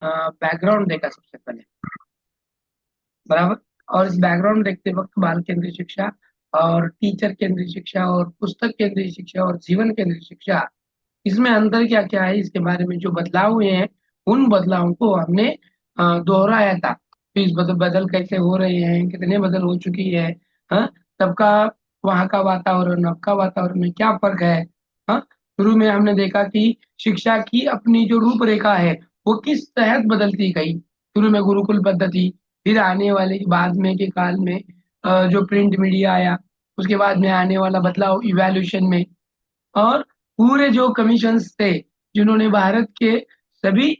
Background देखा सबसे पहले, बराबर। और इस बैकग्राउंड देखते वक्त बाल केंद्रीय शिक्षा और टीचर केंद्रीय शिक्षा और पुस्तक केंद्रीय शिक्षा और जीवन केंद्रीय शिक्षा, इसमें अंतर क्या क्या है, इसके बारे में जो बदलाव हुए हैं उन बदलावों को हमने दोहराया था। तो इस बदल बदल कैसे हो रहे हैं, कितने बदल हो चुकी है, हाँ, सबका, वहाँ का वातावरण अब का वातावरण में क्या फर्क है। हाँ, शुरू में हमने देखा कि शिक्षा की अपनी जो रूपरेखा है वो किस तहत बदलती गई। शुरू में गुरुकुल पद्धति, फिर आने वाले बाद में के काल में जो प्रिंट मीडिया आया, उसके बाद में आने वाला बदलाव इवैल्यूएशन में, और पूरे जो कमीशंस थे जिन्होंने भारत के सभी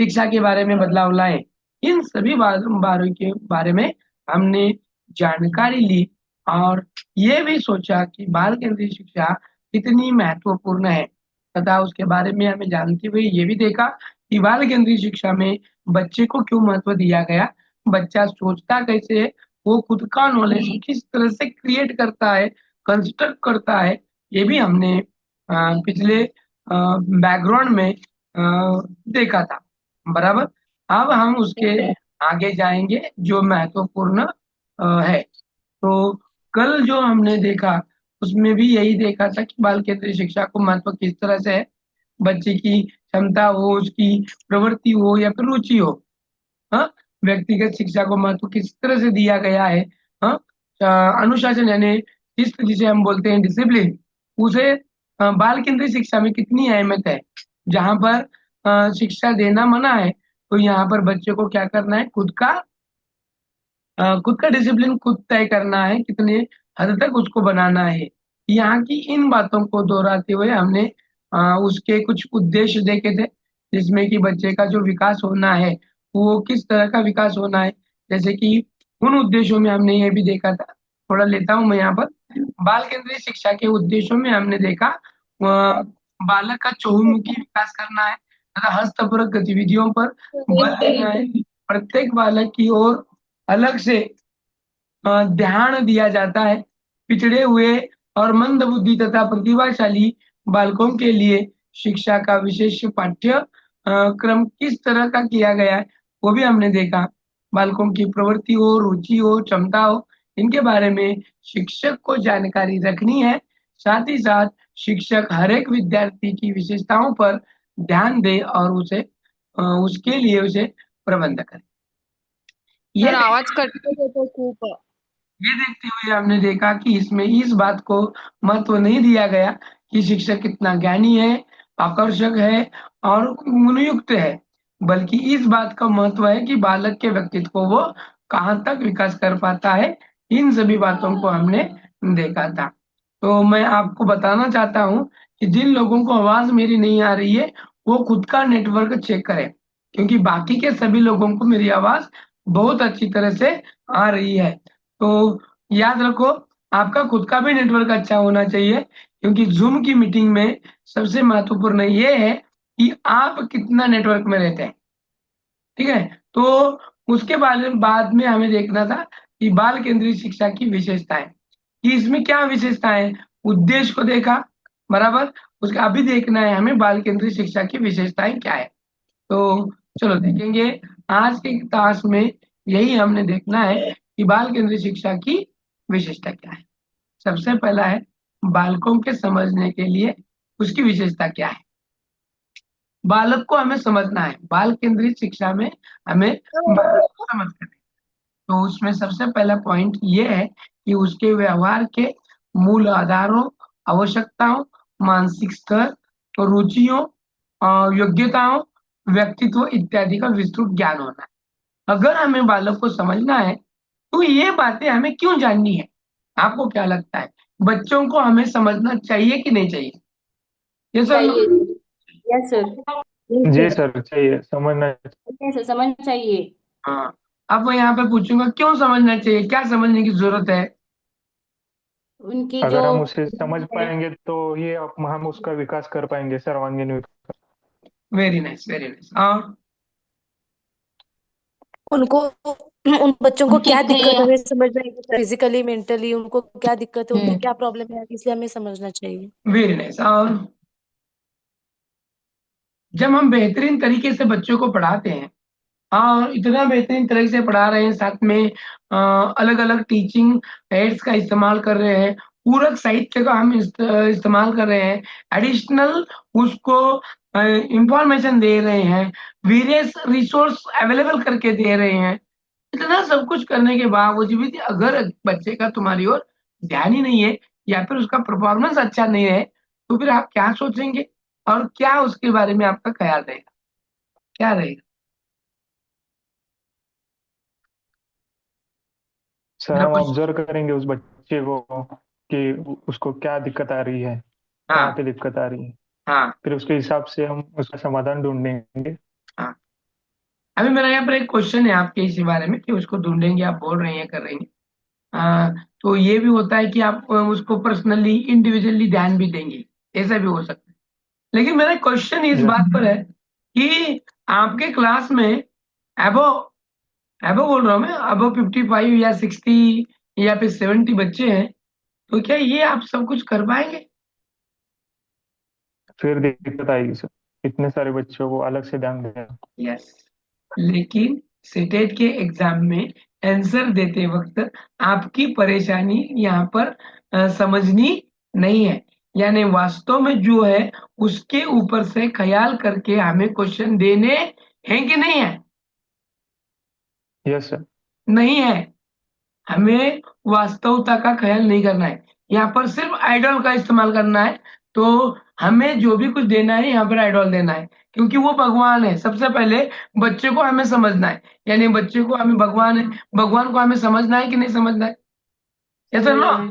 शिक्षा के बारे में बदलाव लाए, इन सभी बारों के बारे में हमने जानकारी ली। और ये भी सोचा कि बाल केंद्रीय शिक्षा कितनी महत्वपूर्ण है, तथा उसके बारे में हमें जानते हुए ये भी देखा कि बाल केंद्रीय शिक्षा में बच्चे को क्यों महत्व दिया गया, बच्चा सोचता कैसे है, वो खुद का नॉलेज किस तरह से क्रिएट करता है, कंस्ट्रक्ट करता है, ये भी हमने पिछले बैकग्राउंड में देखा था, बराबर। अब हम उसके आगे जाएंगे जो महत्वपूर्ण है। तो कल जो हमने देखा उसमें भी यही देखा था कि बाल केंद्रीय शिक्षा को महत्व किस तरह से है, बच्चे की क्षमता हो, उसकी प्रवृत्ति हो या फिर रुचि हो, हाँ, व्यक्तिगत शिक्षा को महत्व किस तरह से दिया गया है, हाँ, अनुशासन यानी शिस्त जिसे हम बोलते हैं डिसिप्लिन, उसे बाल केंद्रीय शिक्षा में कितनी अहमियत है। जहाँ पर शिक्षा देना मना है, तो यहाँ पर बच्चे को क्या करना है, खुद का डिसिप्लिन खुद तय करना है, कितने हद तक उसको बनाना है। यहाँ की इन बातों को दोहराते हुए हमने उसके कुछ उद्देश्य देखे थे, जिसमें कि बच्चे का जो विकास होना है वो किस तरह का विकास होना है। जैसे कि उन उद्देश्यों में हमने ये भी देखा था, थोड़ा लेता हूँ मैं यहाँ पर। बाल केंद्रीय शिक्षा के उद्देश्यों में हमने देखा बालक का चहुमुखी विकास करना है तथा हस्तपरक गतिविधियों पर बल देना है। प्रत्येक बालक की ओर अलग से ध्यान दिया जाता है। पिछड़े हुए और मंद बुद्धि तथा प्रतिभाशाली बालकों के लिए शिक्षा का विशेष पाठ्य क्रम किस तरह का किया गया है वो भी हमने देखा। बालकों की प्रवृत्ति हो, रुचि हो, क्षमता हो, इनके बारे में शिक्षक को जानकारी रखनी है। साथ ही साथ शिक्षक हर एक विद्यार्थी की विशेषताओं पर ध्यान दे और उसके लिए उसे प्रबंध करे। ये सर आवाज कटते येतो खूप. ये देखते हुए हमने देखा कि इसमें इस बात को महत्व नहीं दिया गया कि शिक्षक कितना ज्ञानी है, आकर्षक है और गुणयुक्त है, बल्कि इस बात का महत्व है कि बालक के व्यक्तित्व को वो कहाँ तक विकास कर पाता है। इन सभी बातों को हमने देखा था। तो मैं आपको बताना चाहता हूँ कि जिन लोगों को आवाज मेरी नहीं आ रही है वो खुद का नेटवर्क चेक करें, क्योंकि बाकी के सभी लोगों को मेरी आवाज बहुत अच्छी तरह से आ रही है। तो याद रखो, आपका खुद का भी नेटवर्क अच्छा होना चाहिए, क्योंकि जूम की मीटिंग में सबसे महत्वपूर्ण ये है कि आप कितना नेटवर्क में रहते हैं। ठीक है, तो उसके बाद में हमें देखना था कि बाल केंद्रीय शिक्षा की विशेषताएं, कि इसमें क्या विशेषताएं, उद्देश्य को देखा, बराबर। उसका अभी देखना है हमें बाल केंद्रीय शिक्षा की विशेषताएं क्या है। तो चलो देखेंगे आज के क्लास में, यही हमने देखना है कि बाल केंद्रीय शिक्षा की विशेषता क्या है। सबसे पहला है बालकों के समझने के लिए उसकी विशेषता क्या है। बालक को हमें समझना है, बाल केंद्रित शिक्षा में हमें बालक को समझना है। तो उसमें सबसे पहला पॉइंट ये है कि उसके व्यवहार के मूल आधारों, आवश्यकताओं, मानसिक स्तर, रुचियों, योग्यताओं, व्यक्तित्व इत्यादि का विस्तृत ज्ञान होना है। अगर हमें बालक को समझना है तो ये बातें हमें क्यों जाननी है। आपको क्या लगता है, बच्चों को हमें समझना चाहिए कि नहीं चाहिए, ये सर ना। चाहिए. Yes sir. यस जी सर. सर, चाहिए समझना। यस सर समझ चाहिए. हाँ, अब मैं यहाँ पे पूछूंगा क्यों समझना चाहिए, क्या समझने की जरूरत है। उनकी जो अगर हम उसे समझ है. पाएंगे तो ये हम उसका विकास कर पाएंगे, सर्वांगीण विकास। Very nice, very nice. हाँ, उनको उन बच्चों को क्या ठीक है. दिक्कत है हमें समझना है, फिजिकली मेंटली उनको क्या दिक्कत है, उनको हम्म. क्या प्रॉब्लम है, इसलिए हमें समझना चाहिए। Very nice. और जब हम बेहतरीन तरीके से बच्चों को पढ़ाते हैं और इतना बेहतरीन तरीके से पढ़ा रहे हैं, साथ में अलग अलग टीचिंग एड्स का इस्तेमाल कर रहे हैं, पूरक साहित्य का हम इस्तेमाल कर रहे हैं, एडिशनल उसको इंफॉर्मेशन दे रहे हैं, वेरियस रिसोर्स अवेलेबल करके दे रहे हैं। इतना सब कुछ करने के बावजूद भी अगर बच्चे का तुम्हारी ओर ध्यान ही नहीं है या फिर उसका परफॉर्मेंस अच्छा नहीं है, तो फिर आप क्या सोचेंगे और क्या उसके बारे में आपका ख्याल रहेगा, क्या रहेगा? सर मेरा हम क्वेश्चन। ऑब्जर्व करेंगे उस बच्चे को कि उसको क्या दिक्कत आ रही है, कहाँ हाँ पे दिक्कत आ रही है। हाँ फिर उसके हिसाब से हम उसका समाधान ढूंढेंगे। हाँ। अभी मेरा यहाँ पर एक क्वेश्चन है आपके इसी बारे में कि उसको ढूंढेंगे, आप बोल रहे हैं कर रहे हैं। तो ये भी होता है कि आप उसको पर्सनली इंडिविजुअली ध्यान भी देंगे, ऐसा भी हो सकता है। लेकिन मेरा क्वेश्चन इस यस बात पर है कि आपके क्लास में एबो एबो बोल रहा हूँ मैं, अबो 55 या 60 या फिर 70 बच्चे हैं, तो क्या ये आप सब कुछ कर पाएंगे? फिर दिक्कत आएगी सर, इतने सारे बच्चों को अलग से ध्यान देना। यस। लेकिन सीटेट के एग्जाम में आंसर देते वक्त आपकी परेशानी यहाँ पर समझनी नहीं है, यानी वास्तव में जो है उसके ऊपर से ख्याल करके हमें क्वेश्चन देने हैं कि नहीं है? Yes sir. नहीं है। हमें वास्तवता का ख्याल नहीं करना है, यहाँ पर सिर्फ आइडल का इस्तेमाल करना है। तो हमें जो भी कुछ देना है यहाँ पर आइडल देना है, क्योंकि वो भगवान है। सबसे पहले बच्चे को हमें समझना है, यानी बच्चे को हमें भगवान है, भगवान को हमें समझना है कि नहीं समझना है, ऐसा ना? समझना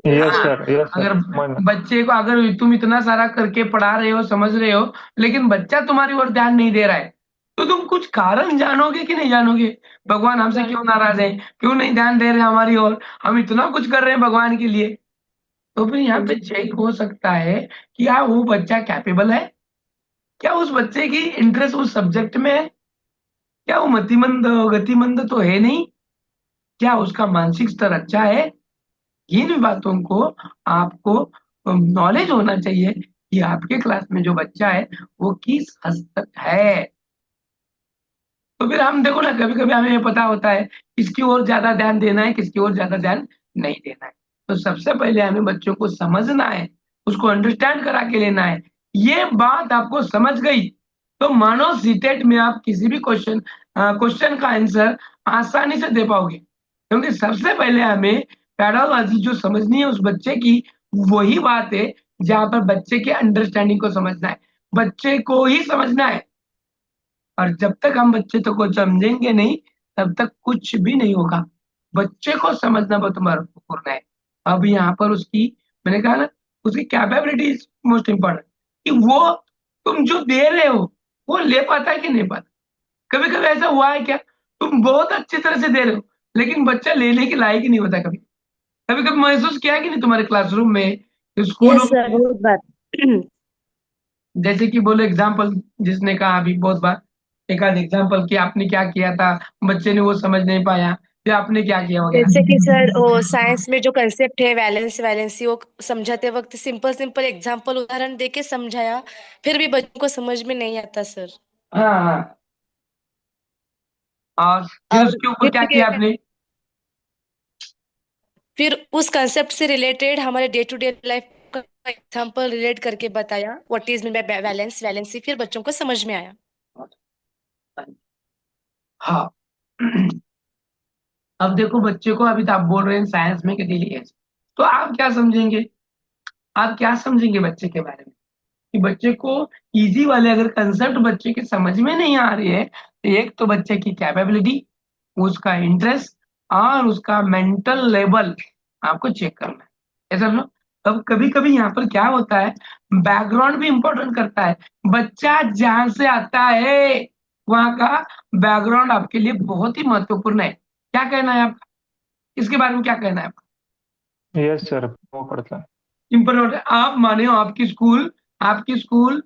है। यस हाँ। सर, यस सर, अगर समझना। बच्चे को, अगर तुम इतना सारा करके पढ़ा रहे हो, समझ रहे हो, लेकिन बच्चा तुम्हारी ओर ध्यान नहीं दे रहा है, तो तुम कुछ कारण जानोगे कि नहीं जानोगे? भगवान हमसे क्यों नाराज है, क्यों नहीं ध्यान दे रहे हमारी ओर, हम इतना कुछ कर रहे हैं भगवान के लिए। तो फिर यहाँ पे चेक हो सकता है कि क्या वो बच्चा कैपेबल है, क्या उस बच्चे की इंटरेस्ट उस सब्जेक्ट में है, क्या वो मतिमंद गतिमंद तो है नहीं, क्या उसका मानसिक स्तर अच्छा है। इन बातों को आपको नॉलेज होना चाहिए कि आपके क्लास में जो बच्चा है वो किस हद तक है। तो फिर हम देखो ना, कभी कभी हमें ये पता होता है किसकी ओर ज्यादा ध्यान देना है, किसकी ओर ज्यादा ध्यान नहीं देना है। तो सबसे पहले हमें बच्चों को समझना है, उसको अंडरस्टैंड करा के लेना है। ये बात आपको समझ गई तो मानो सीटेट में आप किसी भी क्वेश्चन का आंसर आसानी से दे पाओगे, क्योंकि सबसे पहले हमें पैडालॉजी जो समझनी है उस बच्चे की, वही बात है जहां पर बच्चे के अंडरस्टैंडिंग को समझना है, बच्चे को ही समझना है। और जब तक हम बच्चे तो को समझेंगे नहीं, तब तक कुछ भी नहीं होगा। बच्चे को समझना बहुत महत्वपूर्ण है। अब यहाँ पर उसकी, मैंने कहा ना, उसकी कैपेबिलिटी इज मोस्ट इम्पोर्टेंट, कि वो तुम जो दे रहे हो वो ले पाता है कि नहीं पाता। कभी कभी ऐसा हुआ है क्या, तुम बहुत अच्छी तरह से दे रहे हो लेकिन बच्चा लेने के लायक ही नहीं होता? कभी कभी कभी महसूस किया कि नहीं तुम्हारे क्लासरूम में, स्कूलों यस सर, में? बहुत बार। जैसे कि बोलो एग्जाम्पल, जिसने कहा अभी बहुत बार, एक आध एग्जाम्पल कि आपने क्या किया था, बच्चे ने वो समझ नहीं पाया, फिर आपने क्या किया वगैरह। जैसे कि सर वो साइंस में जो कंसेप्ट है वैलेंस वैलेंसी, वो समझाते वक्त सिंपल सिंपल एग्जांपल उदाहरण देके समझाया, फिर भी बच्चों को समझ में नहीं आता सर। हाँ हाँ। और फिर और उसके ऊपर क्या किया आपने? फिर उस कंसेप्ट से रिलेटेड हमारे डे टू डे लाइफ का एग्जांपल रिलेट करके बताया what is mean by balance valency, फिर बच्चों को समझ में आया। हाँ। अब देखो बच्चे को, अभी तो आप बोल रहे हैं साइंस में कि डेली है, तो आप क्या समझेंगे, आप क्या समझेंगे बच्चे के बारे में? कि बच्चे को इजी वाले अगर कंसेप्ट बच्चे के समझ में नहीं आ रही है, तो एक तो बच्चे की कैपेबिलिटी, उसका इंटरेस्ट और उसका मेंटल लेवल आपको चेक करना है, ऐसा ना? अब कभी कभी यहाँ पर क्या होता है, बैकग्राउंड भी इंपॉर्टेंट करता है। बच्चा जहां से आता है वहां का बैकग्राउंड आपके लिए बहुत ही महत्वपूर्ण है। क्या कहना है आपका, इसके बारे में क्या कहना है आपका? यस सर, वो पड़ता है। इम्पोर्टेंट है। आप माने हो आपकी स्कूल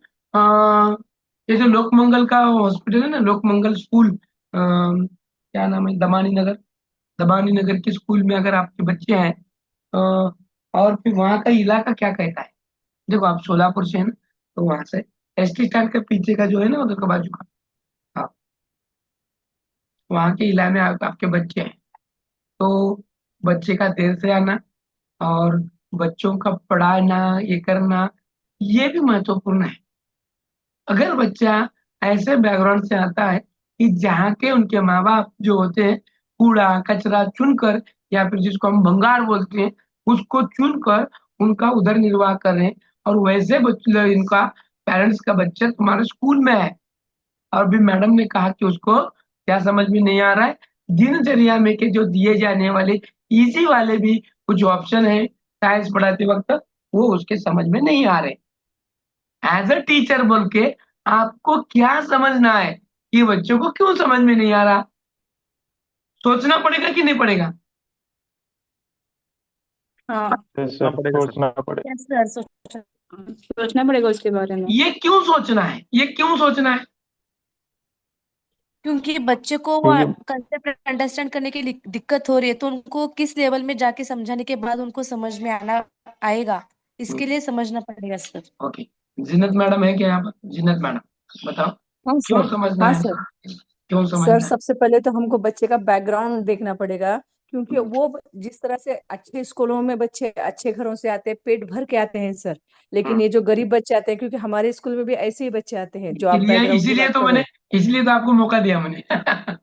जैसे लोकमंगल का हॉस्पिटल है ना, लोकमंगल स्कूल, क्या नाम है, दमानी नगर, दबानी नगर के स्कूल में अगर आपके बच्चे हैं, और फिर वहाँ का इलाका क्या कहता है, देखो आप सोलापुर से हैं ना, तो वहां से एसटी स्टैंड के पीछे का जो है ना, उधर का बाजू का, हाँ, वहाँ के इलाके में आपके बच्चे हैं, तो बच्चे का देर से आना और बच्चों का पढ़ाना, ये करना, ये भी महत्वपूर्ण है। अगर बच्चा ऐसे बैकग्राउंड से आता है कि जहाँ के उनके माँ बाप जो होते हैं कूड़ा कचरा चुनकर, या फिर जिसको हम भंगार बोलते हैं, उसको चुनकर उनका उधर निर्वाह कर रहे हैं, और वैसे बच्चे इनका पेरेंट्स का बच्चा तुम्हारे स्कूल में है, और भी मैडम ने कहा कि उसको क्या समझ में नहीं आ रहा है, दिनचर्या में के जो दिए जाने वाले इजी वाले भी कुछ ऑप्शन है साइंस पढ़ाते वक्त, वो उसके समझ में नहीं आ रहे। एज अ टीचर बोल के आपको क्या समझना है कि बच्चों को क्यों समझ में नहीं आ रहा, सोचना पड़ेगा कि नहीं पड़ेगा? हाँ यस सोचना सर, पड़ेगा सर। सोचना पड़ेगा। यस सर, सोचना पड़ेगा उसके बारे में। ये क्यों सोचना है, ये क्यों सोचना है? क्योंकि बच्चे को वो क्योंकि कंसेप्ट अंडरस्टैंड करने की दिक्कत हो रही है, तो उनको किस लेवल में जाके समझाने के बाद उनको समझ में आना आएगा, इसके लिए समझना पड़ेगा सर। ओके, जिन्नत मैडम है क्या यहाँ पर? जिन्नत मैडम बताओ, हाँ क्यों सर। समझना हाँ है, सर। क्यों सर समझना है? सबसे पहले तो हमको बच्चे का बैकग्राउंड देखना पड़ेगा, क्योंकि हम्म, वो जिस तरह से अच्छे स्कूलों में बच्चे अच्छे घरों से आते हैं, पेट भर के आते हैं सर। लेकिन हम्म। ये जो गरीब बच्चे आते हैं, क्योंकि हमारे स्कूल में भी ऐसे ही बच्चे आते हैं जो आप इसीलिए बैकग्राउंड की इसीलिए बात तो कर रहे मैंने, हैं। इसलिए तो आपको मौका दिया मैंने।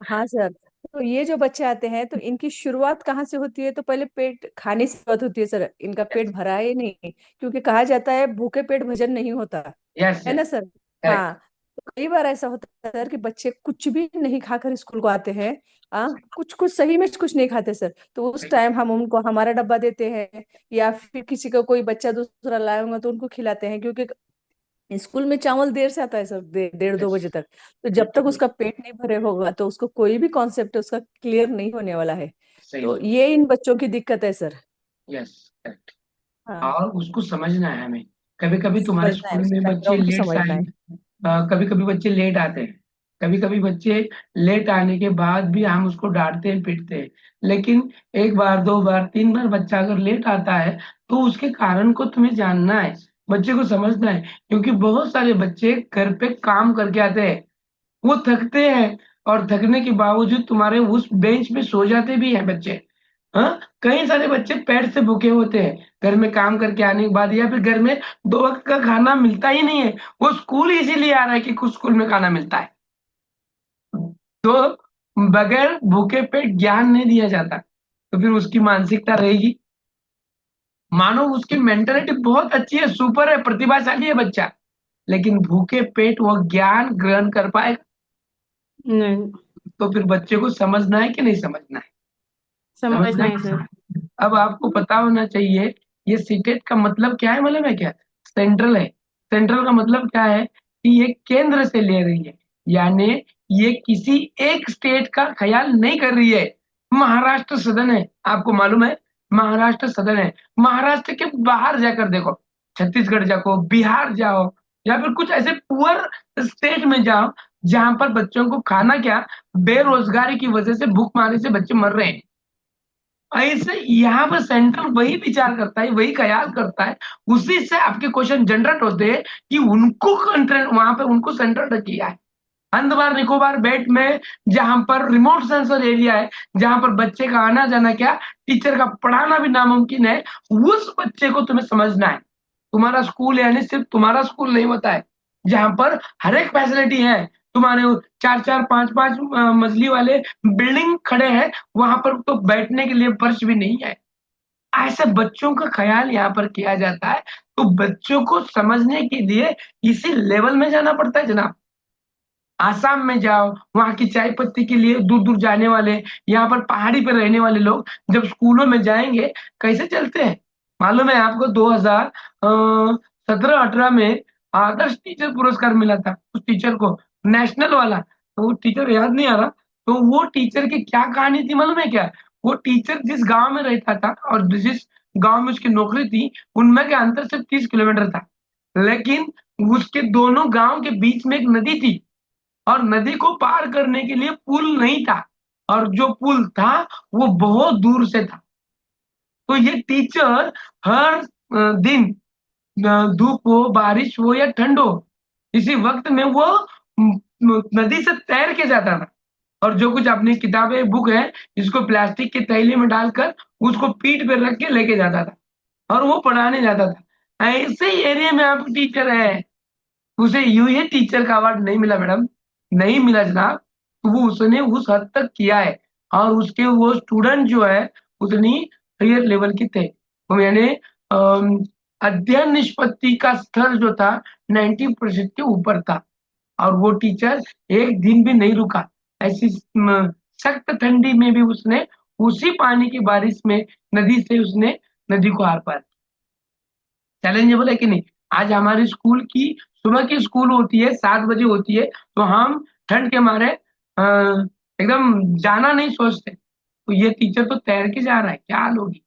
हाँ सर। तो ये जो बच्चे आते हैं, तो इनकी शुरुआत कहाँ से होती है? तो पहले पेट खाने से शुरुआत होती है सर। इनका पेट भरा है नहीं, क्योंकि कहा जाता है भूखे पेट भजन नहीं होता, यस है यस, ना सर? करेक्ट। हाँ। तो कई बार ऐसा होता है सर कि बच्चे कुछ भी नहीं खाकर स्कूल को आते हैं। कुछ कुछ सही में कुछ नहीं खाते सर, तो उस टाइम हम उनको हमारा डब्बा देते हैं, या फिर किसी का कोई बच्चा दूसरा लाया होगा तो उनको खिलाते हैं, क्योंकि स्कूल में चावल देर से आता है सर, 1:30-2 बजे तक। तो जब तक उसका पेट नहीं भरे होगा तो उसको कोई भी कॉन्सेप्ट उसका क्लियर नहीं होने वाला है। सही तो बात, ये इन बच्चों की दिक्कत है सर। Yes correct. हाँ, और उसको समझना है हमें। कभी कभी तुम्हारे समझना है, स्कूल उसके में बच्चे बैकग्राउंड को लेट समझना है। आए, कभी कभी बच्चे लेट आते हैं, कभी कभी बच्चे लेट आने के बाद भी हम उसको डांटते हैं पीटते हैं, लेकिन एक बार दो बार तीन बार बच्चा अगर लेट आता है तो उसके कारण को तुम्हें जानना है, बच्चे को समझना है, क्योंकि बहुत सारे बच्चे घर पे काम करके आते हैं, वो थकते हैं, और थकने के बावजूद तुम्हारे उस बेंच पे सो जाते भी हैं बच्चे। हाँ, कई सारे बच्चे पेट से भूखे होते हैं घर में काम करके आने के बाद, या फिर घर में दो वक्त का खाना मिलता ही नहीं है, वो स्कूल इसीलिए आ रहा है कि कुछ स्कूल में खाना मिलता है, तो बगैर भूखे पेट ज्ञान नहीं दिया जाता, तो फिर उसकी मानसिकता रहेगी, मानो उसकी मेंटेलिटी बहुत अच्छी है, सुपर है, प्रतिभाशाली है बच्चा, लेकिन भूखे पेट वो ज्ञान ग्रहण कर पाएगा? नहीं, तो फिर बच्चे को समझना है कि नहीं समझना है? समझना समझना है है। सर। अब आपको पता होना चाहिए ये सीटेट का मतलब क्या है, मालूम है क्या? सेंट्रल है। सेंट्रल का मतलब क्या है कि ये केंद्र से ले रही है, यानी ये किसी एक स्टेट का ख्याल नहीं कर रही है। महाराष्ट्र सदन है, आपको मालूम है, महाराष्ट्र सदन है। महाराष्ट्र के बाहर जाकर देखो, छत्तीसगढ़ जाओ, बिहार जाओ, या फिर कुछ ऐसे पुअर स्टेट में जाओ जहां पर बच्चों को खाना क्या, बेरोजगारी की वजह से भूखमारी से बच्चे मर रहे हैं। ऐसे यहाँ पर सेंटर वही विचार करता है, वही ख्याल करता है, उसी से आपके क्वेश्चन जनरेट होते हैं कि उनको कंट्रोल, वहां पे उनको सेंटर किया है। अंदमान निकोबार बेट में जहां पर रिमोट सेंसर एरिया है, जहां पर बच्चे का आना जाना क्या, टीचर का पढ़ाना भी नामुमकिन है, उस बच्चे को तुम्हें समझना है। तुम्हारा स्कूल यानी सिर्फ तुम्हारा स्कूल नहीं होता है, जहां पर हर एक फैसिलिटी है, तुम्हारे चार चार पांच पांच मजली वाले बिल्डिंग खड़े हैं, वहां पर तो बैठने के लिए फर्श भी नहीं है। ऐसे बच्चों का ख्याल यहाँ पर किया जाता है, तो बच्चों को समझने के लिए इसी लेवल में जाना पड़ता है जनाब। आसाम में जाओ, वहां की चाय पत्ती के लिए दूर दूर जाने वाले, यहाँ पर पहाड़ी पर रहने वाले लोग जब स्कूलों में जाएंगे कैसे चलते हैं? मालूम है आपको 2017-18 में आदर्श टीचर पुरस्कार मिला था उस टीचर को, नेशनल वाला, तो वो टीचर याद नहीं आ रहा। तो वो टीचर की क्या कहानी थी मालूम है क्या? वो टीचर जिस गांव में रहता था और जिस गांव में उसकी नौकरी थी, उनमें के अंतर सिर्फ 30 किलोमीटर था, लेकिन उसके दोनों गांव के बीच में एक नदी थी, और नदी को पार करने के लिए पुल नहीं था, और जो पुल था वो बहुत दूर से था। तो ये टीचर हर दिन धूप हो बारिश हो या ठंड हो, इसी वक्त में वो नदी से तैर के जाता था, और जो कुछ अपनी किताबें बुक है इसको प्लास्टिक के थैली में डालकर उसको पीठ पे रख के लेके जाता था और वो पढ़ाने जाता था। ऐसे ही एरिया में आप टीचर है, उसे यूए टीचर का अवार्ड नहीं मिला मैडम, नहीं मिला जनाब। तो वो उसने उस हद तक किया है, और उसके वो स्टूडेंट जो है उतनी हायर लेवल की थे। तो मैंने अध्ययन निष्पत्ति का स्तर जो था 90% के ऊपर था, और वो टीचर एक दिन भी नहीं रुका। ऐसी सख्त ठंडी में भी उसने उसी पानी की बारिश में नदी से उसने नदी को आर पार। चैलेंजेबल है कि नहीं? आज हमारी स्कूल की सुबह की स्कूल होती है, 7 बजे होती है, तो हम ठंड के मारे एकदम जाना नहीं सोचते, तो ये टीचर तो तैर के जा रहा है, क्या हाल होगी।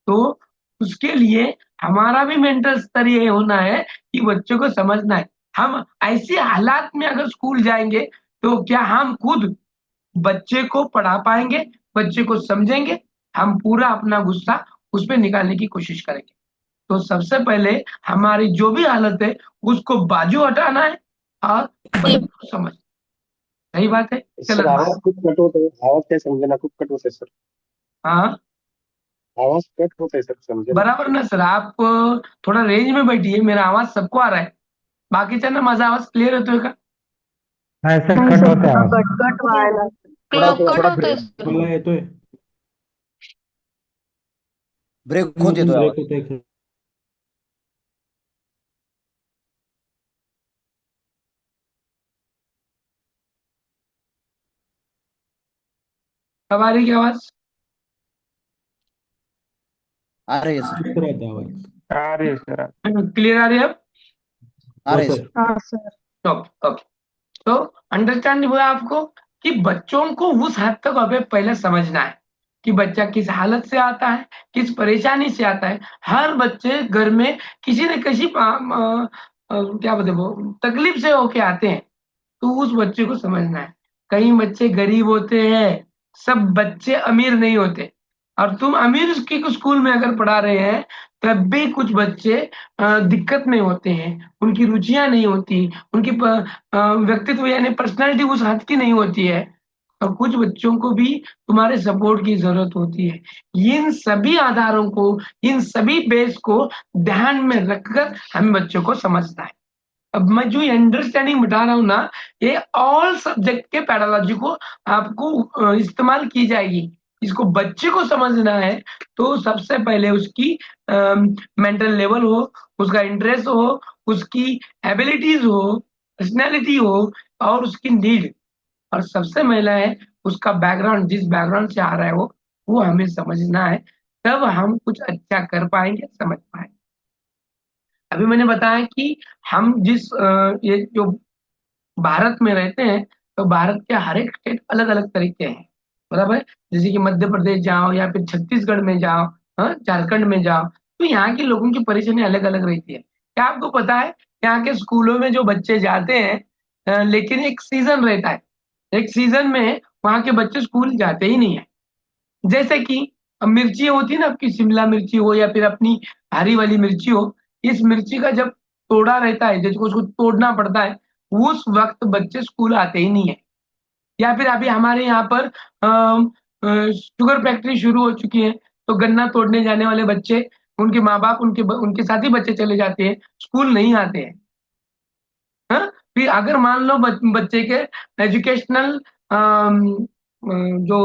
तो उसके लिए हमारा भी मेंटल स्तर ये होना है कि बच्चों को समझना है। हम ऐसे हालात में अगर स्कूल जाएंगे तो क्या हम खुद बच्चे को पढ़ा पाएंगे, बच्चे को समझेंगे? हम पूरा अपना गुस्सा उस पर निकालने की कोशिश करेंगे। तो सबसे पहले हमारी जो भी हालत है उसको बाजू हटाना है और बच्चे को समझ। सही बात है। सर चलो आवाज खूप कट होते, आवाज काय समजेना, खूप कट होते सर, हाँ आवाज कट होते सर, समजेना. बराबर ना सर, आप थोड़ा रेंज में बैठिए, मेरा आवाज सबको आ रहा है, बाकीच्यांना माझा आवाज क्लिअर येतोय का? हाँ सर कट होता है कट कट व्हायला थोडा थोडा होतोय ब्रेक सर. मला येतोय. ब्रेक होत येतोय ब्रेक आवाज. होतोय सर. अब आ रही क्या आवाज? आ रही है सर, येत राहते आवाज. आ रही है सर. क्लियर आ रही है अब? आ हो रही है सर. सर. हाँ सर ओके ओके। तो अंडरस्टैंड हुआ आपको कि बच्चों को उस हद तक हमें पहले समझना है कि बच्चा किस हालत से आता है, किस परेशानी से आता है। हर बच्चे घर में किसी न किसी क्या बोलते हैं वो तकलीफ से होके आते हैं, तो उस बच्चे को समझना है। कई बच्चे गरीब होते हैं, सब बच्चे अमीर नहीं होते। और तुम अमीर की स्कूल में अगर पढ़ा रहे हैं तब भी कुछ बच्चे दिक्कत में होते हैं, उनकी रुचियां नहीं होती, उनकी व्यक्तित्व यानी पर्सनालिटी उस हद की नहीं होती है, और कुछ बच्चों को भी तुम्हारे सपोर्ट की जरूरत होती है। इन सभी आधारों को, इन सभी बेस को ध्यान में रखकर हमें बच्चों को समझना है। अब मैं जो अंडरस्टैंडिंग बता रहा हूँ ना, ये ऑल सब्जेक्ट के पैडालॉजी को आपको इस्तेमाल की जाएगी। इसको बच्चे को समझना है तो सबसे पहले उसकी मेंटल लेवल हो, उसका इंटरेस्ट हो, उसकी एबिलिटीज हो, पर्सनैलिटी हो, और उसकी नीड, और सबसे पहला है उसका बैकग्राउंड, जिस बैकग्राउंड से आ रहा है वो हमें समझना है। तब हम कुछ अच्छा कर पाएंगे, समझ पाएंगे। अभी मैंने बताया कि हम जिस ये जो भारत में रहते हैं, तो भारत के हर एक स्टेट अलग अलग तरीके हैं, बराबर। जैसे कि मध्य प्रदेश जाओ या फिर छत्तीसगढ़ में जाओ, हाँ, झारखंड में जाओ, तो यहाँ के लोगों की परेशानी अलग अलग रहती है। क्या आपको पता है यहाँ के स्कूलों में जो बच्चे जाते हैं, लेकिन एक सीजन रहता है, एक सीजन में वहाँ के बच्चे स्कूल जाते ही नहीं है। जैसे कि अब मिर्ची होती है ना, आपकी शिमला मिर्ची हो या फिर अपनी हरी वाली मिर्ची हो, इस मिर्ची का जब तोड़ा रहता है, जिसको उसको तोड़ना पड़ता है, उस वक्त बच्चे स्कूल आते ही नहीं है। या फिर अभी हमारे यहाँ पर शुगर फैक्ट्री शुरू हो चुकी है, तो गन्ना तोड़ने जाने वाले बच्चे, उनके माँ बाप उनके साथ ही बच्चे चले जाते हैं, स्कूल नहीं आते हैं। हाँ, फिर अगर मान लो बच्चे के एजुकेशनल जो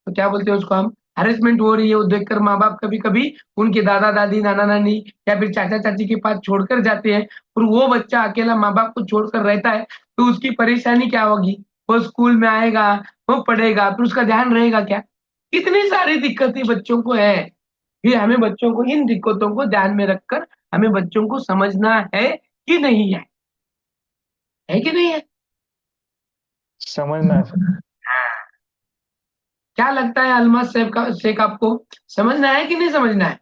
क्या बोलते हैं उसको हम, हरेसमेंट हो रही है, वो देखकर माँ बाप कभी कभी उनके दादा दादी, नाना नानी या फिर चाचा चाची के पास छोड़कर जाते हैं, और वो बच्चा अकेला माँ बाप को छोड़कर रहता है, तो उसकी परेशानी क्या होगी? वो स्कूल में आएगा, वो पढ़ेगा, फिर उसका ध्यान रहेगा क्या? कितनी सारी दिक्कतें बच्चों को है। फिर हमें बच्चों को इन दिक्कतों को ध्यान में रखकर हमें बच्चों को समझना है कि नहीं है कि नहीं है? समझना है सर. क्या लगता है अलमास शेख आपको, समझना है कि नहीं समझना है?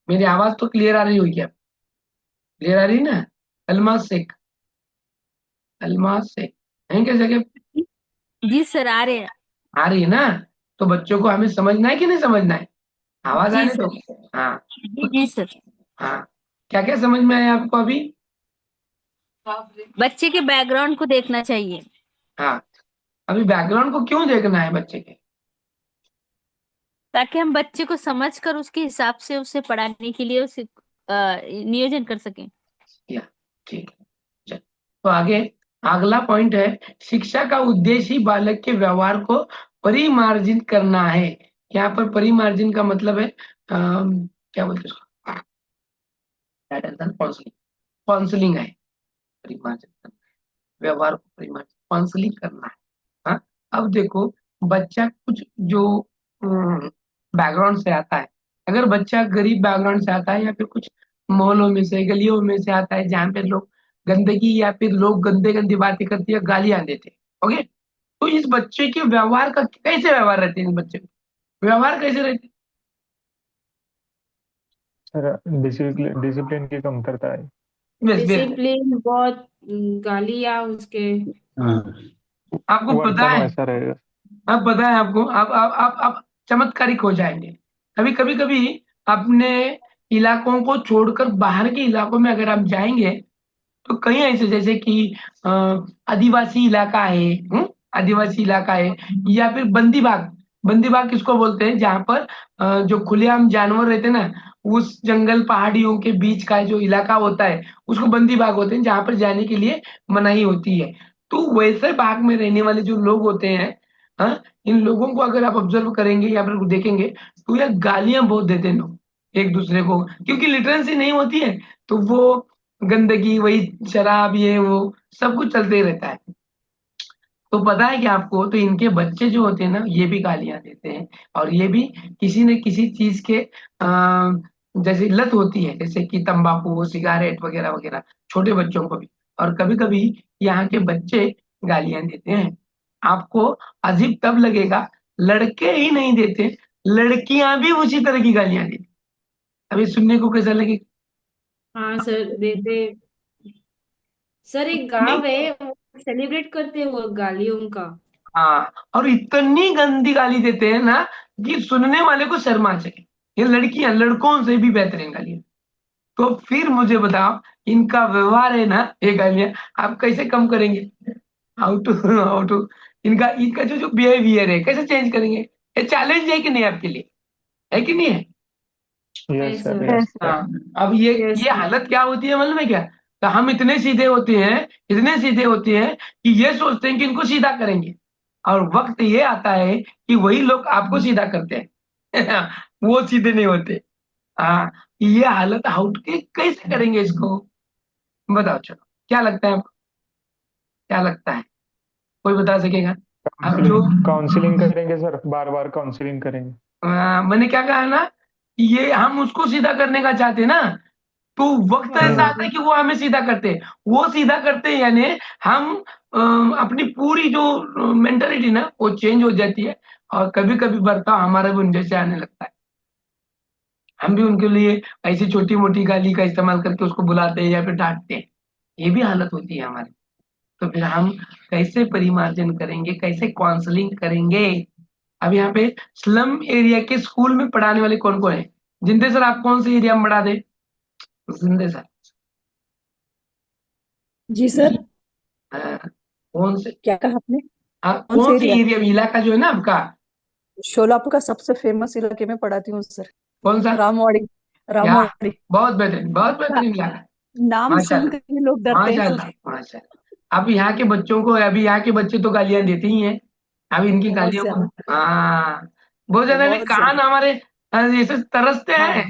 मेरी आवाज तो क्लियर आ रही हुई क्या? क्लियर आ रही है ना? अलमास शेख, अलमास शेख है क्या जगह? जी सर, आ रहे हैं. आ रही है ना? तो बच्चों को हमें समझना है कि नहीं समझना है? आवाज जी आने सर. दो। हाँ जी जी सर. हाँ, क्या क्या समझ में आया आपको अभी? बच्चे के बैकग्राउंड को देखना चाहिए। हाँ, अभी बैकग्राउंड को क्यों देखना है बच्चे के? ताकि हम बच्चे को समझ कर उसके हिसाब से उसे पढ़ाने के लिए उसे नियोजन कर सकें। या ठीक है, चल। तो आगे अगला पॉइंट है, शिक्षा का उद्देश्य ही बालक के व्यवहार को परिमार्जित करना है। यहाँ पर परिमार्जन का मतलब है क्या बोलते हैं उसको, काउंसलिंग। काउंसलिंग है परिमार्जन करना, व्यवहार को परिमार्जित काउंसलिंग करना है। हाँ, अब देखो, बच्चा कुछ जो बैकग्राउंड से आता है, अगर बच्चा गरीब बैकग्राउंड से आता है या फिर कुछ मोहल्लों में से, गलियों में से आता है जहाँ पे लोग गंदगी या फिर लोग गंदे गंदी बातें करती है, गालियां देते हैं, ओके, तो इस बच्चे के व्यवहार का कैसे व्यवहार रहते हैं, इस बच्चे के व्यवहार कैसे रहते हैं? सर डिसिप्लिन की कमतरता है। बस बस, डिसिप्लिन बहुत, गालियाँ उसके। आपको पता वर्तन है, वैसा रहेगा। अब पता है आपको, आप चमत्कारिक हो जाएंगे। कभी कभी कभी अपने इलाकों को छोड़कर बाहर के इलाकों में अगर आप जाएंगे, तो कहीं ऐसे जैसे कि अ, आदिवासी इलाका है, आदिवासी इलाका है, या फिर बंदी बाग। बंदी बाग किसको बोलते हैं, जहाँ पर जो खुलेआम जानवर रहते हैं ना, उस जंगल पहाड़ियों के बीच का जो इलाका होता है, उसको बंदी बाग होते हैं, जहाँ पर जाने के लिए मनाही होती है। तो वैसे बाग में रहने वाले जो लोग होते हैं, हाँ, इन लोगों को अगर आप ऑब्जर्व करेंगे या फिर देखेंगे, तो ये गालियां बहुत देते हैं लोग एक दूसरे को, क्योंकि लिटरेंसी नहीं होती है, तो वो गंदगी, वही शराब, ये वो सब कुछ चलते ही रहता है। तो पता है कि आपको, तो इनके बच्चे जो होते हैं ना, ये भी गालियां देते हैं, और ये भी किसी न किसी चीज के जैसे लत होती है, जैसे कि तंबाकू, सिगारेट वगैरह वगैरह, छोटे बच्चों को भी। और कभी कभी यहाँ के बच्चे गालियां देते हैं। आपको अजीब तब लगेगा, लड़के ही नहीं देते, लड़कियां भी उसी तरह की गालियां देती। अभी सुनने को कैसा लगेगा? हाँ सर, देते। सर एक नहीं, गांव है, वो सेलिब्रेट करते हैं वो गालियों का। हाँ, और इतनी गंदी गाली देते हैं ना कि सुनने वाले को शर्मा जाए। ये लड़कियां लड़कों से भी बेहतरीन गाली। तो फिर मुझे बताओ, इनका व्यवहार है ना, ये गालियां आप कैसे कम करेंगे? हाउ टू इनका इनका जो जो बिहेवियर है, कैसे चेंज करेंगे? ये चैलेंज है कि नहीं आपके लिए, है कि नहीं है? Yes sir, sir. Yes sir. हाँ, अब ये यस ये हालत क्या होती है मालूम है क्या? तो हम इतने सीधे होते हैं, इतने सीधे होते हैं कि ये सोचते हैं कि इनको सीधा करेंगे, और वक्त ये आता है कि वही लोग आपको सीधा करते हैं। वो सीधे नहीं होते। हाँ, ये हालत हाउट के कैसे करेंगे इसको? बताओ, चलो, क्या लगता है आपको? क्या लगता है, कोई बता सकेगा? अब जो काउंसलिंग काउंसलिंग करेंगे सर, बार बार काउंसलिंग करेंगे। मैंने क्या कहा ना, कि ये हम उसको सीधा करने का चाहते हैं ना, तो वक्त हाँ ऐसा सर। आता है कि वो हमें सीधा करते हैं। वो सीधा करते हैं, यानी हम अपनी पूरी जो मेंटालिटी ना, वो चेंज हो जाती है, और कभी कभी बर्ताव हमारा भी उन जैसे आने लगता है। हम भी उनके लिए ऐसी छोटी मोटी गाली का इस्तेमाल करके उसको बुलाते हैं या फिर डांटते हैं। ये भी हालत होती है हमारी। तो फिर हम कैसे परिमार्जन करेंगे, कैसे काउंसलिंग करेंगे? अब यहाँ पे स्लम एरिया के स्कूल में पढ़ाने वाले कौन कौन है? जिंदे सर, आप कौन से एरिया में पढ़ा दे? जिंदे सर, जी सर। कौन से, क्या कहा आपने? कौन से कौन सी एरिया? एरिया, इलाका जो है ना आपका? शोलापुर का सबसे फेमस इलाके में पढ़ाती हूँ सर। कौन सा? रामवाड़ी। क्या, रामवाड़ी। बहुत बेहतरीन, बहुत बेहतरीन इलाका। नाम सुनकर माशाल्लाह, ही लोग डरते हैं माशाल्लाह, सर। माशाल्लाह। अब यहाँ के बच्चों को, अभी यहाँ के बच्चे तो गालियां देते ही हैं। अब इनकी बहुत गालियों को, ज्यादा। हाँ, बहुत ज्यादा नहीं, बहुत कान ज्यादा। हमारे जैसे तरसते हाँ। हैं।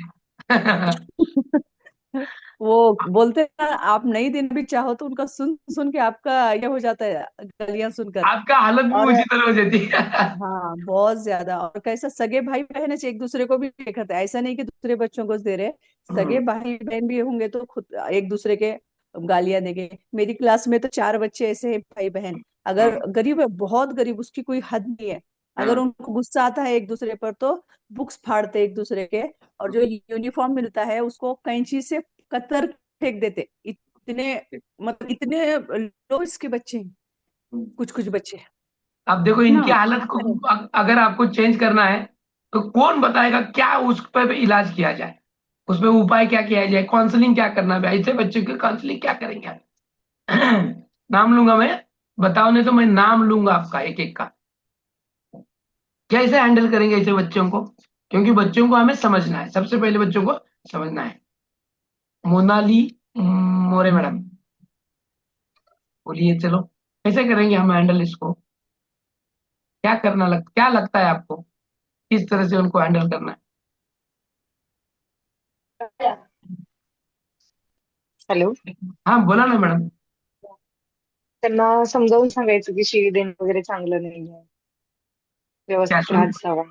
वो बोलते हैं ना, आप नहीं देना भी चाहो तो उनका सुन सुन के आपका ये हो जाता है, गालियां सुनकर। आपका हालत भी और उसी तरह हो जाती है। हाँ, बहुत ज्यादा। और कैसा सगे भाई बहन है, एक दूसरे को भी देखते हैं, ऐसा नहीं कि दूसरे बच्चों को दे रहे। सगे भाई बहन भी होंगे तो खुद एक दूसरे के गालियां देंगे। मेरी क्लास में तो 4 बच्चे ऐसे हैं भाई बहन। अगर गरीब है, बहुत गरीब, उसकी कोई हद नहीं है। अगर उनको गुस्सा आता है एक दूसरे पर तो बुक्स फाड़ते एक दूसरे के। और जो यूनिफॉर्म मिलता है उसको कैंची से कतर फेंक देते। इतने, मतलब इतने लो इसके बच्चे हैं, कुछ कुछ बच्चे। अब देखो, ना इनकी हालत को करे। अगर आपको चेंज करना है, तो कौन बताएगा क्या उस पर इलाज किया जाए? उस पर उपाय क्या किया जाए, काउंसलिंग क्या करना है, ऐसे बच्चों की काउंसलिंग क्या करेंगे आप? नाम लूंगा मैं, बताओ, नहीं तो मैं नाम लूंगा आपका एक एक का। कैसे हैंडल करेंगे ऐसे बच्चों को, क्योंकि बच्चों को हमें समझना है, सबसे पहले बच्चों को समझना है। मोनाली मोरे मैडम, बोलिए, चलो कैसे करेंगे हम हैंडल इसको? क्या लगता है आपको, किस तरह से उनको हैंडल करना हॅलो. है? हाँ बोला ना मैडम। त्यांना समजावून सांगायचं की शिवी देणं वगैरे चांगलं नाहीये, क्या व्यवस्थित सुन, राहत जावा.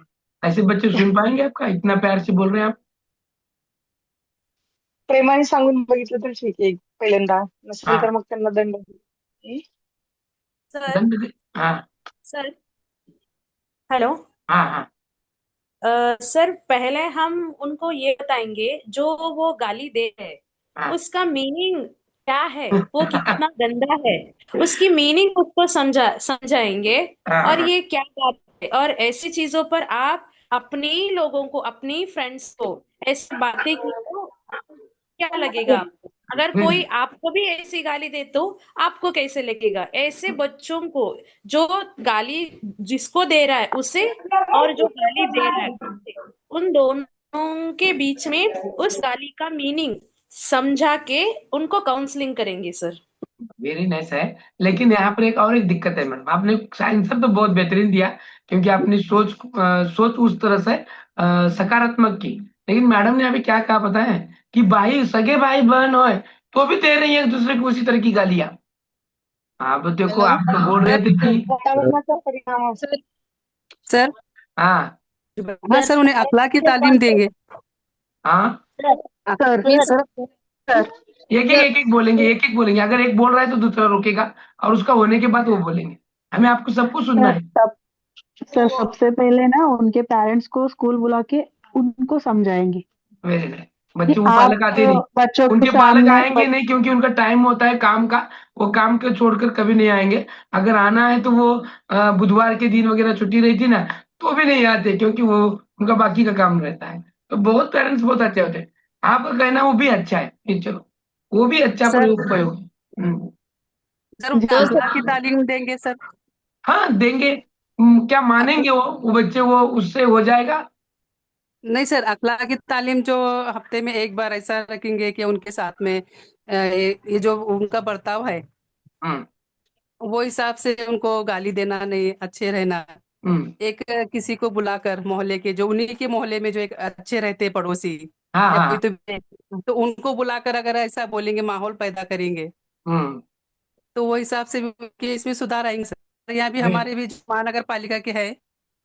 ऐसे बच्चे सुन पाएंगे आपका, इतना प्यार से बोल रहे हैं आप? प्रेमाने सांगून बघितलं तर ठीक आहे पहिल्यांदा, नसेल तर हाँ, मग त्यांना दंड. हं? सर दंड दे, हाँ सर हेलो। हाँ हाँ सर पहले हम उनको ये बताएंगे जो वो गाली दे रहे हैं हाँ उसका मीनिंग क्या है, वो कितना गंदा है, उसकी मीनिंग उसको समझाएंगे। हाँ और हाँ, ये क्या बात है, और ऐसी चीजों पर आप अपने लोगों को, अपनी फ्रेंड्स को ऐसी बातें की तो क्या लगेगा आपको? अगर कोई नहीं, आपको भी ऐसी गाली दे तो आपको कैसे लगेगा? ऐसे बच्चों को, जो गाली जिसको दे रहा है उसे, और जो गाली दे रहा है उसे, उन दोनों के बीच में उस गाली का मीनिंग समझा के उनको काउंसलिंग करेंगे सर। वेरी नाइस है। लेकिन यहाँ पर एक दिक्कत है मैडम, आपने आंसर तो बहुत बेहतरीन दिया, क्योंकि आपने सोच उस तरह से सकारात्मक की। लेकिन मैडम ने अभी क्या कहा पता है, कि भाई सगे भाई बहन हो तो भी दे रही है एक दूसरे को उसी तरह की गालियां। आप देखो, हॅलो. आप तो बोल रहे थे कि वातावरणाचा परिणाम असतो. सर हाँ हाँ सर, उन्हें अखलाक की तालीम देंगे। हाँ, सर सर एक एक बोलेंगे, अगर एक बोल रहा है तो दूसरा रोकेगा, और उसका होने के बाद वो बोलेंगे। हमें आपको सबको सुनना है। सर सबसे पहले ना उनके पेरेंट्स को स्कूल बुला के उनको समझाएंगे वेरी नाइस। कि बच्चों को आप पालक आते नहीं, बच्चों के उनके पालक सामने आएंगे नहीं, क्योंकि उनका टाइम होता है काम का, वो काम को छोड़कर कभी नहीं आएंगे। अगर आना है तो वो बुधवार के दिन वगैरह छुट्टी रहती ना, तो भी नहीं आते, क्योंकि वो उनका बाकी का काम रहता है। तो बहुत पेरेंट्स बहुत अच्छे होते हैं। आपका कहना वो भी अच्छा है, ये चलो, वो भी अच्छा सर प्रयोग प्रयोग है। सर उन्हें जो अखलाक की तालीम देंगे सर। हाँ देंगे। क्या मानेंगे वो बच्चे, वो उससे हो जाएगा। नहीं सर, अखलाक की तालीम जो हफ्ते में एक बार ऐसा रखेंगे कि उनके साथ में ये जो उनका बर्ताव है हम्म वो हिसाब से उनको गाली देना नहीं, अच्छे रहना। हम्म, एक किसी को बुलाकर मोहल्ले के, जो उन्हीं के मोहल्ले में जो एक अच्छे रहते हैं पड़ोसी हाँ या कोई, हाँ, तो उनको बुलाकर अगर ऐसा बोलेंगे, माहौल पैदा करेंगे, हम्म, तो वो हिसाब से भी कि इसमें सुधार आएंगे सर। यहाँ भी वे- हमारे भी महानगर पालिका के है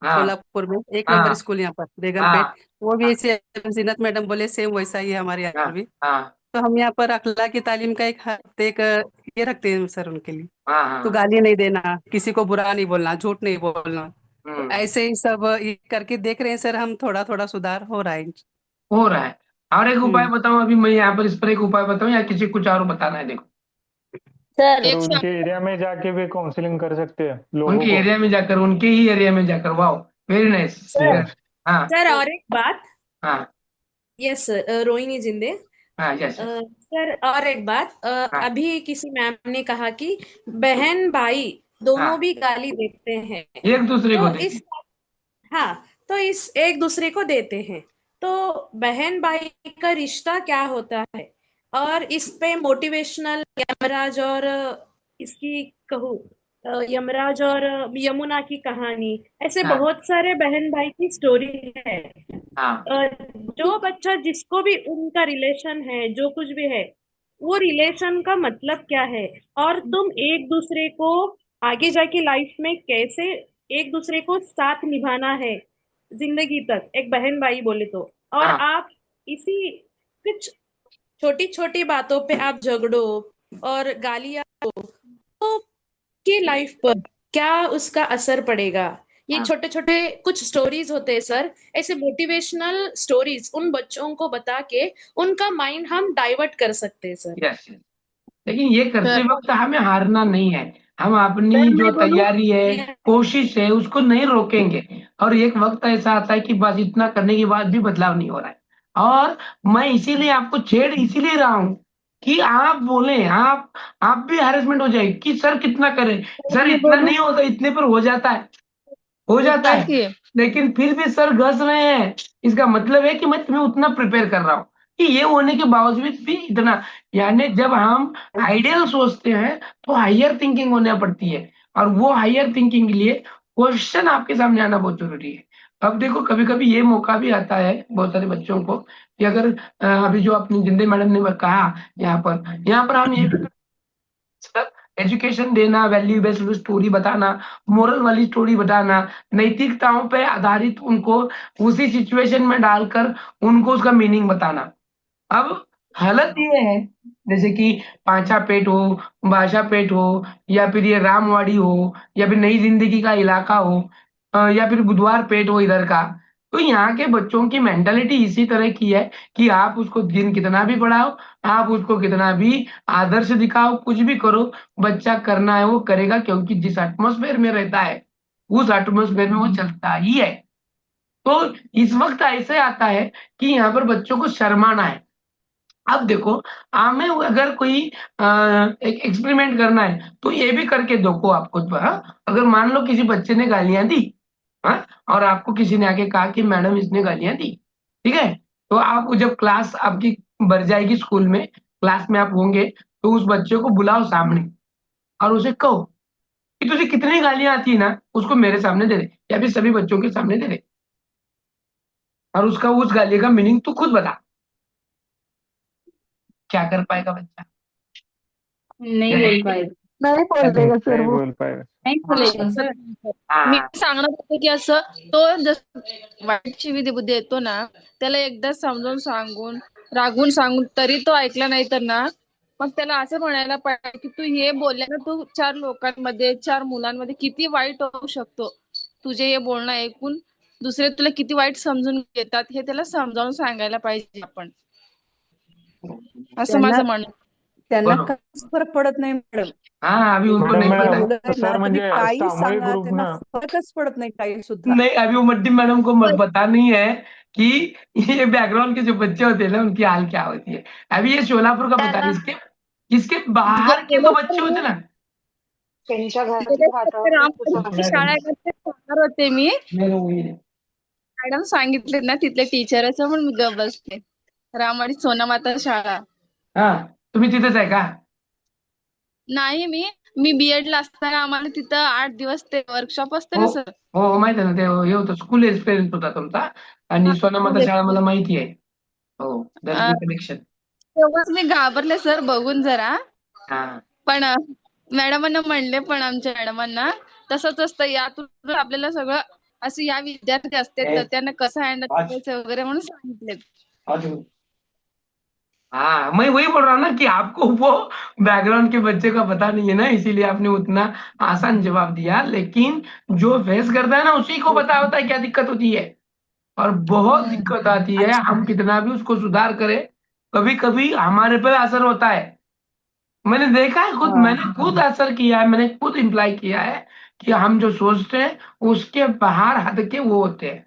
हाँ सोलापुर में एक नंबर हाँ स्कूल यहाँ पर बेगमपेट, हाँ वो भी हाँ ऐसे जीनत मैडम बोले सेम वैसा ही है हमारे हाँ यहाँ भी। हाँ तो हम यहाँ पर अखलाक की तालीम का एक हफ्ते एक ये रखते हैं सर उनके लिए। हाँ तो हाँ, गाली नहीं देना, किसी को बुरा नहीं बोलना, झूठ नहीं बोलना, तो हम्म, ऐसे ही सब ये करके देख रहे हैं सर, हम थोड़ा थोड़ा सुधार हो रहा है। हो रहा है। और एक उपाय हम्म बताऊं, अभी मैं यहाँ पर इस पर एक उपाय बताऊं, या किसी को कुछ और बताना है? देखो, सर सर उनके एरिया में जाके भी काउंसलिंग कर सकते हैं लोगों उनके को। एरिया में जाकर, उनके ही एरिया में जाकर, वाह, वेरी नाइस। Sir yes. हाँ सर और एक बात। हाँ यस सर, रोहिणी जिंदे। हाँ, यस यस, सर और एक बात, हाँ अभी किसी मैम ने कहा कि बहन भाई दोनों हाँ, भी गाली देते हैं। एक दूसरे को तो दे, इस हाँ, तो इस एक दूसरे को देते हैं, तो बहन भाई का रिश्ता क्या होता है? और इस पे मोटिवेशनल यमराज और इसकी कहूँ यमराज और यमुना की कहानी, ऐसे हाँ बहुत सारे बहन भाई की स्टोरी है। हाँ जो बच्चा जिसको भी उनका रिलेशन है, जो कुछ भी है, वो रिलेशन का मतलब क्या है, और तुम एक दूसरे को आगे जाके लाइफ में कैसे एक दूसरे को साथ निभाना है जिंदगी तक, एक बहन भाई बोले तो। और हाँ, आप इसी कुछ छोटी छोटी बातों पे आप झगड़ो और गालियां दो, तो की लाइफ पर क्या उसका असर पड़ेगा? ये हाँ, छोटे छोटे कुछ स्टोरीज होते हैं सर, ऐसे मोटिवेशनल स्टोरीज उन बच्चों को बता के उनका माइंड हम डाइवर्ट कर सकते हैं सर। Yes yes. लेकिन ये करते सर वक्त हमें हारना नहीं है। हम अपनी सर जो मैं बोलूं। तैयारी है, कोशिश है, उसको नहीं रोकेंगे। और एक वक्त ऐसा आता है कि बस इतना करने के बाद भी बदलाव नहीं हो रहा है, और मैं इसीलिए आपको छेड़ इसीलिए रहा हूँ कि आप बोले, आप भी हैरेसमेंट हो जाएगी कि सर कितना करें, सर मैं इतना बोलूं नहीं होता, इतने पर हो एक जाता बात है। की लेकिन फिर भी सर घस रहे हैं, इसका मतलब है कि मैं तुम्हें उतना प्रिपेयर कर रहा हूँ कि ये होने के बावजूद भी इतना, यानी जब हम आइडियल सोचते हैं तो हायर थिंकिंग होना पड़ती है, और वो हायर थिंकिंग के लिए क्वेश्चन आपके सामने आना बहुत जरूरी है। अब देखो कभी कभी ये मौका भी आता है बहुत सारे बच्चों को कि अगर अभी जो अपनी जिंदे मैडम ने कहा यहाँ पर हम ये सर एजुकेशन देना, वैल्यू बेस्ड स्टोरी बताना, मोरल वाली स्टोरी बताना, नैतिकताओं पे आधारित उनको उसी सिचुएशन में डालकर उनको उसका मीनिंग बताना। अब हालत ये है जैसे कि पांचा पेट हो, भाषा पेट हो, या फिर ये रामवाड़ी हो, या फिर नई जिंदगी का इलाका हो, या फिर बुधवार पेट हो इधर का। तो यहाँ के बच्चों की मेंटालिटी इसी तरह की है कि आप उसको दिन कितना भी पढ़ाओ, आप उसको कितना भी आदर्श दिखाओ, कुछ भी करो, बच्चा करना है वो करेगा, क्योंकि जिस एटमोसफेयर में रहता है उस एटमोसफेयर में वो चलता ही है। तो इस वक्त ऐसे आता है कि यहाँ पर बच्चों को शर्माना है। अब देखो, हमें अगर कोई एक एक्सपेरिमेंट करना है तो ये भी करके देखो आप खुद पर, हाँ? अगर मान लो किसी बच्चे ने गालियां दी, हाँ, और आपको किसी ने आके कहा कि मैडम इसने गालियां दी, ठीक है, तो आप जब क्लास आपकी भर जाएगी स्कूल में, क्लास में आप होंगे, तो उस बच्चे को बुलाओ सामने और उसे कहो कि तुझे कितनी गालियां आती है ना, उसको मेरे सामने दे दे या फिर सभी बच्चों के सामने दे दे, और उसका उस गाली का मीनिंग तू खुद बता। क्या कर पाएगा बच्चा? नहीं बोल पाएगा, नाही बोललेगा सर नहीं वो बोल पाएगा। नहीं बोलेगा सर। मी हाँ सांगणार होते की असं तो जसं वाईट शिवी देतो ना, त्याला एकदा समजावून सांगून रागवून सांगून तरी तो ऐकला नाही तर ना, मग त्याला असं म्हणायला पाहिजे की तू हे बोलल्यानं तू 4 लोकांमध्ये 4 मुलांमध्ये किती वाईट होऊ शकतो. तुझे हे बोलणं ऐकून दुसरे तुला किती वाईट समजून घेतात हे त्याला समजावून सांगायला पाहिजे आपण. असं त्यांना माझं म्हणणं. त्यांना बरोबर, काहीच फरक पडत नाही मॅडम. हाँ अभी उनको तुम्ही मॅडम नहीं काही पता है। बोलत आहेत ना सर तुम्ही म्हणजे काही सामूहिक सांगा रूप त्यांना ना फरकच पडत नाही काही सुद्धा. नहीं अभी वो मड्डी मैडम को पता नहीं है कि ये बैकग्राउंड के जो बच्चे होते हैं ना उनकी हाल क्या होती है। अभी ये शोलापुर का बता रही, त्याला इसके बाहर के जो बच्चे होते हैं ना, त्यांच्या घरातलं गेल्या वातावरण तसं रामपूरची असतं. शाळा आहे ना, ते सांगणार होते मी. मेरे वही है। मॅडम सांगितले ना तिथले टीचरच पण मी गप बसते. रामवाडी सोनामाता शाळा. हाँ तुम्ही तिथेच आहे का? नाही मी बीएड ला असताना आम्हाला तिथं 8 दिवस ते वर्कशॉप असते हो ना सर. हो माहिती आहे ना, ते हे होतं स्कूल एक्सपिरियन्स होता तुमचा, आणि सोनामाता शाळा मला माहिती आहे. हो, दॅट्स अं, द कनेक्शन. तेव्हाच मी घाबरले सर बघून जरा. हा पण मॅडमांना म्हणले पण आमच्या मॅडमांना तसंच असतं यातून जर आपल्याला सगळं असं या विद्यार्थी असते तर त्यांना कसं हँडल करायचं वगैरे म्हणून सांगितले. हाँ मैं वही बोल रहा हूँ ना कि आपको वो बैकग्राउंड के बच्चे का पता नहीं है ना, इसीलिए आपने उतना आसान जवाब दिया, लेकिन जो फेस करता है ना उसी को पता होता है क्या दिक्कत होती है, और बहुत दिक्कत आती है। अच्छा हम कितना भी उसको सुधार करें, कभी कभी हमारे पे असर होता है। मैंने देखा है खुद, हाँ मैंने खुद असर किया है, मैंने खुद इम्प्लाई किया है कि हम जो सोचते हैं उसके बाहर हद के वो होते हैं।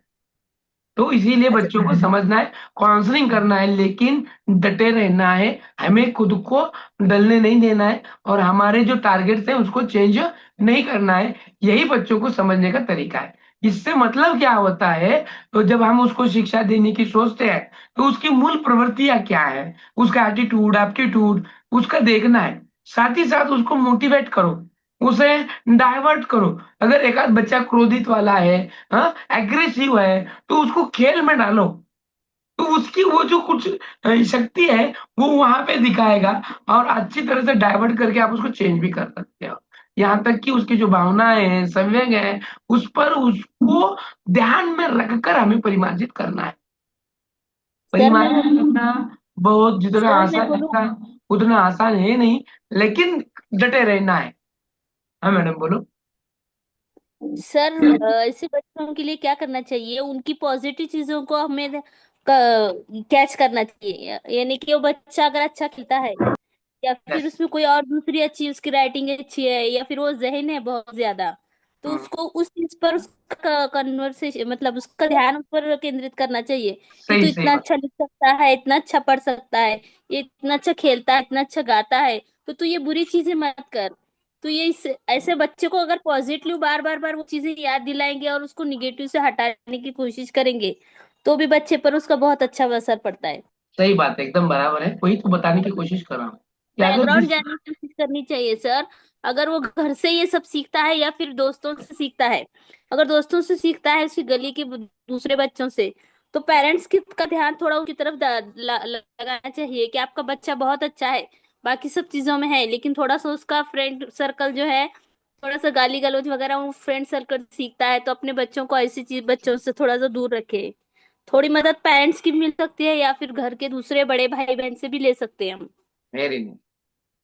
तो इसीलिए अच्छा बच्चों को समझना है, काउंसलिंग करना है, लेकिन डटे रहना है, हमें खुद को डलने नहीं देना है, और हमारे जो टारगेट्स हैं उसको चेंज नहीं करना है। यही बच्चों को समझने का तरीका है। इससे मतलब क्या होता है, तो जब हम उसको शिक्षा देने की सोचते हैं तो उसकी मूल प्रवृत्तियां क्या है, उसका एटीट्यूड एप्टीट्यूड उसका देखना है, साथ ही साथ उसको मोटिवेट करो, उसे डाइवर्ट करो। अगर एक आध बच्चा क्रोधित वाला है, हाँ एग्रेसिव है, तो उसको खेल में डालो, तो उसकी वो जो कुछ शक्ति है वो वहां पे दिखाएगा, और अच्छी तरह से डाइवर्ट करके आप उसको चेंज भी कर सकते हो। यहाँ तक कि उसकी जो भावनाएं हैं, संवेग है, उस पर उसको ध्यान में रखकर हमें परिमार्जित करना है। सर मैं परिमार्जित बोलूँ करना बहुत जितना सर मैं आसान बोलूँ लगता है उतना आसान है नहीं, लेकिन डटे रहना है। हाँ मैडम बोलो। सर ऐसे बच्चों के लिए क्या करना चाहिए, उनकी पॉजिटिव चीजों को हमें कैच करना चाहिए, यानी कि वो बच्चा अगर अच्छा खेलता है या फिर यस उसमें कोई और दूसरी अच्छी उसकी राइटिंग अच्छी है या फिर वो जहन है बहुत ज्यादा, तो उसको उस चीज पर उसका कन्वर्सेशन मतलब उसका ध्यान उस पर केंद्रित करना चाहिए कि सही तू सही इतना बात। अच्छा लिख सकता है, इतना अच्छा पढ़ सकता है, ये इतना अच्छा खेलता है, इतना अच्छा गाता है, तो तू ये बुरी चीजें मत कर। तो ये ऐसे बच्चे को अगर पॉजिटिव बार बार बार वो चीजें याद दिलाएंगे और उसको निगेटिव से हटाने की कोशिश करेंगे, तो भी बच्चे पर उसका बहुत अच्छा असर पड़ता है। सही बात है, एकदम बराबर है, वही तो बताने की कोशिश कर रहा हूँ कि अगर बैकग्राउंड जिस जानने की कोशिश करनी चाहिए सर। अगर वो घर से ये सब सीखता है या फिर दोस्तों से सीखता है, अगर दोस्तों से सीखता है उसकी गली के दूसरे बच्चों से, तो पेरेंट्स की का ध्यान थोड़ा उनकी तरफ लगाना चाहिए कि आपका बच्चा बहुत अच्छा है, बाकी सब चीजों में है, लेकिन थोड़ा सा उसका फ्रेंड सर्कल जो है, थोड़ा सा गाली गलौज वगैरह वो फ्रेंड सर्कल सीखता है, तो अपने बच्चों को ऐसी चीज बच्चों से थोड़ा सा दूर रखे। थोड़ी मदद पेरेंट्स की भी मिल सकती है या फिर घर के दूसरे बड़े भाई बहन से भी ले सकते हैं हम। वेरी नाइस,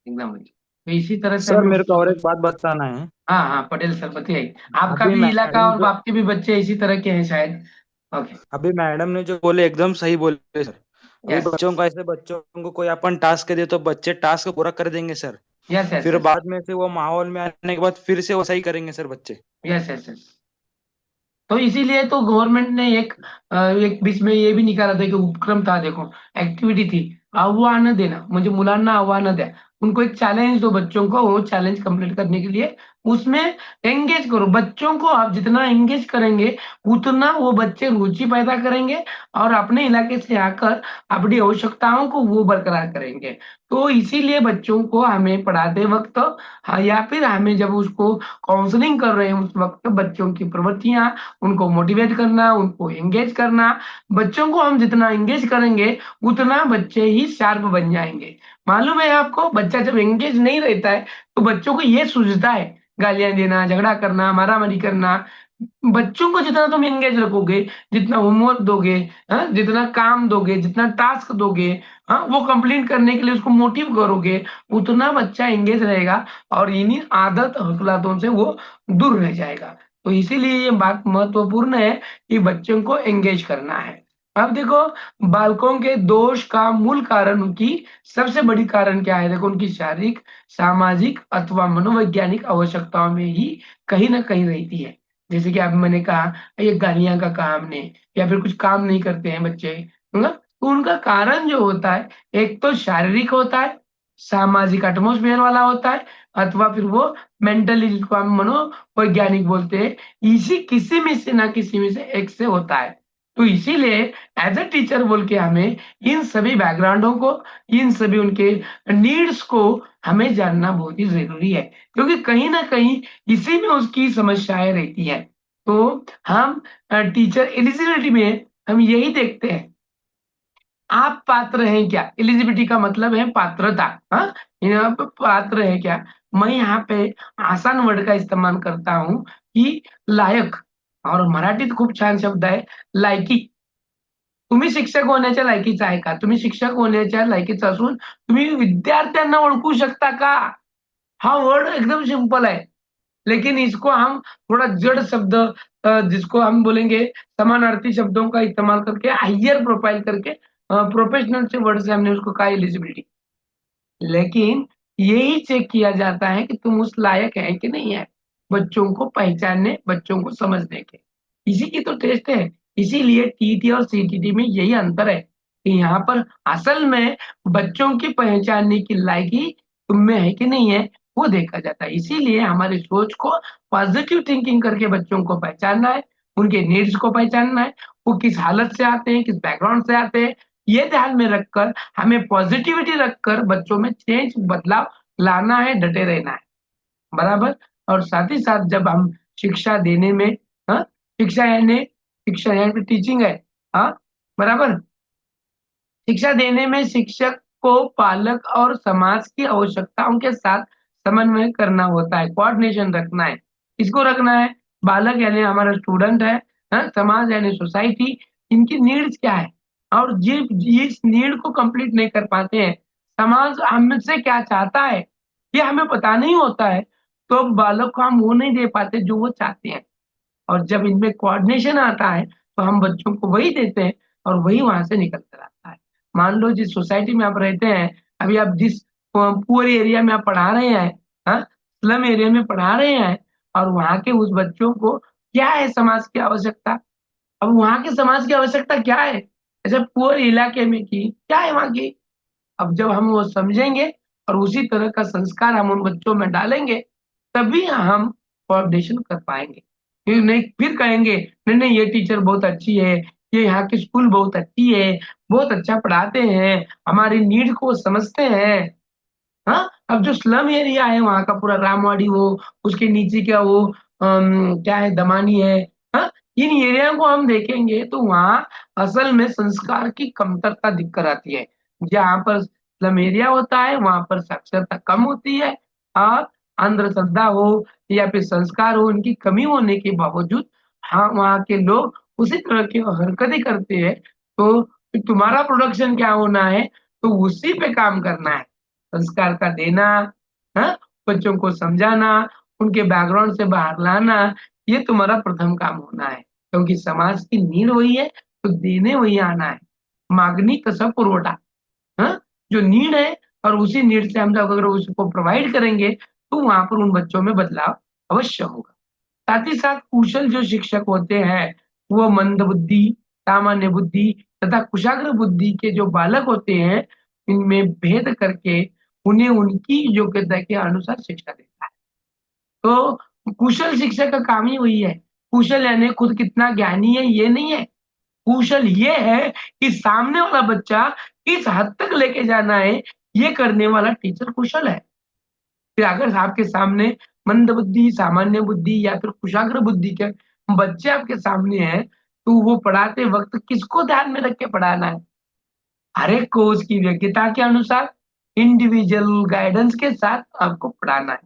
एकदम वही। तो इसी तरह से सर हमें मेरे को और एक बात बताना है। हाँ हाँ, पटेल सर बताइए। आपका अभी भी इलाका मैडम और जो आपके भी बच्चे इसी तरह के हैं शायद। ओके। अभी मैडम ने जो बोले एकदम सही बोले सर। अभी यस बच्चों को ऐसे बच्चों को कोई अपन टास्क दे तो बच्चे टास्क पूरा कर देंगे सर। यस यस फिर यस बाद में से वो माहौल में आने के बाद फिर से वो सही करेंगे सर बच्चे। Yes yes yes. तो इसीलिए तो गवर्नमेंट ने एक बीच में ये भी निकाला था कि उपक्रम था, देखो, एक्टिविटी थी, आव्हान देना, म्हणजे मुलांना आव्हान द्या, उनको एक चैलेंज दो, बच्चों को वो चैलेंज कंप्लीट करने के लिए उसमें एंगेज करो बच्चों को। आप जितना एंगेज करेंगे उतना वो बच्चे रुचि पैदा करेंगे और अपने इलाके से आकर अपनी आवश्यकताओं को वो बरकरार करेंगे। तो इसीलिए बच्चों को हमें पढ़ाते वक्त, हाँ, या फिर हमें जब उसको काउंसलिंग कर रहे हैं उस वक्त बच्चों की प्रवृत्तियां, उनको मोटिवेट करना, उनको एंगेज करना। बच्चों को हम जितना एंगेज करेंगे उतना बच्चे ही शार्प बन जाएंगे। मालूम है आपको, बच्चा जब एंगेज नहीं रहता है तो बच्चों को ये सूझता है, गालियां देना, झगड़ा करना, मारामारी करना। बच्चों को जितना तुम एंगेज रखोगे, जितना होमवर्क दोगे, हाँ, जितना काम दोगे, जितना टास्क दोगे, हाँ, वो कंप्लीट करने के लिए उसको मोटिव करोगे, उतना बच्चा एंगेज रहेगा और इन्हीं आदत हौसलातों से वो दूर रह जाएगा। तो इसीलिए ये बात महत्वपूर्ण है कि बच्चों को एंगेज करना है। अब देखो, बालकों के दोष का मूल कारण, उनकी सबसे बड़ी कारण क्या है? देखो, उनकी शारीरिक, सामाजिक अथवा मनोवैज्ञानिक आवश्यकताओं में ही कहीं ना कहीं रहती है। जैसे कि अब मैंने कहा, ये गालियां का काम ने, या फिर कुछ काम नहीं करते हैं बच्चे, है ना? तो उनका कारण जो होता है, एक तो शारीरिक होता है, सामाजिक एटमोस्फेयर वाला होता है, अथवा फिर वो मेंटली, जिसको हम मनोवैज्ञानिक बोलते हैं, इसी किसी में से ना किसी में से एक से होता है। तो इसीलिए एज अ टीचर बोल के हमें इन सभी बैकग्राउंडों को, इन सभी उनके नीड्स को हमें जानना बहुत ही जरूरी है, क्योंकि कहीं ना कहीं इसी में उसकी समस्याएं रहती हैं। तो हम टीचर एलिजिबिलिटी में हम यही देखते हैं, आप पात्र हैं क्या? एलिजिबिलिटी का मतलब है पात्रता। हाँ, यहाँ पे पात्र है क्या? मैं यहाँ पे आसान वर्ड का इस्तेमाल करता हूँ कि लायक, और मराठीत खूप छान शब्द आहे लायकी। तुम्ही शिक्षक होण्याच्या लायकीचा आहे का? तुम्ही शिक्षक होण्याच्या लायकीचा असून तुम्ही विद्यार्थ्यांना ओळखू शकता का? हा वर्ड एकदम सिंपल है, लेकिन इसको हम थोड़ा जड़ शब्द, जिसको हम बोलेंगे समानार्थी शब्दों का इस्तेमाल करके, हाइयर प्रोफाइल करके, प्रोफेशनल से वर्ड से हमने उसको कहा एलिजिबिलिटी। लेकिन यही चेक किया जाता है कि तुम उस लायक है कि नहीं है, बच्चों को पहचानने, बच्चों को समझने के। इसी की तो टेस्ट है। इसीलिए टीटी और सीटीटी में यही अंतर है कि यहाँ पर असल में बच्चों की पहचानने की लायकी तुम में है कि नहीं है, वो देखा जाता है। इसीलिए हमारी सोच को पॉजिटिव थिंकिंग करके बच्चों को पहचानना है, उनके नीड्स को पहचानना है, वो किस हालत से आते हैं, किस बैकग्राउंड से आते हैं, ये ध्यान में रखकर हमें पॉजिटिविटी रखकर बच्चों में चेंज, बदलाव लाना है, डटे रहना है। बराबर। और साथ ही साथ जब हम शिक्षा देने में, हाँ, शिक्षा यानी टीचिंग है, हाँ, बराबर, शिक्षा देने में शिक्षक को पालक और समाज की आवश्यकताओं के साथ समन्वय करना होता है, कोऑर्डिनेशन रखना है। किसको रखना है? बालक यानी हमारा स्टूडेंट है, हाँ? समाज यानी सोसाइटी, इनकी नीड्स क्या है, और ये इस नीड को कंप्लीट नहीं कर पाते हैं, समाज हमसे क्या चाहता है, ये हमें पता नहीं होता है, तो बालक को हम वो नहीं दे पाते जो वो चाहते हैं। और जब इनमें कोऑर्डिनेशन आता है तो हम बच्चों को वही देते हैं और वही वहां से निकल कर आता है। मान लो जिस सोसाइटी में आप रहते हैं, अभी आप जिस पुअर एरिया में आप पढ़ा रहे हैं, हाँ, स्लम एरिया में पढ़ा रहे हैं, और वहां के उस बच्चों को क्या है समाज की आवश्यकता। अब वहां के समाज की आवश्यकता क्या है, ऐसे पुअर इलाके में की क्या है वहां की। अब जब हम वो समझेंगे और उसी तरह का संस्कार हम उन बच्चों में डालेंगे, तभी हम फाउंडेशन कर पाएंगे। फिर नहीं, फिर कहेंगे नहीं नहीं ये टीचर बहुत अच्छी है, ये यहाँ की स्कूल बहुत अच्छी है, बहुत अच्छा पढ़ाते हैं, हमारी नीड को समझते हैं। हाँ, अब जो स्लम एरिया है वहां का पूरा रामवाड़ी हो, उसके नीचे क्या वो क्या है दमानी है, हाँ, इन एरिया को हम देखेंगे तो वहाँ असल में संस्कार की कमतरता दिक्कत आती है। जहाँ पर स्लम एरिया होता है वहां पर साक्षरता कम होती है, और अंधश्रद्धा हो या फिर संस्कार हो, उनकी कमी होने के बावजूद हाँ वहाँ के लोग उसी तरह की हरकतें करते हैं। तो तुम्हारा प्रोडक्शन क्या होना है, तो उसी पे काम करना है। संस्कार का देना, हाँ, बच्चों को समझाना, उनके बैकग्राउंड से बाहर लाना, ये तुम्हारा प्रथम काम होना है। क्योंकि समाज की नीड वही है, तो देने वही आना है। मागनी तसा पुरवठा, हाँ, जो नीड है और उसी नीड से हम लोग अगर उसको प्रोवाइड करेंगे तो वहां पर उन बच्चों में बदलाव अवश्य होगा। साथ ही साथ कुशल जो शिक्षक होते हैं वो मंद बुद्धि, सामान्य बुद्धि तथा कुशाग्र बुद्धि के जो बालक होते हैं, इनमें भेद करके उन्हें उनकी योग्यता के अनुसार शिक्षा देता है। तो कुशल शिक्षक का काम ही वही है। कुशल यानी खुद कितना ज्ञानी है ये नहीं है, कुशल ये है कि सामने वाला बच्चा किस हद तक लेके जाना है, ये करने वाला टीचर कुशल है। फिर अगर आपके सामने मंद बुद्धि, सामान्य बुद्धि या फिर कुशाग्र बुद्धि के बच्चे आपके सामने हैं, तो वो पढ़ाते वक्त किसको ध्यान में रख के पढ़ाना है, हर एक को उसकी योग्यता के अनुसार इंडिविजुअल गाइडेंस के साथ आपको पढ़ाना है।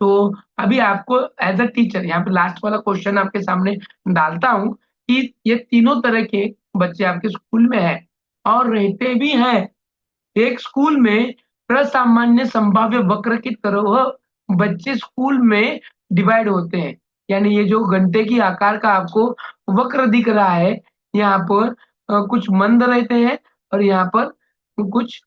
तो अभी आपको एज अ टीचर यहाँ पे लास्ट वाला क्वेश्चन आपके सामने डालता हूँ कि ये तीनों तरह के बच्चे आपके स्कूल में हैं और रहते भी हैं। एक स्कूल में प्रसामान्य संभाव्य वक्र की तरह बच्चे स्कूल में डिवाइड होते हैं। यानी ये जो घंटे की आकार का आपको वक्र दिख रहा है, यहाँ पर कुछ मंद रहते हैं और यहाँ पर कुछ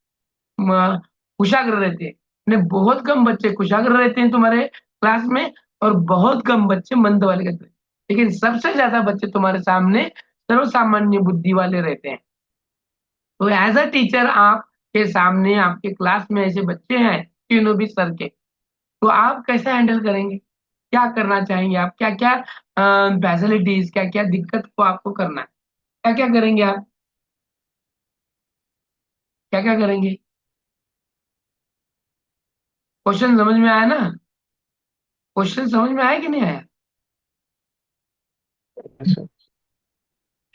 कुशाग्र रहते हैं। यानी बहुत कम बच्चे कुशाग्र रहते हैं तुम्हारे क्लास में और बहुत कम बच्चे मंद वाले रहते हैं, लेकिन सबसे ज्यादा बच्चे तुम्हारे सामने सर्वसामान्य बुद्धि वाले रहते हैं। तो एज अ टीचर आपके सामने आपके क्लास में ऐसे बच्चे हैं तीनों भी सर के, तो आप कैसे हैंडल करेंगे, क्या करना चाहेंगे आप, क्या क्या फैसिलिटीज, क्या क्या दिक्कत को आपको करना है, क्या क्या करेंगे आप, क्या क्या करेंगे। क्वेश्चन समझ में आया ना, क्वेश्चन समझ में आया कि नहीं आया,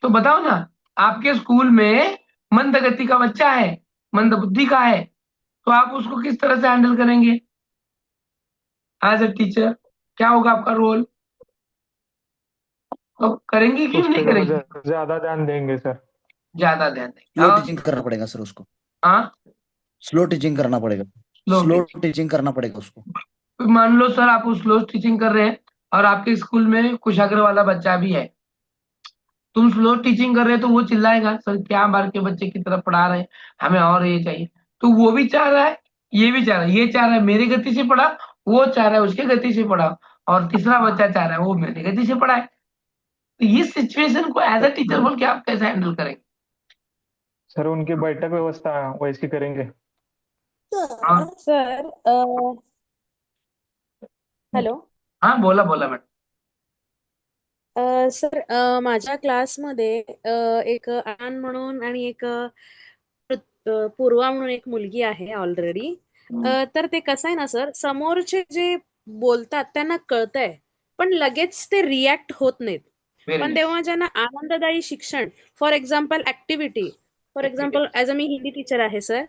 तो बताओ ना। आपके स्कूल में मंद गति का बच्चा है, मंद बुद्धि का है, तो आप उसको किस तरह से हैंडल करेंगे एज अ टीचर, क्या होगा आपका रोल, तो करेंगे कि उसके नहीं लिए करेंगे। ज्यादा ध्यान देंगे सर। ज्यादा ध्यान देंगे, स्लो हाँ टीचिंग करना पड़ेगा सर उसको, हाँ, स्लो टीचिंग करना पड़ेगा, स्लो स्लो टीचिंग। टीचिंग करना पड़ेगा उसको। मान लो सर आप स्लो टीचिंग कर रहे हैं और आपके स्कूल में कुशाग्र वाला बच्चा भी है, तुम स्लो टीचिंग कर रहे हो तो वो चिल्लाएगा सर क्या बार के बच्चे की तरफ पढ़ा रहे हैं, हमें और ये चाहिए। तो वो भी चाह रहा है, ये भी चाह रहा है, ये चाह रहा है मेरी गति से पढ़ा, वो चाह रहा है उसके गति से पढ़ा, और तीसरा बच्चा चाह रहा है वो मेरी गति से पढ़ाए। तो ये सिचुएशन को एज अ टीचर बोल के आप कैसे हैंडल करेंगे। सर उनकी बैठक व्यवस्था वैसी करेंगे। हाँ सर हॅलो हाँ, बोला बोला मॅडम। सर माझ्या क्लासमध्ये एक आन म्हणून आणि एक पूर्वा म्हणून एक मुलगी आहे ऑलरेडी. तर ते कसं आहे ना सर, समोरचे जे बोलतात त्यांना कळतंय, पण लगेच ते रिॲक्ट होत नाहीत. पण तेव्हा ज्यांना आनंददायी शिक्षण, for example activity, for example as a me Hindi teacher आहे सर,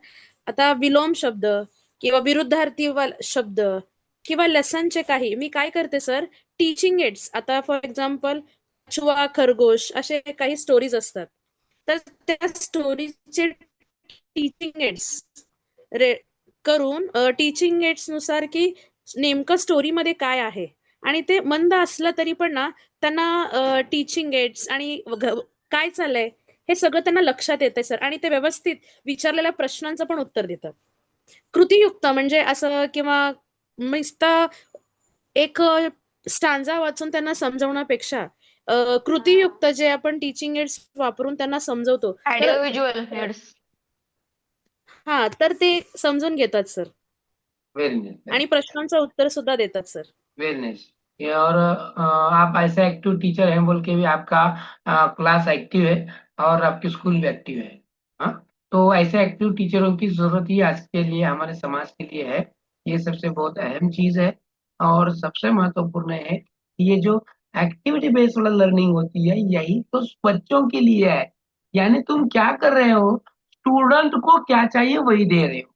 आता विलोम शब्द किंवा विरुद्धार्थी शब्द किंवा लेसनचे काही मी काय करते सर, टीचिंग एड्स, आता फॉर एक्झाम्पल कछुआ खरगोश असे काही स्टोरीज असतात, तर त्या स्टोरीचे टीचिंग एड्स करून टीचिंग एड्स नुसार की नेमकं स्टोरीमध्ये काय आहे, आणि ते मंद असलं तरी पण ना त्यांना टीचिंग एड्स आणि काय चाललंय हे सगळं त्यांना लक्षात येते सर, आणि ते व्यवस्थित विचारलेल्या प्रश्नांचं पण उत्तर देतात. कृतीयुक्त म्हणजे असं किंवा नुसतं एक स्टांजा वाचून त्यांना समजवण्यापेक्षा कृतीयुक्त जे आपण टीचिंग एड्स वापरून त्यांना समजवतो ऑडिओ तर व्हिज्युअल एड्स. हा तर ते समजून घेतात सर वेरी नाइस, आणि प्रश्नांचं उत्तर सुद्धा देतात सर. Very nice. ये और आप ऐसे एक्टिव टीचर हैं बोल के भी आपका क्लास एक्टिव है और आपकी स्कूल भी एक्टिव है. हाँ, तो ऐसे एक्टिव टीचरों की जरूरत ही आज के लिए हमारे समाज के लिए है. ये सबसे बहुत अहम चीज है और सबसे महत्वपूर्ण है कि ये जो एक्टिविटी बेस्ड वाला लर्निंग होती है यही तो बच्चों के लिए है. यानी तुम क्या कर रहे हो, स्टूडेंट को क्या चाहिए वही दे रहे हो.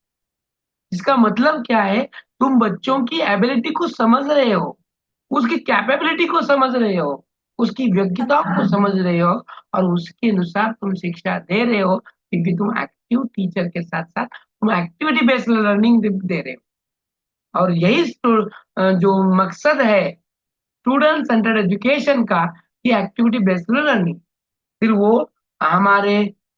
इसका मतलब क्या है, तुम बच्चों की एबिलिटी को समझ रहे हो, उसकी कैपेबिलिटी को समझ रहे हो, उसकी योग्यताओं को समझ रहे हो और उसके अनुसार तुम शिक्षा दे रहे हो क्योंकि तुम एक्टिव टीचर के साथ साथ तुम एक्टिविटी बेस्ड लर्निंग दे रहे हो. और यही जो मकसद है स्टूडेंट सेंटर्ड एजुकेशन का, कि एक्टिविटी बेस्ड लर्निंग, फिर वो हमारे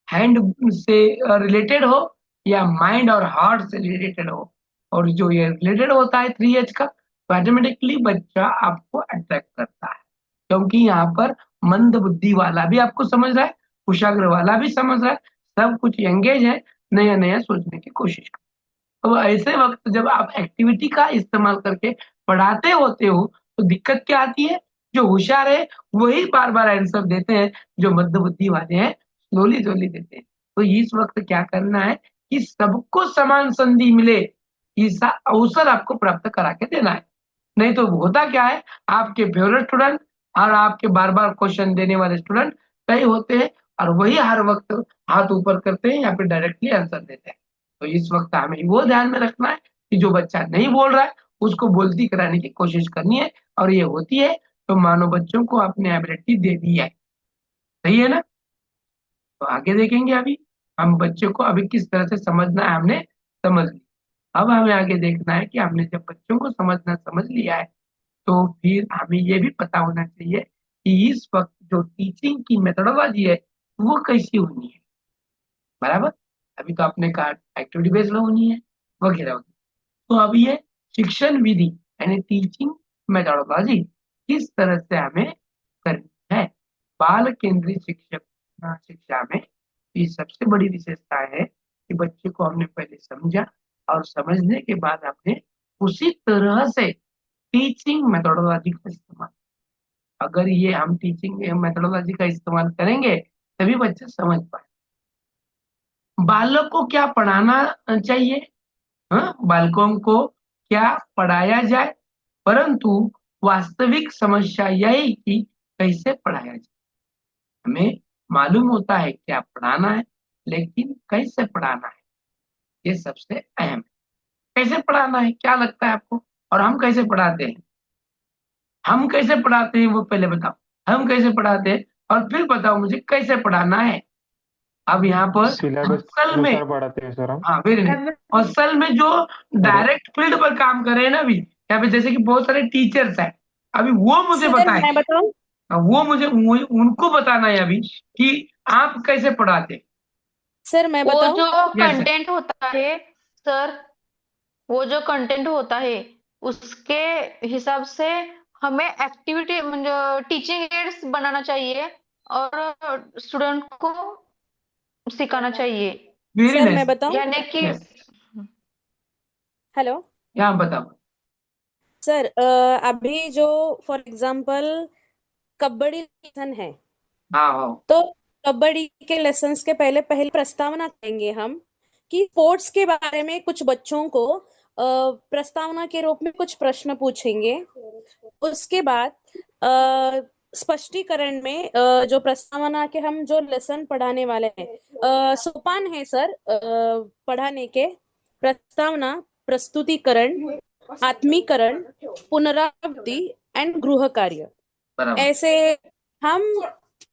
हैंड से रिलेटेड हो या माइंड और हार्ट से रिलेटेड हो. और जो ये रिलेटेड होता है 3H का, तो ऑटोमेटिकली बच्चा आपको अट्रैक्ट करता है क्योंकि यहाँ पर मंद बुद्धि वाला भी आपको समझ रहा है, कुशाग्र वाला भी समझ रहा है, सब कुछ एंगेज है, नया नया सोचने की कोशिश कर. तो ऐसे वक्त जब आप एक्टिविटी का इस्तेमाल करके पढ़ाते होते हो तो दिक्कत क्या आती है, जो होशियार है वही बार बार आंसर देते हैं, जो मध्य बुद्धि वाले हैं स्लोली स्लोली देते हैं. तो इस वक्त क्या करना है कि सबको समान संधि मिले, इसका अवसर आपको प्राप्त करा के देना है. नहीं तो होता क्या है, आपके फेवरेट स्टूडेंट और आपके बार बार क्वेश्चन देने वाले स्टूडेंट कई होते हैं और वही हर वक्त हाथ ऊपर करते हैं या फिर डायरेक्टली आंसर देते हैं. तो इस वक्त हमें वो ध्यान में रखना है कि जो बच्चा नहीं बोल रहा है उसको बोलती कराने की कोशिश करनी है और ये होती है तो मानो बच्चों को अपने एबिलिटी दे दी है. सही है ना. तो आगे देखेंगे. अभी हम बच्चे को अभी किस तरह से समझना है हमने समझ लिया. अब हमें आगे देखना है कि हमने जब बच्चों को समझना समझ लिया है तो फिर हमें ये भी पता होना चाहिए कि इस वक्त जो टीचिंग की मेथोडोलॉजी है वो कैसी होनी है. बराबर. अभी तो आपने कहा एक्टिविटी बेस्ड होनी है वगैरह वगैरह. तो अब ये शिक्षण विधि यानी टीचिंग मेथोडोलॉजी किस तरह से हमें करनी है. बाल केंद्रित शिक्षा में ये सबसे बड़ी विशेषता है कि बच्चे को हमने पहले समझा और समझने के बाद हमने उसी तरह से टीचिंग मेथोडोलॉजी का इस्तेमाल. अगर ये हम टीचिंग मेथोडोलॉजी का इस्तेमाल करेंगे तभी बच्चे समझ पाए. बालक को क्या पढ़ाना चाहिए, हाँ, बालकों को क्या पढ़ाया जाए, परंतु वास्तविक समस्या यही कि कैसे पढ़ाया जाए. हमें मालूम होता है क्या पढ़ाना है लेकिन कैसे पढ़ाना है ये सबसे अहम है. कैसे पढ़ाना है क्या लगता है आपको, और हम कैसे पढ़ाते हैं, हम कैसे पढ़ाते हैं वो पहले बताओ. हम कैसे पढ़ाते हैं और फिर बताओ मुझे कैसे पढ़ाना है. अब यहाँ पर सिलेबस असल में, अनुसार पढ़ाते हैं सर हम. हाँ वेरी नाइस, असल में जो डायरेक्ट फील्ड पर काम कर रहे हैं ना अभी यहाँ पे, जैसे कि बहुत सारे टीचर्स हैं, अभी वो मुझे सर बताएं. मैं बताऊं वो मुझे उनको बताना है अभी कि आप कैसे पढ़ाते. सर मैं वो बताऊं जो Yes, sir. कंटेंट होता है सर, वो जो कंटेंट होता है उसके हिसाब से हमें एक्टिविटी म्हणजे टीचिंग एड्स बनाना चाहिए और स्टूडेंट को सिखाना चाहिए. वेरी सर मैं नाइस. बताऊं यानी कि Yes. हेलो यहाँ बताओ. सर अभी जो फॉर एग्जांपल कबड्डी लेसन है हाँ हाँ तो कबड्डी के लेसन्स के पहले पहले प्रस्तावना करेंगे हम कि स्पोर्ट्स के बारे में कुछ बच्चों को प्रस्तावना के रूप में कुछ प्रश्न पूछेंगे. उसके बाद स्पष्टीकरण में जो प्रस्तावना के हम जो लेसन पढ़ाने वाले हैं सोपान है सर पढ़ाने के: प्रस्तावना, प्रस्तुतिकरण, आत्मीकरण, पुनरावृत्ति एंड गृह कार्य. बराबर. ऐसे हम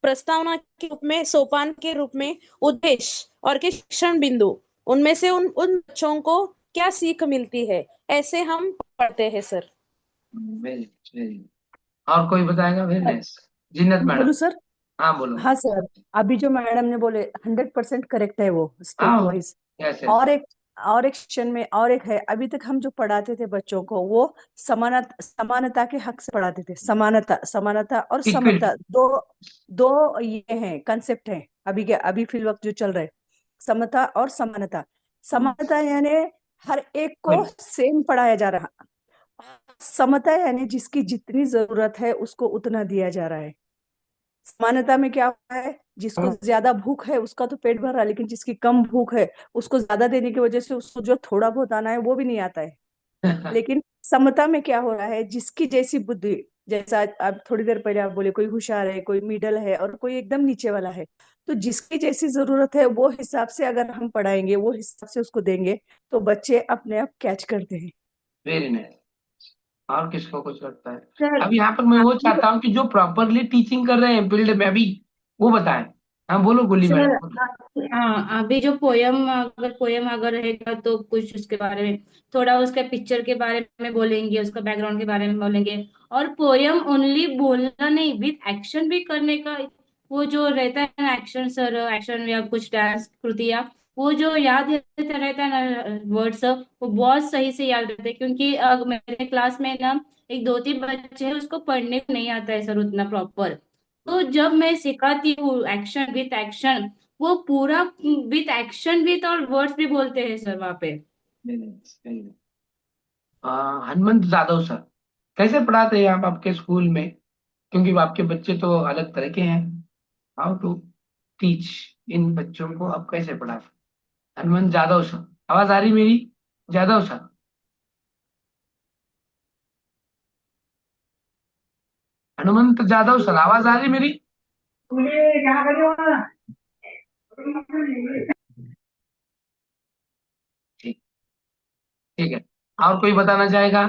प्रस्तावना के रूप में, सोपान के रूप में उद्देश्य और के शिक्षण बिंदु, उनमें से उन बच्चों को क्या सीख मिलती है, ऐसे हम पढ़ते हैं सर. वेरी. और कोई बताएगा. Very nice. जिन्नत मैडम. बोलू सर. हाँ बोलो. हाँ सर, अभी जो मैडम ने बोले 100% करेक्ट है वो स्टेप हाँ वाइज. यस और एक और एक सेक्शन में और एक है, अभी तक हम जो पढ़ाते थे बच्चों को वो समानता के हक से पढ़ाते थे। समानता और इक्विटी। समता, दो दो ये हैं, कंसेप्ट हैं अभी फिल वक्त जो चल रहे। समता और समानता। समानता यानी हर एक को सेम पढ़ाया जा रहा। समता यानी जिसकी जितनी जरूरत है उसको उतना दिया जा रहा है। समानता में क्या होता है, जिसको ज्यादा भूख है उसका तो पेट भर रहा है, लेकिन जिसकी कम भूख है उसको ज्यादा देने की वजह से उसको जो थोड़ा बहुत आना है वो भी नहीं आता है। लेकिन समता में क्या हो रहा है, जिसकी जैसी बुद्धि, जैसा अब थोड़ी देर पहले आप बोले, कोई होशियार है, कोई मिडल है और कोई एकदम नीचे वाला है, तो जिसकी जैसी जरूरत है वो हिसाब से अगर हम पढ़ाएंगे, वो हिसाब से उसको देंगे, तो बच्चे अपने आप कैच करते हैं। Very nice. और किसको कुछ लगता है? सर अब यहाँ पर मैं वो चाहता हूँ कि जो प्रॉपरली टीचिंग कर रहे हैं फील्ड में अभी, वो बताएं। हाँ बोलो गुल्ली सर मैडम बोलो। हाँ, अभी जो पोयम अगर रहेगा तो कुछ उसके बारे में, थोड़ा उसके पिक्चर के बारे में बोलेंगे, उसका बैकग्राउंड के बारे में बोलेंगे। और पोयम ओनली बोलना नहीं, विथ एक्शन भी करने का वो जो रहता है ना, एक्शन सर, एक्शन या कुछ डांस कृतियाँ, वो जो याद रहता है ना वर्ड्स, वो बहुत सही से याद रहते हैं। क्योंकि मेरे क्लास में ना एक दो तीन बच्चे हैं, उसको पढ़ने को नहीं आता है सर उतना प्रॉपर। तो जब मैं सिखाती हूँ एक्शन विथ एक्शन, वो पूरा विथ एक्शन विथ और वर्ड्स भी बोलते हैं सर वहाँ पे। सही है। हनुमंत जादव सर कैसे पढ़ाते हैं आप आपके स्कूल में? क्योंकि आपके बच्चे तो अलग तरह के हैं। हाउ टू टीच इन बच्चों को आप कैसे पढ़ाते? हनुमंत जादव सर, आवाज आ रही मेरी? जादव सर, हनुमंत जादव सर, आवाज आ रही मेरी? ठीक, ठीक है। और कोई बताना चाहेगा?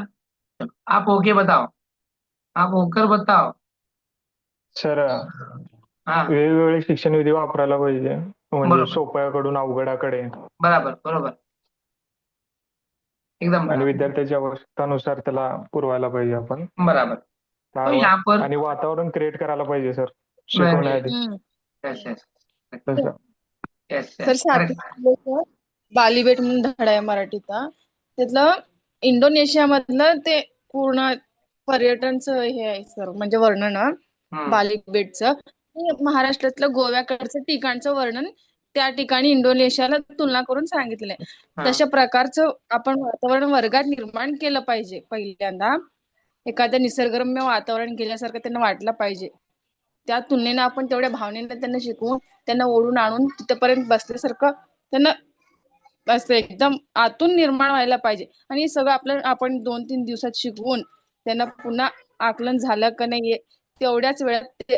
आप ओके बताओ, आप होकर बताओ। सर हाँ वेगवेगळे शिक्षण विधी वापरायला पाहिजे, म्हणजे बरोबर सोप्याकडून अवघडाकडे, बराबर बरोबर, एकदम आणि बराबर विद्यार्थ्याच्या आवश्यकतानुसार त्याला पुरवायला पाहिजे आपण. बराबर। तो यहाँ पर आणि वातावरण क्रिएट करायला पाहिजे सर मैं शिकवण्याआधी. यस यस तसं यस सर यस सातवीला बालीबेट म्हणून धडा आहे मराठीचा, त्यातलं इंडोनेशियामधलं ते पूर्ण पर्यटनचं हे आहे सर, म्हणजे वर्णन बालीबेटचं. महाराष्ट्रातलं गोव्याकडचं ठिकाणचं वर्णन त्या ठिकाणी इंडोनेशियाला तुलना करून सांगितलंय. तशा प्रकारचं आपण वातावरण वर्गात निर्माण केलं पाहिजे. पहिल्यांदा एखाद्या निसर्गरम्य वातावरण केल्यासारखं त्यांना वाटलं पाहिजे. त्या तुलनेनं आपण तेवढ्या भावनेनं त्यांना शिकवून, त्यांना ओढून आणून तिथपर्यंत बसल्यासारखं त्यांना असं एकदम आतून निर्माण व्हायला पाहिजे. आणि हे सगळं आपण 2-3 दिवसात शिकवून त्यांना पुन्हा आकलन झालं का नाही तेवढ्याच वेळात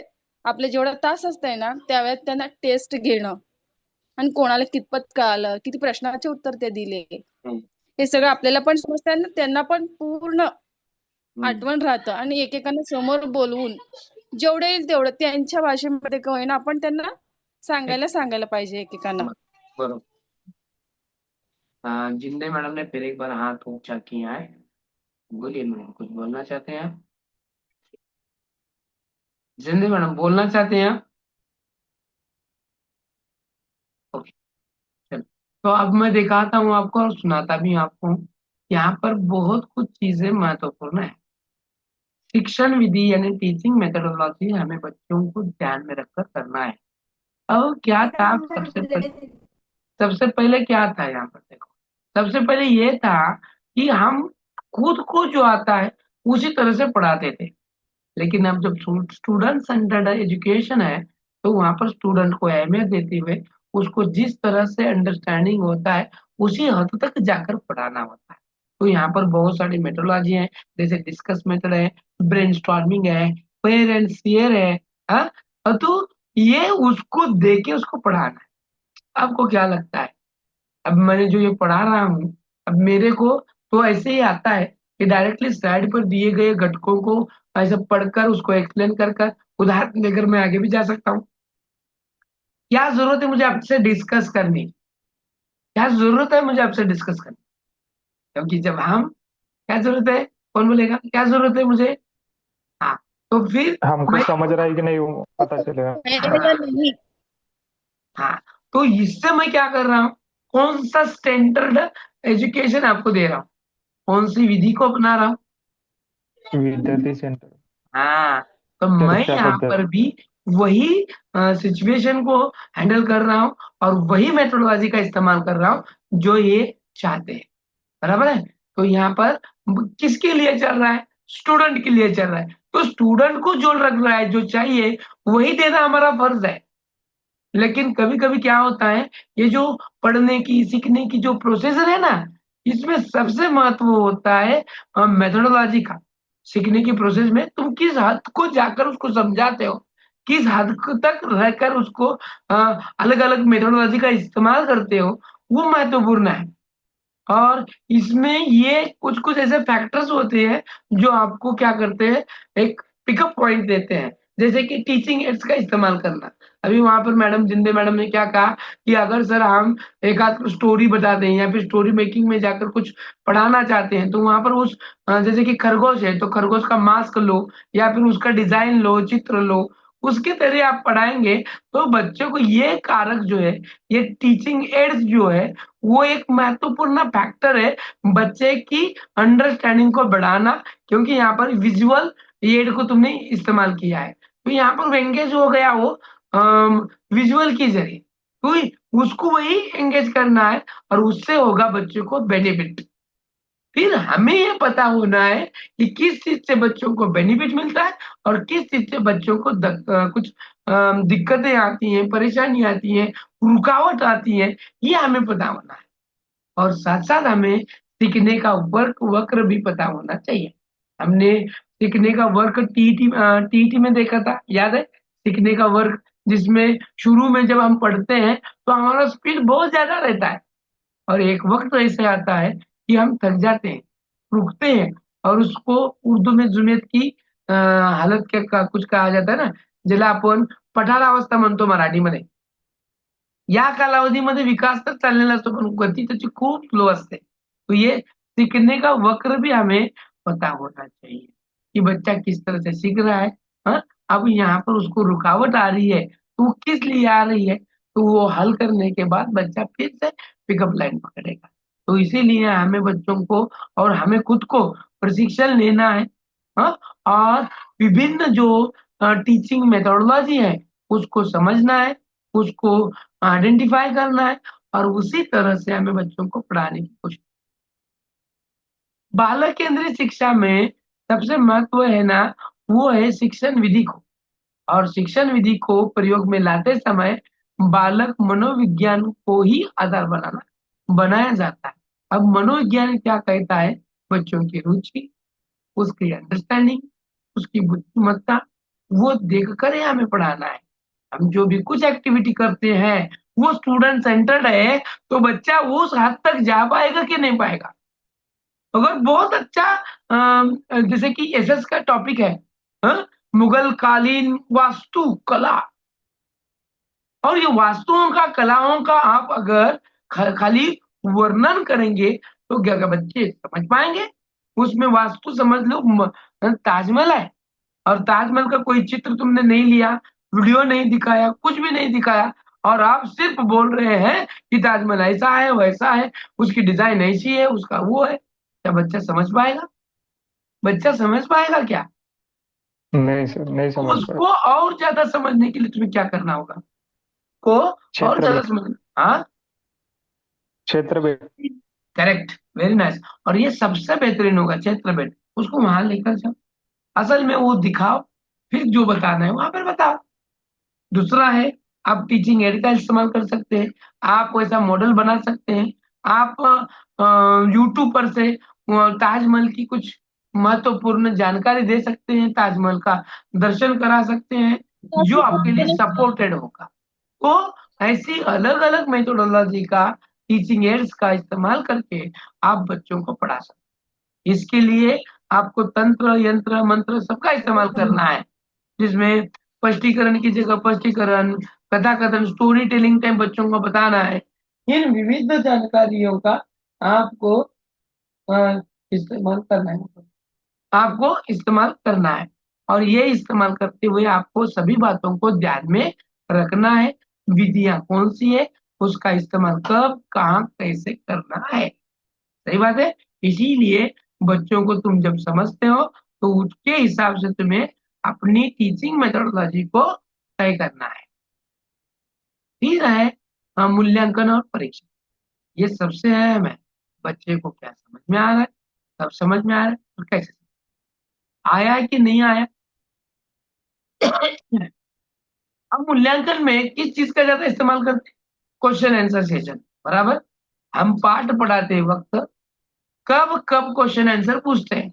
आपले जेवढा तास असतंय ना, त्या वेळात त्यांना टेस्ट घेणं आणि कोणाला कितपत कळालं, किती प्रश्नाचे उत्तर ते दिले, हे सगळं आपल्याला पण समजतं आणि त्यांना पण पूर्ण आठवण राहतं. आणि एकेकांना समोर बोलवून जेवढं येईल तेवढं त्यांच्या भाषेमध्ये का होईना आपण त्यांना सांगायला पाहिजे एकेकांना. बरोबर। जिंदे मैडम ने फिर एक बार हाथ ऊंचा किया है, बोलिए मैडम, कुछ बोलना चाहते हैं आप? जिंदे मैडम बोलना चाहते हैं आप? ओके चलो, तो अब मैं दिखाता हूँ आपको और सुनाता भी हूँ आपको। यहाँ पर बहुत कुछ चीजें महत्वपूर्ण है। शिक्षण विधि यानी टीचिंग मेथोडोलॉजी हमें बच्चों को ध्यान में रखकर करना है। अब क्या था, सबसे पहले क्या था यहाँ पर देखो, सबसे पहले ये था कि हम खुद को जो आता है उसी तरह से पढ़ाते थे। लेकिन अब जब स्टूडेंट सेंटर्ड एजुकेशन है, तो वहां पर स्टूडेंट को अहमियत देते हुए उसको जिस तरह से अंडरस्टैंडिंग होता है उसी हद तक जाकर पढ़ाना होता है। तो यहाँ पर बहुत सारी मेथोडोलॉजी है, जैसे डिस्कस मेथड है, ब्रेनस्टॉर्मिंग है, पेयर एंड शेयर है। हाँ? और तो ये उसको देके उसको पढ़ाना है। आपको क्या लगता है? अब मैंने जो ये पढ़ा रहा हूँ, अब मेरे को तो ऐसे ही आता है कि डायरेक्टली स्लाइड पर दिए गए घटकों को ऐसे पढ़कर उसको एक्सप्लेन कर कर उदाहरण देकर मैं आगे भी जा सकता हूँ। क्या जरूरत है मुझे आपसे डिस्कस करने की? क्या जरूरत है मुझे आपसे डिस्कस करने की? क्योंकि जब हम, क्या जरूरत है, कौन बोलेगा क्या जरूरत है मुझे? हाँ, तो फिर हमको मैं, समझ रहा है कि नहीं वो पता चलेगा. है या नहीं? हाँ, तो इससे मैं क्या कर रहा हूँ, कौन सा स्टैंडर्ड एजुकेशन आपको दे रहा हूँ, कौन सी विधि को अपना रहा हूँ। विद्यार्थी सेंटर, हाँ, तो मैं चर्चा यहाँ पर पद्धति। भी वही सिचुएशन को हैंडल कर रहा हूँ और वही मेथोडोलॉजी का इस्तेमाल कर रहा हूँ जो ये चाहते हैं। बराबर है। तो यहाँ पर किसके लिए चल रहा है, स्टूडेंट के लिए चल रहा है, तो स्टूडेंट को जो लग रहा है, जो चाहिए वही देना हमारा फर्ज है। लेकिन कभी कभी क्या होता है, ये जो पढ़ने की सीखने की जो प्रोसेसर है ना, इसमें सबसे महत्व होता है मेथोडोलॉजी का। सीखने की प्रोसेस में तुम किस हद को जाकर उसको समझाते हो, किस हद तक रहकर उसको अलग अलग मेथोडोलॉजी का इस्तेमाल करते हो, वो महत्वपूर्ण है। और इसमें ये कुछ कुछ ऐसे फैक्टर्स होते हैं जो आपको क्या करते हैं, एक पिकअप पॉइंट देते हैं। जैसे कि टीचिंग एड्स का इस्तेमाल करना। अभी वहां पर मैडम जिंदे मैडम ने क्या कहा कि अगर सर हम एक आध स्टोरी बताते हैं या फिर स्टोरी मेकिंग में जाकर कुछ पढ़ाना चाहते हैं, तो वहां पर उस जैसे कि खरगोश है तो खरगोश का मास्क लो या फिर उसका डिजाइन लो, चित्र लो, उसके तरह आप पढ़ाएंगे तो बच्चों को ये कारक जो है, ये टीचिंग एड्स जो है, वो एक महत्वपूर्ण फैक्टर है बच्चे की अंडरस्टैंडिंग को बढ़ाना। क्योंकि यहाँ पर विजुअल एड को तुमने इस्तेमाल किया है, तो यहाँ पर एंगेज हो गया वो विजुअल के जरिए, तो उसको वही एंगेज करना है और उससे होगा बच्चों को बेनिफिट। फिर हमें ये पता होना है कि किस चीज से बच्चों को बेनिफिट मिलता है और किस चीज से बच्चों को कुछ दिक्कतें आती हैं, परेशानी आती है, रुकावट आती है, ये हमें पता होना है। और साथ साथ हमें सीखने का वर्क वक्र भी पता होना चाहिए। हमने सीखने का वर्क टीईटी में देखा था, याद है, सीखने का वर्क, जिसमें शुरू में जब हम पढ़ते हैं तो हमारा स्पीड बहुत ज्यादा रहता है और एक वक्त ऐसे आता है कि हम थक जाते हैं, रुकते हैं, और उसको उर्दू में जुमियत की हालत कुछ कहा जाता है ना, ज्याला आपण पठारावस्था म्हणतो मराठीमध्ये। या कालावधीमध्ये विकास तर चाललेला असतो पण गती त्याची खूप स्लो असते। तो ये सीखने का वक्र भी हमें पता होना चाहिए कि बच्चा किस तरह से सीख रहा है। हाँ, अब यहाँ पर उसको रुकावट आ रही है तो वो किस लिए आ रही है, तो वो हल करने के बाद बच्चा फिर से पिकअप लाइन पकड़ेगा। तो इसीलिए हमें बच्चों को और हमें खुद को प्रशिक्षण लेना है। हाँ, और विभिन्न जो टीचिंग मेथोडोलॉजी है उसको समझना है, उसको आइडेंटिफाई करना है और उसी तरह से हमें बच्चों को पढ़ाने की कोशिश। बालक केंद्रित शिक्षा में सबसे महत्व है ना, वो है शिक्षण विधि को। और शिक्षण विधि को प्रयोग में लाते समय बालक मनोविज्ञान को ही आधार बनाया जाता है। अब मनोविज्ञान क्या कहता है, बच्चों की रुचि, उसकी अंडरस्टैंडिंग, उसकी बुद्धिमत्ता, वो देखकर ही हमें पढ़ाना है। हम जो भी कुछ एक्टिविटी करते हैं वो स्टूडेंट सेंटर्ड है, तो बच्चा वो उस हद तक जा पाएगा कि नहीं पाएगा। अगर बहुत अच्छा जैसे कि एसएस का टॉपिक है, मुगल कालीन वास्तु कला, और ये वास्तुओं का कलाओं का आप अगर खाली वर्णन करेंगे तो क्या बच्चे समझ पाएंगे। उसमें वास्तु समझ लो, ताजमहल है और ताजमहल का कोई चित्र तुमने नहीं लिया, वीडियो नहीं दिखाया, कुछ भी नहीं दिखाया, और आप सिर्फ बोल रहे हैं कि ताजमहल ऐसा है वैसा है, उसकी डिजाइन ऐसी है, उसका वो है, क्या बच्चा समझ पाएगा? बच्चा समझ पाएगा क्या? नहीं सर, नहीं समझ उसको और ज्यादा समझने के लिए तुम्हें क्या करना होगा, को और ज्यादा समझना। हाँ, क्षेत्र भेद। Correct, very nice. और ये सबसे बेहतरीन होगा क्षेत्र भेद, उसको वहां लेकर जाओ, असल में वो दिखाओ, फिर जो बताना है वहां पर बताओ। दूसरा है, आप टीचिंग एड का इस्तेमाल कर सकते हैं, आप वैसा मॉडल बना सकते हैं, आप यूट्यूब पर से ताजमहल की कुछ महत्वपूर्ण जानकारी दे सकते हैं, ताजमहल का दर्शन करा सकते हैं, जो आपके लिए सपोर्टेड होगा। तो ऐसी अलग अलग मेथोडोलॉजी का टीचिंग एड्स का इस्तेमाल करके आप बच्चों को पढ़ा सकते हैं। इसके लिए आपको तंत्र यंत्र मंत्र सबका इस्तेमाल करना है, जिसमें स्पष्टीकरण की जगह स्पष्टीकरण, कथा कथन, स्टोरी टेलिंग टाइम बच्चों को बताना है। इन विविध जानकारियों का आपको इस्तेमाल करना है, आपको इस्तेमाल करना है। और ये इस्तेमाल करते हुए आपको सभी बातों को ध्यान में रखना है। विधियां कौन सी है उसका इस्तेमाल कब कहाँ कैसे करना है। सही बात है। इसीलिए बच्चों को तुम जब समझते हो तो उसके हिसाब से तुम्हें अपनी टीचिंग मेथोडोलॉजी को तय करना है। फिर है मूल्यांकन और परीक्षा। ये सबसे अहम है। बच्चे को क्या समझ में आ रहा है, कब समझ में आ रहा है और कैसे आया है कि नहीं आया। अब मूल्यांकन में किस चीज का ज्यादा इस्तेमाल करते हैं? क्वेश्चन आंसर सेशन, बराबर। हम पाठ पढ़ाते वक्त कब कब क्वेश्चन आंसर पूछते हैं?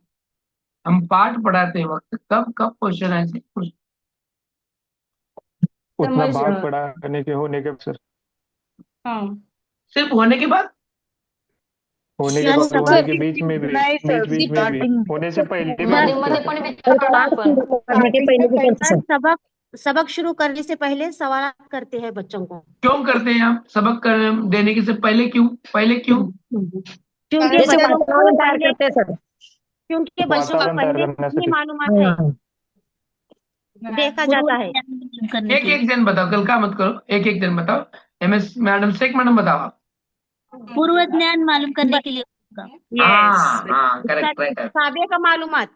हम पाठ पढ़ाते वक्त कब कब क्वेश्चन आंसर पूछते उतना समझ भाग पढ़ाने के होने के सर, हाँ हैं? सिर्फ होने के बाद होने के यानी बाद, होने सर के बीच में भी, नहीं सर, बीच में भी, होने से पहले भी मध्ये पूछते मध्ये हैं पण सर। विचारणार आपण. करने के पहले भी करते हैं। सबक सबक शुरू करने से पहले सवाल करते हैं बच्चों को, क्यों करते हैं हम सबक देने के से पहले? क्यों? क्योंकि जैसे बच्चों को वातावरण तैयार पहले करते हैं सर। क्योंकि बच्चों को वातावरण तैयार पहले करने इतनी से। मालूमात है, देखा जाता है। एक एक जन बताओ, कल का मत करो, एक एक जन बताओ। MS मैडम, शेख मैडम बताओ आप। पूर्व ज्ञान मालूम करने के लिए होगा। हाँ यस, हाँ, करेक्ट राइट। साबे का मालूमात,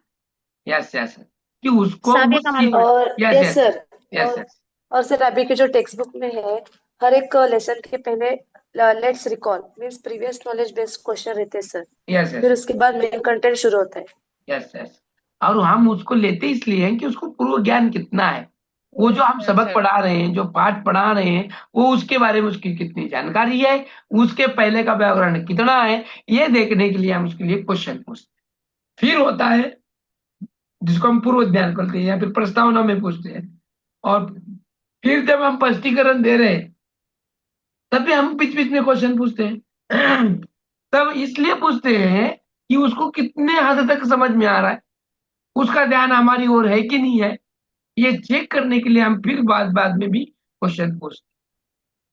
यस यस, कि उसको साबे का मालूमात। और yes yes yes sir, yes और यस और सर अभी के जो टेक्स्ट बुक में है, हर एक लेसन के पहले let's recall means previous knowledge based question रहते हैं सर। यस फिर यस उसके बाद मेन कंटेंट शुरू होता है। Yes yes. और हम उसको लेते इसलिए हैं कि उसको पूर्व ज्ञान कितना है। वो जो हम सबक पढ़ा रहे हैं, जो पाठ पढ़ा रहे हैं, वो उसके बारे में उसकी कितनी जानकारी है, उसके पहले का व्याकरण कितना है, ये देखने के लिए हम उसके लिए क्वेश्चन पूछते हैं। फिर होता है जिसको हम पूर्व ज्ञान करते हैं या फिर प्रस्तावना में पूछते हैं। और फिर जब हम स्पष्टीकरण दे रहे हैं तब भी हम बीच बीच में क्वेश्चन पूछते हैं। तब इसलिए पूछते हैं कि उसको कितने हद तक समझ में आ रहा है, उसका ध्यान हमारी ओर है कि नहीं है, ये चेक करने के लिए हम फिर बाद बाद में भी क्वेश्चन पूछते हैं।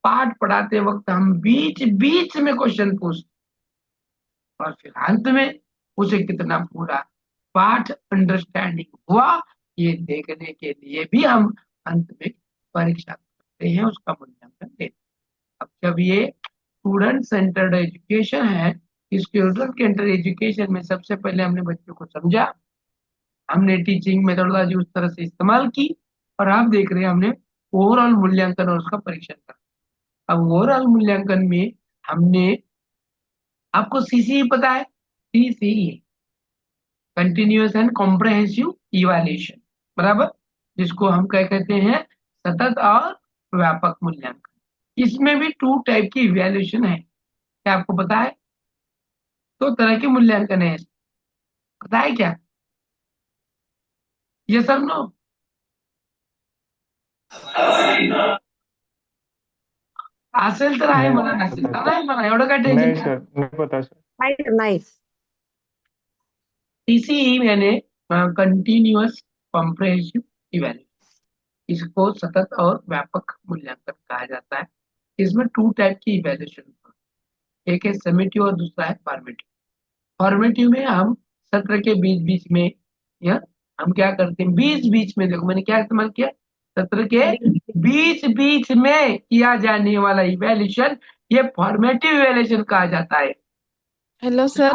पाठ पढ़ाते वक्त हम बीच बीच में क्वेश्चन पूछते हैं और फिर अंत में उसे कितना पूरा पाठ अंडरस्टैंडिंग हुआ, ये देखने के लिए भी हम अंत में परीक्षा करते हैं, उसका मूल्यांकन देते हैं। अब जब ये स्टूडेंट सेंटर्ड एजुकेशन है, स्टूडेंट सेंटर्ड एजुकेशन में सबसे पहले हमने बच्चों को समझा, हमने टीचिंग मेथोडोलॉजी उस तरह से इस्तेमाल की, और आप देख रहे हैं हमने ओवरऑल मूल्यांकन और उसका परीक्षण करा। अब ओवरऑल मूल्यांकन में हमने, आपको CCE पता है? CCE continuous and comprehensive evaluation, बराबर, जिसको हम क्या कहते हैं, सतत और व्यापक मूल्यांकन। इसमें भी 2 टाइप की इवैल्यूएशन है, क्या आपको पता है? 2 तरह के मूल्यांकन है, पता है क्या? ये सर नो असेल तर आहे म्हणा, नसेल तर नाही म्हणा, एवढं काय नहीं टेन्शन. सर, नहीं पता सर। नहीं CCE यानी कंटिन्यूअस कॉम्प्रहेंसिव इवैल्यूएशन, इसको सतत और व्यापक मूल्यांकन कहा जाता है। इसमें 2 टाइप की इवैल्यूएशन, एक है समेटिव और दूसरा है फॉर्मेटिव। फॉर्मेटिव में हम सत्र के बीच बीच में, या हम क्या करते हैं, बीच बीच में, देखो मैंने क्या इस्तेमाल किया, सत्र के बीच बीच में किया जाने वाला इवैल्यूएशन, ये फॉर्मेटिव इवैल्यूएशन कहा जाता है। हेलो सर,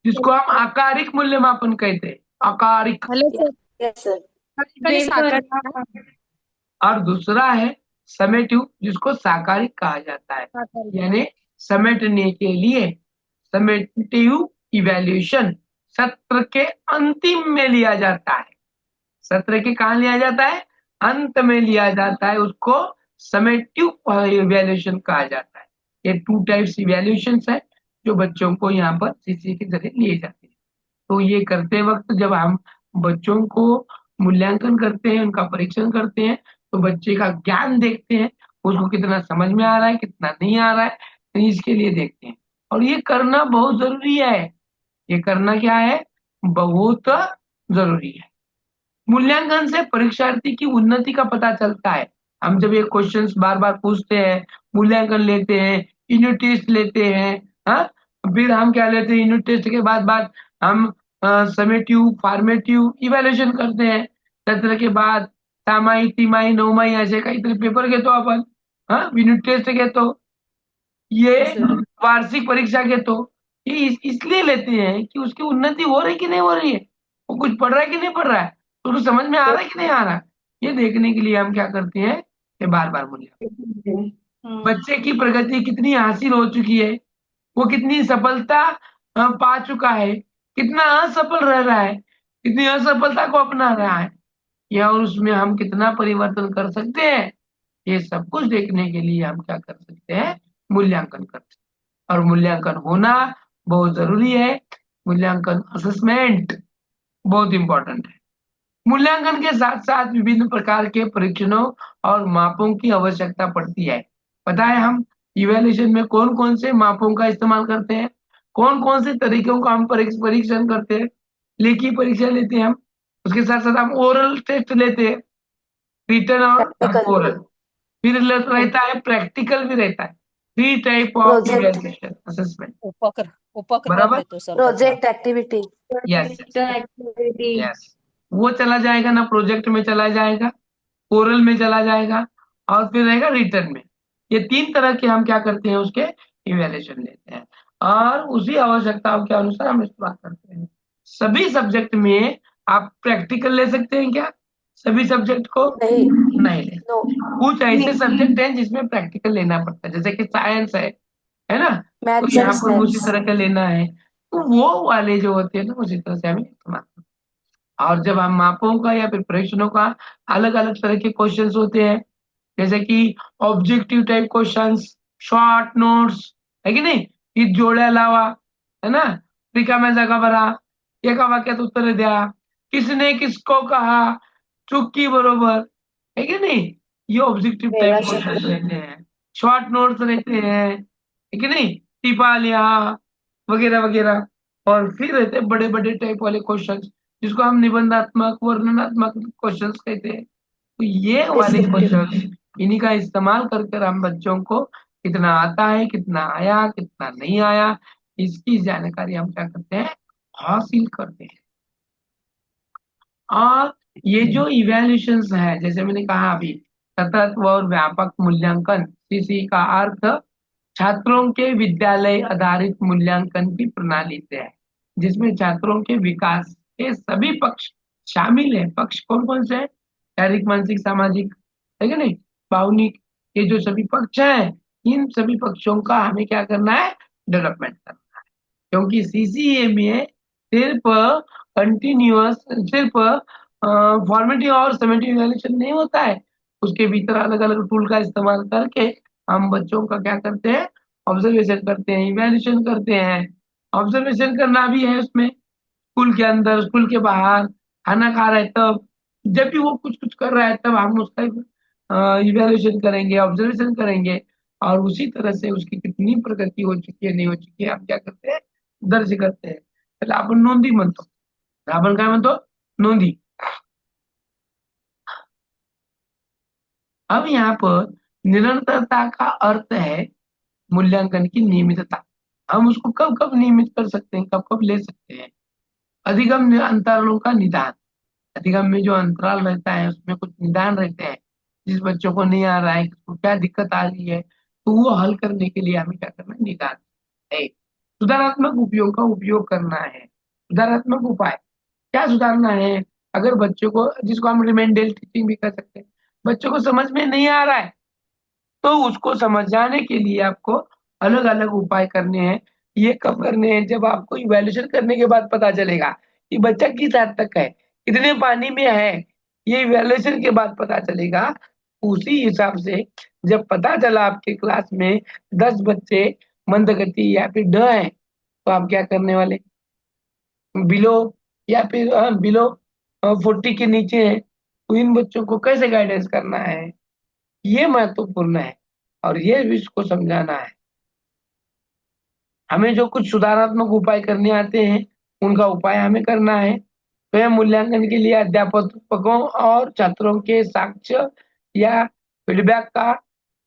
जिसको हम आकारिक मूल्यमापन कहते हैं, आकारिक। Hello sir, yes sir. कधी साकार और दूसरा है समेटिव, जिसको साकारिक कहा जाता है, यानी समेटने के लिए समेटिव इवैल्यूएशन सत्र के अंतिम में लिया जाता है। सत्र के कहाँ लिया जाता है? अंत में लिया जाता है, उसको समेटिव इवैल्यूएशन कहा जाता है। ये 2 टाइप्स इवैल्यूएशन है जो बच्चों को यहाँ पर CCE के जरिए लिए जाते हैं। तो ये करते वक्त जब हम बच्चों को मूल्यांकन करते हैं, उनका परीक्षण करते हैं, तो बच्चे का ज्ञान देखते हैं, उसको कितना समझ में आ रहा है, कितना नहीं आ रहा है, तो इसके लिए देखते हैं। और ये करना बहुत जरूरी है। ये करना क्या है? बहुत जरूरी है। मूल्यांकन से परीक्षार्थी की उन्नति का पता चलता है। हम जब ये क्वेश्चंस बार बार पूछते हैं, मूल्यांकन लेते हैं, यूनिट टेस्ट लेते हैं, हाँ, फिर हम क्या लेते हैं, यूनिट टेस्ट के बाद हम समेटिव फॉर्मेटिव इवैल्यूएशन करते हैं। सत्र के बाद सामाई, तिमाही, नौमाही असे काहीतरी पेपर घेतो आपण, हाँ, युनिट टेस्ट घेतो, ये सर वार्षिक परीक्षा के तो ये इसलिए लेते हैं कि उसकी उन्नति हो रही कि नहीं हो रही है, वो कुछ पढ़ रहा है कि नहीं पढ़ रहा है, तो उसको समझ में आ रहा है कि नहीं आ रहा है, ये देखने के लिए हम क्या करते हैं, ये बार बार मूल्यांकन। बच्चे की प्रगति कितनी हासिल हो चुकी है, वो कितनी सफलता पा चुका है, कितना असफल रह रहा है, कितनी असफलता को अपना रहा है, या और उसमें हम कितना परिवर्तन कर सकते हैं, ये सब कुछ देखने के लिए हम क्या कर सकते हैं, मूल्यांकन कर सकते हैं। और मूल्यांकन होना बहुत जरूरी है। मूल्यांकन असेसमेंट बहुत इंपॉर्टेंट है। मूल्यांकन के साथ साथ विभिन्न प्रकार के परीक्षणों और मापों की आवश्यकता पड़ती है। पता है हम इवैल्यूएशन में कौन कौन से मापों का इस्तेमाल करते हैं, कौन कौन से तरीकों का हम परीक्षण करते हैं। लिखित परीक्षा लेते हैं हम, उसके साथ साथ हम ओरल टेस्ट लेते हैं, रिटन और प्रैक्टिकल ओरल, फिर रहता है प्रैक्टिकल भी रहता है। 3 type of project evaluation assessment, उपक्रम बराबर। लेते हो sir project activity yes activity. Yes, वो चला जाएगा ना, प्रोजेक्ट में चला जाएगा, ओरल में चला जाएगा, और फिर रहेगा रिटर्न में। ये 3 तरह के हम क्या करते हैं, उसके इवैल्यूएशन लेते हैं, और उसी आवश्यकताओं के अनुसार हम इस्तेमाल करते हैं। सभी सब्जेक्ट में आप प्रैक्टिकल ले सकते हैं क्या, सभी सब्जेक्ट को नहीं ले, नो कुछ ऐसे सब्जेक्ट हैं जिसमें प्रैक्टिकल लेना पड़ता है, जैसे कि साइंस है ना, तो मैथ्स यहाँ एंड पर उसी साइंस तरह का लेना है, तो वो वाले जो होते हैं ना, उसी तरह से हमें इस्तेमाल करते हैं। और जब हम मापों का या फिर परीक्षणों का अलग अलग तरह के क्वेश्चंस होते हैं, जैसे कि objective type questions, short notes, है की नाही, ही जोड्या लावा, है ना, रिकाम्या जागा भरा, एका वाक्यात उत्तर द्या, किसने किसको कहा, चुकी बरोबर, है की नहीं, ये ऑब्जेक्टिव टाइप वेळा क्वेश्चन शब्द रहते हैं। शॉर्ट नोट्स रहते हैं, है कि नहीं, टिपा लिया वगैरह वगैरह। और फिर रहते हैं बड़े बड़े टाइप वाले क्वेश्चन, जिसको हम निबंधात्मक वर्णनात्मक क्वेश्चन कहते हैं। तो ये वाले क्वेश्चन, इन्हीं का इस्तेमाल कर कर हम बच्चों को कितना आता है, कितना आया, कितना नहीं आया, इसकी जानकारी हम क्या करते हैं, हासिल करते हैं। और ये जो इवैल्यूएशंस है, जैसे मैंने कहा अभी, सतत और व्यापक मूल्यांकन, सीसी का अर्थ छात्रों के विद्यालय आधारित मूल्यांकन की प्रणाली से है, जिसमें छात्रों के विकास के सभी पक्ष शामिल है। पक्ष कौन कौन से हैं, शारीरिक, मानसिक, सामाजिक, है कि नहीं, भावनिक, ये जो सभी पक्ष हैं, इन सभी पक्षों का हमें क्या करना है, डेवलपमेंट करना है। क्योंकि सीसीए में सिर्फ कंटिन्यूअस, सिर्फ फॉर्मेटिव और समेटिव इवैल्यूएशन नहीं होता है, उसके भीतर अलग अलग टूल का इस्तेमाल करके हम बच्चों का क्या करते हैं, ऑब्जर्वेशन करते हैं, इवैल्यूएशन करते हैं। ऑब्जर्वेशन करना भी है उसमें, स्कूल के अंदर, स्कूल के बाहर, खाना खा रहा है तब, जब भी वो कुछ कुछ कर रहा है तब हम उसका इवैल्यूएशन करेंगे, ऑब्जर्वेशन करेंगे, और उसी तरह से उसकी कितनी प्रगति हो चुकी है, नहीं हो चुकी है, हम क्या करते हैं, दर्ज करते हैं। त्याला आपण नोंदी म्हणतो, आपण काय म्हणतो, नोंदी। अब यहाँ पर निरंतरता का अर्थ है मूल्यांकन की नियमितता। हम उसको कब कब नियमित कर सकते हैं, कब कब ले सकते हैं। अधिगम अंतरालों का निदान, अधिगम में जो अंतराल रहता है उसमें कुछ निदान रहते हैं, जिस बच्चों को नहीं आ रहा है, उसको क्या दिक्कत आ रही है, तो वो हल करने के लिए हमें क्या करना है, निदान है। सुधारात्मक उपयोग का उपयोग करना है। सुधारात्मक उपाय क्या सुधारना है, अगर बच्चों को, जिसको हम रिमाइंडर टीचिंग भी कर सकते हैं, बच्चों को समझ में नहीं आ रहा है, तो उसको समझाने के लिए आपको अलग अलग उपाय करने हैं। ये कब करने हैं, जब आपको इवैल्यूएशन करने के बाद पता चलेगा कि बच्चा किस हद तक है, कितने पानी में है, ये इवैल्यूएशन के बाद पता चलेगा। उसी हिसाब से जब पता चला आपके क्लास में 10 बच्चे मंदगति या फिर ड है, तो आप क्या करने वाले, बिलो या फिर बिलो 40 के नीचे है, तो इन बच्चों को कैसे गाइडेंस करना है, ये महत्वपूर्ण है, और ये भी इसको समझाना है। हमें जो कुछ सुधारात्मक उपाय करने आते हैं, उनका उपाय हमें करना है। स्वयं मूल्यांकन के लिए अध्यापकों और छात्रों के साक्ष्य या फीडबैक का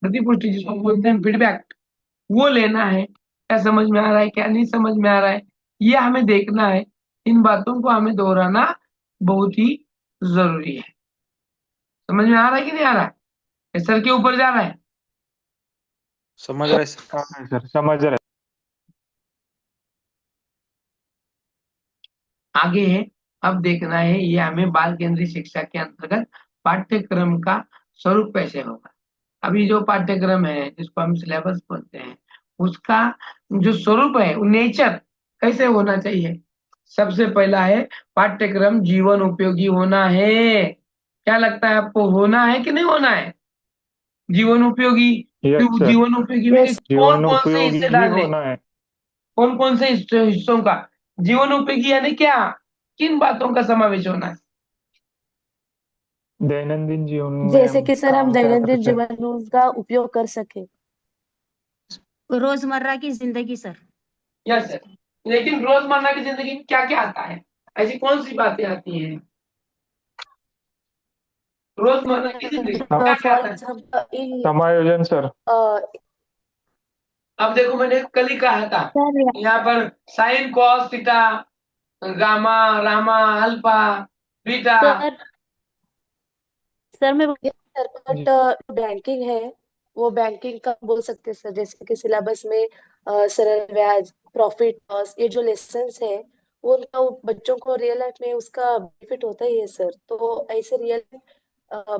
प्रतिपुष्टि, जिसको बोलते हैं फीडबैक, वो लेना है। क्या समझ में आ रहा है, क्या नहीं समझ में आ रहा है, ये हमें देखना है। इन बातों को हमें दोहराना बहुत ही जरूरी है। समझ में आ रहा है कि नहीं आ रहा है, सर के ऊपर जा रहा है। समझ रहे सर? हाँ सर, समझ रहे। आगे है, अब देखना है ये हमें बाल केंद्रीय शिक्षा के अंतर्गत पाठ्यक्रम का स्वरूप कैसे होगा। अभी जो पाठ्यक्रम है जिसको हम सिलेबस बोलते हैं, उसका जो स्वरूप है, नेचर कैसे होना चाहिए। सबसे पहला है, पाठ्यक्रम जीवन उपयोगी होना है। क्या लगता है आपको, होना है कि नहीं होना है जीवन उपयोगी? यस तो सर, जीवन उपयोगी में कौन जीवन कौन से उपयोगी हिस्से ही डालने, होना है। कौन कौन से हिस्सों का जीवन उपयोगी, यानी क्या, किन बातों का समावेश होना है? दैनंदिन जीवन में जैसे हम कि सर हम काम क्या दैनंदिन करते हैं। जीवन में उसका उपयोग कर सके। रोजमर्रा की जिंदगी सर। Yes sir. लेकिन रोजमर्रा की जिंदगी में क्या क्या आता है, ऐसी कौन सी बातें आती हैं रोजमर्रा की जिंदगी में, क्या क्या फॉर आता है? एग्जाम्पल इन समायोजन सर। अब देखो, मैंने कल ही कहा था, सर यहाँ पर sine cos theta, gamma Rama alpha beta. Sir sir मैं सर जी। बट बैंकिंग है, वो बैंकिंग का बोल सकते हैं सर, जैसे कि सिलेबस में सरल ब्याज, प्रॉफिट लॉस, ये जो लेसन्स है वो उनका वो बच्चों को रियल लाइफ में उसका बेनिफिट होता ही है सर। तो ऐसे रियल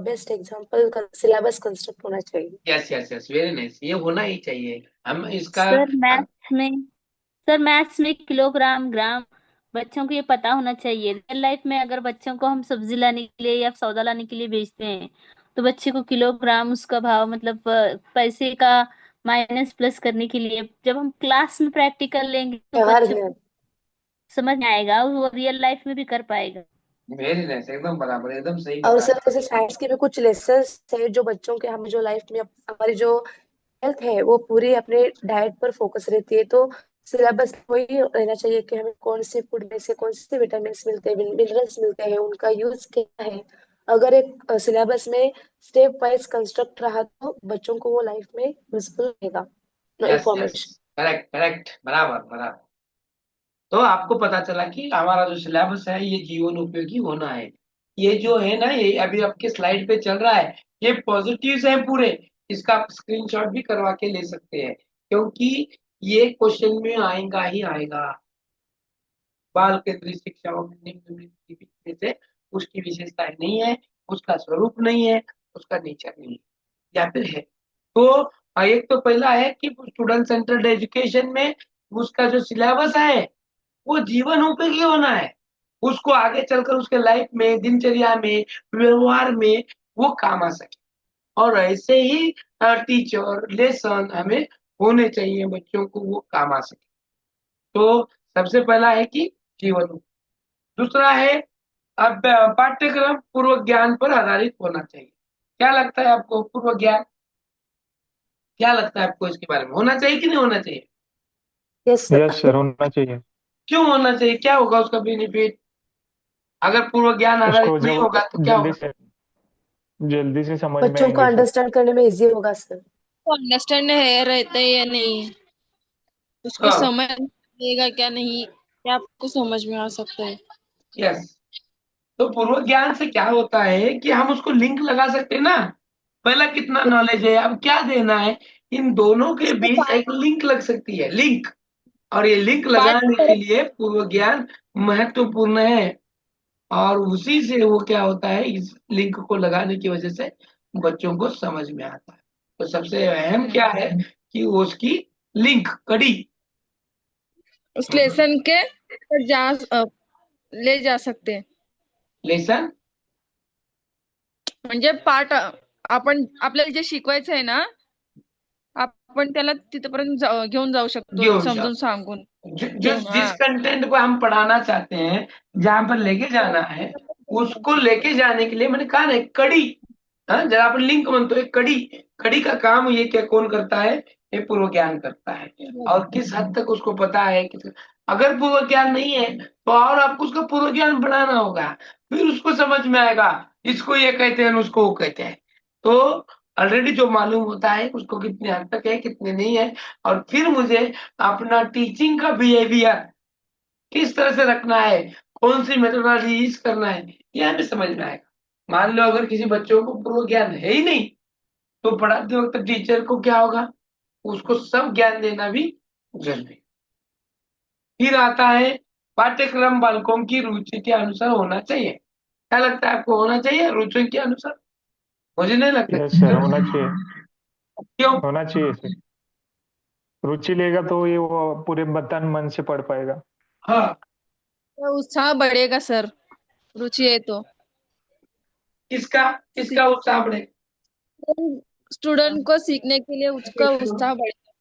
बेस्ट एग्जांपल का सिलेबस कंस्ट्रक्ट होना चाहिए। Yes yes yes, very nice, ये होना ही चाहिए। हम इसका सर मैथ्स में किलोग्राम ग्राम बच्चों को ये पता होना चाहिए। रियल लाइफ में अगर बच्चों को हम सब्जी लाने के लिए या सौदा लाने के लिए भेजते हैं तो बच्चे को किलोग्राम उसका भाव मतलब पैसे का माइनस प्लस करने के लिए जब हम क्लास में प्रैक्टिकल लेंगे तो व्यवहार बच्चों ज्ञान। को समझ में आएगा और वो रियल लाइफ में भी कर पाएगा। वेरी नाइस, एकदम बराबर, एकदम सही और बता सर रहे जैसे साइंस के भी कुछ लेसन्स है जो बच्चों के हम जो लाइफ में हमारी जो हेल्थ है वो पूरी अपने डाइट पर फोकस रहती है। तो सिलेबस वही रहना चाहिए कि हमें कौन से फूड में से कौन से विटामिन मिलते हैं, मिनरल्स मिलते हैं, उनका यूज क्या है। अगर एक सिलेबस में स्टेप वाइज कंस्ट्रक्ट रहा तो बच्चों को वो लाइफ में यूजफुल रहेगा yes yes, information. Correct correct, बराबर बराबर। तो आपको पता चला कि हमारा जो सिलेबस है ये जीवन उपयोगी होना है। ये जो है ना, ये अभी आपके स्लाइड पे चल रहा है, ये पॉजिटिव्स हैं पूरे। इसका आप स्क्रीनशॉट भी करवा के ले सकते हैं, क्योंकि ये क्वेश्चन में आएगा ही आएगा। बाल केंद्रित शिक्षा और निम्नलिखित में से उसकी विशेषताएं नहीं है, उसका स्वरूप नहीं है, उसका नेचर नहीं है, या फिर है। तो एक तो पहला है कि स्टूडेंट सेंटर्ड एजुकेशन में उसका जो सिलेबस है वो जीवन उपयोगी होना है। उसको आगे चलकर उसके लाइफ में, दिनचर्या में, व्यवहार में वो काम आ सके। और ऐसे ही टीचर लेसन हमें होने चाहिए, बच्चों को वो काम आ सके। तो सबसे पहला है कि जीवन उपयोगी। दूसरा है, अब पाठ्यक्रम पूर्व ज्ञान पर आधारित होना चाहिए। क्या लगता है आपको, पूर्व ज्ञान क्या लगता है आपको, इसके बारे में होना चाहिए कि नहीं होना चाहिए? Yes yes sir. सर, होना चाहिए। क्यों होना चाहिए, क्या होगा उसका बेनिफिट? अगर पूर्व ज्ञान आधारित उसको नहीं जब होगा तो क्या जल्दी होगा? से जल्दी से समझ में बच्चों को आएंगे सर। अंडरस्टैंड करने में इजी होगा सर। तो अंडरस्टैंड है रहता है या नहीं, उसको हाँ, समझ लेगा क्या नहीं, क्या आपको समझ में आ सकता है। यस। तो पूर्व ज्ञान से क्या होता है कि हम उसको लिंक लगा सकते हैं ना। पहला कितना नॉलेज है, अब क्या देना है, इन दोनों के उसको बीच पाठ एक लिंक लग सकती है, लिंक। और ये लिंक पाठ लगाने की के तरह लिए पूर्व ज्ञान महत्वपूर्ण है। और उसी से वो क्या होता है, इस लिंक को लगाने की वजह से बच्चों को समझ में आता है। तो सबसे अहम क्या है कि उसकी लिंक कड़ी। उस लेसन के पर ले जा सकते हैं। लेसन म्हणजे पाठ आपण आपल्याला जे शिकवायचं आहे ना, आपण त्याला तिथपर्यंत घेऊन जाऊ शकतो घेऊन समजून जाओ, सांगून जिस घेऊन जिस कंटेंट को हम पढ़ाना चाहते हैं, जहां पर लेके जाना है, उसको लेके जाने के लिए मैंने कहा ना, एक कड़ी। हाँ, जरा अपन लिंक बनते एक कड़ी। कड़ी का काम ये क्या कौन करता है, ये पूर्व ज्ञान करता है। और किस हद तक उसको पता है अगर पूर्व ज्ञान नहीं है तो और आपको उसका पूर्व ज्ञान बढ़ाना होगा, फिर उसको समझ में आएगा इसको ये कहते हैं, उसको वो कहते हैं। तो ऑलरेडी जो मालूम होता है उसको कितने हद तक है, कितने नहीं है, और फिर मुझे अपना टीचिंग का बिहेवियर किस तरह से रखना है, कौन सी मेथोडोलॉजी यूज करना है, ये हमें समझ में आएगा। मान लो अगर किसी बच्चों को पूर्व ज्ञान है ही नहीं, तो पढ़ाते वक्त टीचर को क्या होगा, उसको सब ज्ञान देना भी जरूरी है। फिर आता है पाठ्यक्रम बालकों की रुचि के अनुसार होना चाहिए। क्या लगता है आपको, होना चाहिए रुचि के अनुसार? मुझे नहीं लगता। यस सर, होना चाहिए, क्यों? होना चाहिए सर। रुचि लेगा तो ये वो पूरे तन मन से पढ़ पाएगा। हाँ, तो उत्साह बढ़ेगा सर, रुचि है तो। किसका किसका उत्साह बढ़े? स्टूडेंट को सीखने के लिए उसका उत्साह बढ़ेगा।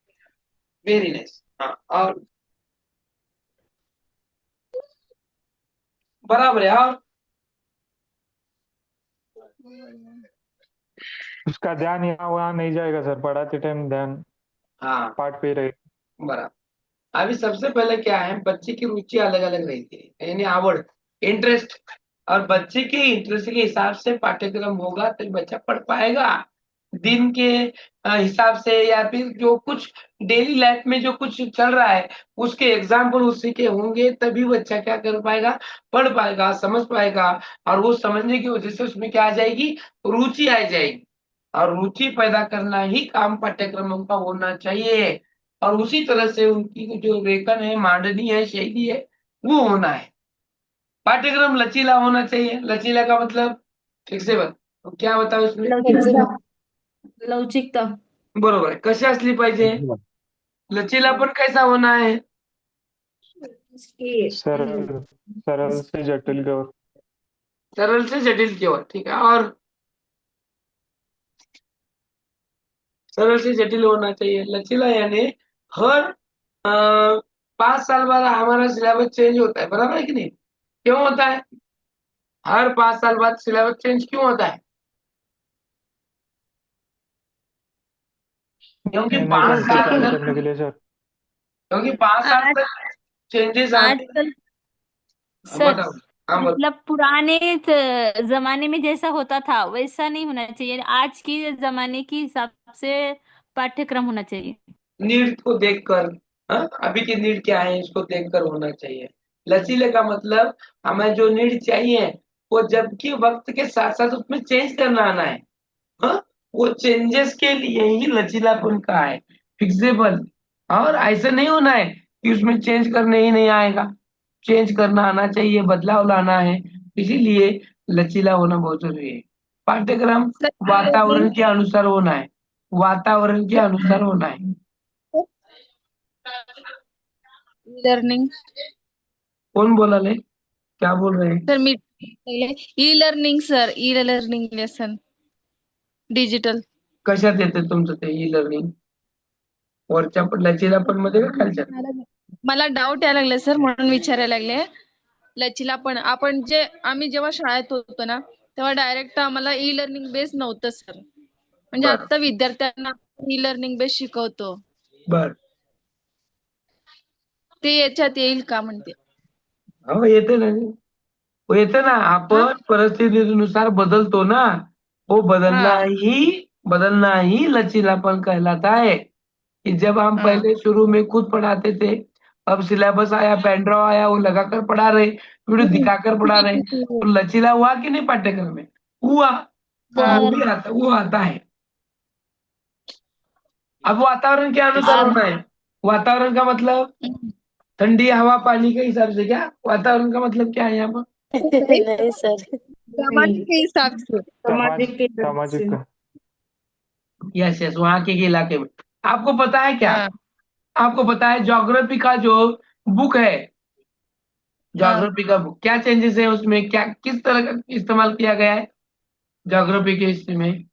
Very nice. हाँ, और बराबर है। और उसका ध्यान यहाँ वहाँ नहीं जाएगा सर, पढ़ाते टाइम ध्यान हाँ, पाठ पे रहे। बराबर। अभी सबसे पहले क्या है, बच्चे की रुचि अलग अलग रहती है, यानी आवड़, इंटरेस्ट। और बच्चे के इंटरेस्ट के हिसाब से पाठ्यक्रम होगा तो बच्चा पढ़ पाएगा। दिन के हिसाब से, या फिर जो कुछ डेली लाइफ में जो कुछ चल रहा है उसके एग्जाम्पल उसी के होंगे, तभी बच्चा क्या कर पाएगा, पढ़ पाएगा, समझ पाएगा। और वो समझने की वजह से उसमें क्या आ जाएगी, रुचि आ जाएगी। और रुचि पैदा करना ही काम पाठ्यक्रमों का होना चाहिए। और उसी तरह से उनकी जो लेखन है, मांडनी है, शैली है, वो होना है। पाठ्यक्रम लचीला होना चाहिए। लचीला का मतलब ठीक से तो क्या बताओ इसमें? लवचिकता, लवचिकता। बरोबर आहे. कशी असली पाहिजे? लचीलापण कैसा होना है? सरल, सरल से जटिल की ओर। सरल से जटिल की ओर, ठीक है। और सरल से जटिल होना चाहिए। लचीला यानी हर 5 साल बाद हमारा सिलेबस चेंज होता है, बराबर है कि नहीं? क्यों होता है? हर 5 साल बाद सिलेबस चेंज क्यों होता है? क्योंकि नए नए 5 कंसेप्ट साल ऐड तक करने के लिए सर। क्योंकि 5 साल आज तक चेंजेस आते हैं। आजकल हाँ, सर, बताओ। हाँ, बताओ। मतलब पुराने जमाने में जैसा होता था वैसा नहीं होना चाहिए, आज की जमाने के हिसाब से पाठ्यक्रम होना चाहिए। नीड को देखकर, हाँ, अभी की नीड क्या है इसको देखकर होना चाहिए। लचीले का मतलब हमें जो नीड चाहिए वो जबकि वक्त के साथ साथ उसमें चेंज करना आना है। हाँ, वो चेंजेस के लिए ही लचीलापन का है, फिक्सेबल। और ऐसा नहीं होना है कि उसमें चेंज करने ही नहीं आएगा। चेंज करना आना चाहिए, बदलाव लाना है। इसीलिए लचीला होना बहुत जरूरी है। पाठ्यक्रम सर वातावरण के अनुसार होना है, वातावरण के अनुसार होना है। लर्निंग कौन बोला ले, क्या बोल रहे हैं? सर, मी e learning sir, e learning lesson digital. कशात येते तुमचं ते ई लर्निंग? वरच्या लचीलापण मध्ये का खालच्या? मला डाऊट यायला लागले सर, म्हणून विचारायला लागले. लचीलापण आपण आम्ही जेव्हा शाळेत होतो ना तेव्हा डायरेक्ट आम्हाला ई लर्निंग बेस नव्हतं सर. म्हणजे बरं. आता विद्यार्थ्यांना ई लर्निंग बेस शिकवतो, बर, ते याच्यात येईल का म्हणते. हो येते ना. हो येते ना. आपण परिस्थितीनुसार बदलतो ना, वो बदलना ही लचीलापन कहलाता है। कि जब हम पहले शुरू में खुद पढ़ाते थे, अब सिलेबस आया, पेन ड्राइव आया, वो लगाकर पढ़ा रहे, वीडियो दिखाकर पढ़ा रहे, तो लचीला हुआ कि नहीं पाठ्यक्रम में? हुआ। तो वो आता है। अब वातावरण के अनुसार होना है। वातावरण का मतलब ठंडी हवा पानी के हिसाब से, क्या वातावरण का मतलब क्या है यहाँ पर? नहीं सर। जमाने के हिसाब से. सामाजिक। यस यस, वहाँ के इलाके में। आपको पता है क्या? हाँ. आपको पता है ज्योग्राफी का जो बुक है, ज्योग्राफी का बुक, क्या चेंजेस है उसमें, क्या किस तरह का इस्तेमाल किया गया है ज्योग्राफी के हिस्से में?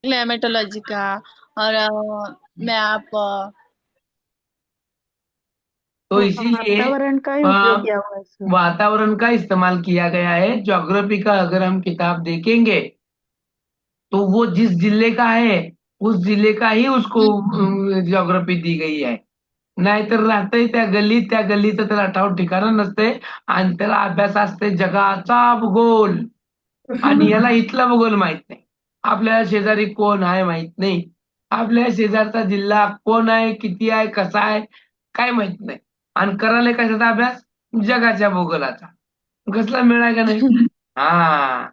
क्लाइमेटोलॉजी का और मैप. तो इसीलिए वातावरण का ही उपयोग किया हुआ है सर. वातावरण का इस्तेमाल किया गया है। ज्योग्राफी का अगर हम किताब देखेंगे तो वो जिस जिले का है उस जिले का ही उसको ज्योग्राफी दी गई आहे. नाहीतर राहतंय त्या गल्लीचं त्याला ठाव ठिकाणा नसते आणि त्याला अभ्यास असते जगाचा भूगोल. आणि याला इथला भूगोल माहित नाही. आपल्या शेजारी कोण आहे माहित नाही. आपल्या शेजारचा जिल्हा कोण आहे, किती आहे, कसा आहे, काय माहित नाही. आणि करायला कशाचा अभ्यास? जगाच्या भूगोलाचा. कसला मेळ आहे का नाही? हाँ,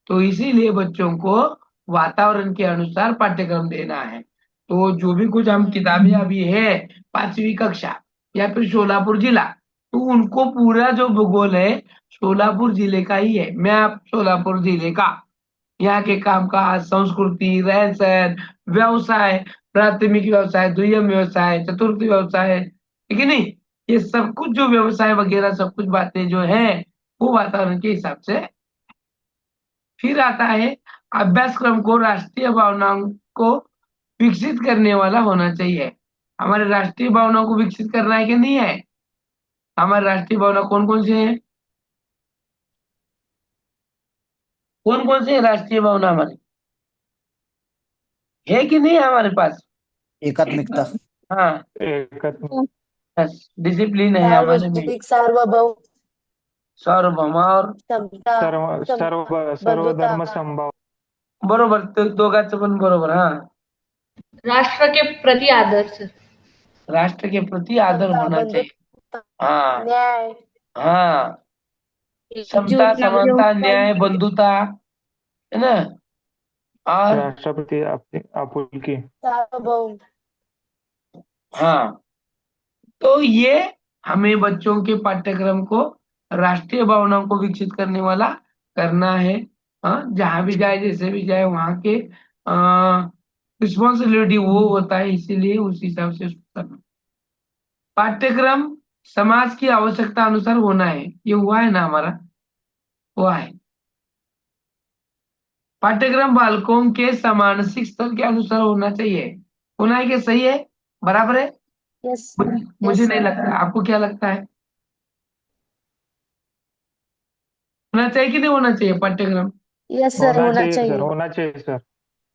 तो इसीलिए बच्चों को वातावरण के अनुसार पाठ्यक्रम देना है। तो जो भी कुछ हम किताबें अभी है 5वीं कक्षा या फिर शोलापुर जिला, तो उनको पूरा जो भूगोल है शोलापुर जिले का ही है। मैप शोलापुर जिले का, यहाँ के कामकाज, संस्कृति, रहन सहन, व्यवसाय, प्राथमिक व्यवसाय, द्वितीय व्यवसाय, चतुर्थ व्यवसाय, ठीक है नहीं, ये सब कुछ जो व्यवसाय वगैरह सब कुछ बातें जो है वो वातावरण के हिसाब से। फिर आता है अभ्यासक्रम को राष्ट्रीय भावनाओं को विकसित करने वाला होना चाहिए। हमारे राष्ट्रीय भावनाओं को विकसित करना है कि नहीं है? हमारे राष्ट्रीय भावना कौन कौन से हैं? कौन कौन से राष्ट्रीय भावना हमारी है कि नहीं है हमारे पास? एकात्मिकता। हाँ, डिसिप्लिन है हमारे में, सार्वजनिक, सार्वभौम, सार्वभौम और समता, सर्वधर्म संभाव। बरोबर, दोघांचं पण बरोबर। हाँ, राष्ट्र के प्रति आदर सर। राष्ट्र के प्रति आदर होना चाहिए। हाँ न्याय, हाँ, समता, एकजुट नागरिकों समानता, का न्याय, बंधुता, है ना, और राष्ट्रपति आपुलकी। सार्वभौम। हाँ, तो ये हमें बच्चों के पाठ्यक्रम को राष्ट्रीय भावनाओं को विकसित करने वाला करना है। हाँ, जहां भी जाए, जैसे भी जाए, वहां के रिस्पॉन्सिबिलिटी वो होता है, इसीलिए उस हिसाब से उसको करना। पाठ्यक्रम समाज की आवश्यकता अनुसार होना है, ये हुआ है ना हमारा, हुआ है। पाठ्यक्रम बालकों के मानसिक स्तर के अनुसार होना चाहिए। होना है कि सही है, बराबर है? यस, मुझे नहीं लगता, आपको क्या लगता है? होना चाहिए कि नहीं होना चाहिए पाठ्यक्रम? यस सर, होना होना चाहिए सर, चाहिए। होना चाहिए सर।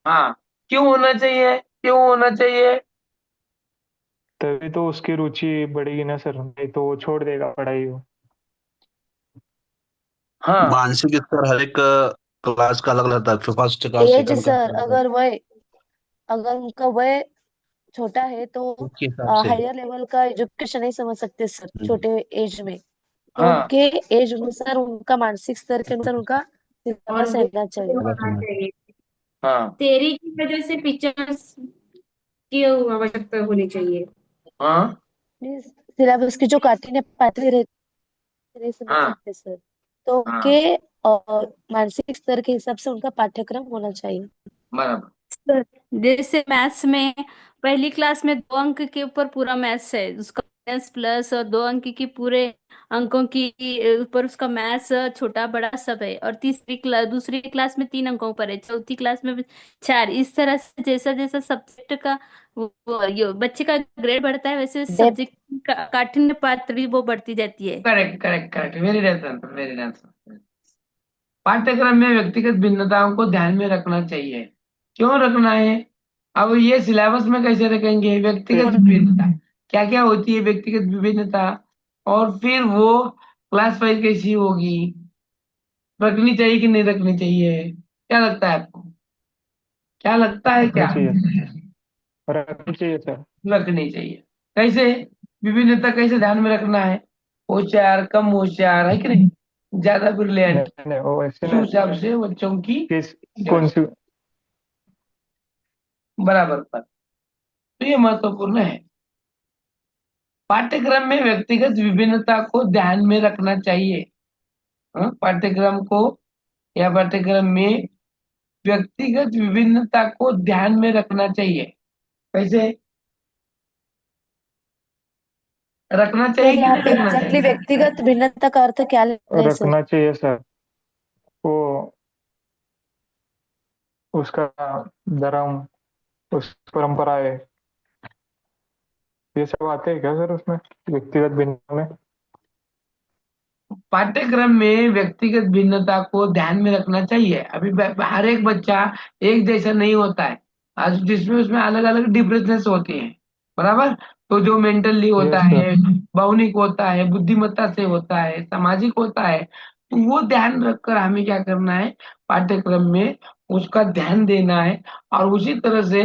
हाँ, क्यों होना चाहिए? क्यों होना चाहिए? तभी तो उसकी रुचि बढ़ेगी ना सर, नहीं तो वो छोड़ देगा पढ़ाई को। हाँ, मानसिक स्तर हर एक क्लास का अलग रहता है, first class, as second sir, class, अगर उनका वय छोटा है तो उसके हिसाब से। हायर लेवल का एजुकेशन नहीं समझ सकते सर छोटे एज में। तो हाँ, उनके एज अनुसार, उनका मानसिक स्तर के अनुसार उनका और सिलेबस रहना चाहिए। होना चाहिए। हाँ, तेरी की वजह से पिक्चर्स की आवश्यकता होनी चाहिए। हाँ, सिलेबस की जो काठिन्य पात्र रहती नहीं समझ हाँ, सकते सर, तो हाँ, उनके मानसिक स्तर के हिसाब से उनका पाठ्यक्रम होना चाहिए। बराबर। सर, जैसे मैथ्स में पहली क्लास में 2 अंक के ऊपर पूरा मैथ्स है, उसका मैथ्स प्लस, और 2 अंक की पूरे अंकों की ऊपर उसका मैथ्स छोटा बड़ा सब है, और दूसरी क्लास में 3 अंकों पर है, चौथी क्लास में 4। इस तरह से जैसा जैसा सब्जेक्ट का बच्चे का ग्रेड बढ़ता है, वैसे डेप्थ, सब्जेक्ट का काठिन्य पात्री वो बढ़ती जाती है। Correct correct correct, very nice answer, very nice. पाठ्यक्रम में व्यक्तिगत भिन्नताओं को ध्यान में रखना चाहिए। क्यों रखना है? अब ये सिलेबस में कैसे रखेंगे? व्यक्तिगत विभिन्नता क्या क्या होती है, व्यक्तिगत विभिन्नता, और फिर वो क्लास वाइज कैसी होगी, रखनी चाहिए कि नहीं रखनी चाहिए? क्या लगता है आपको? क्या लगता है रखनी क्या? चाहिए, रखनी चाहिए सर। रखनी चाहिए। कैसे? विभिन्नता कैसे ध्यान में रखना है? होशियार, कम होशियार, है कि नहीं, ज्यादा ब्रिलियंट, नहीं नहीं, वो ऐसे उस नहीं, हिसाब से बच्चों की किस कौन सी। बराबर पर, तो ये महत्वपूर्ण है। पाठ्यक्रम में व्यक्तिगत विभिन्नता को ध्यान में रखना चाहिए। हाँ, पाठ्यक्रम को या पाठ्यक्रम में व्यक्तिगत विभिन्नता को ध्यान में रखना चाहिए। कैसे रखना चाहिए सर कि यहाँ नहीं पे रखना एग्जैक्टली चाहिए? व्यक्तिगत भिन्नता का अर्थ क्या ले रहे हैं सर? रखना चाहिए सर। वो उसका धर्म, उस परंपरा है, ये सब आते हैं क्या सर उसमें, व्यक्तिगत भिन्न में? पाठ्यक्रम में व्यक्तिगत भिन्नता को ध्यान में रखना चाहिए। अभी हर एक बच्चा एक जैसा नहीं होता है, आज जिसमें उसमें अलग अलग डिफरेंसेस होते हैं, बराबर। तो जो मेंटली होता यस है, सर। भावनिक होता है, बुद्धिमत्ता से होता है, सामाजिक होता है, तो वो ध्यान रखकर हमें क्या करना है, पाठ्यक्रम में उसका ध्यान देना है। और उसी तरह से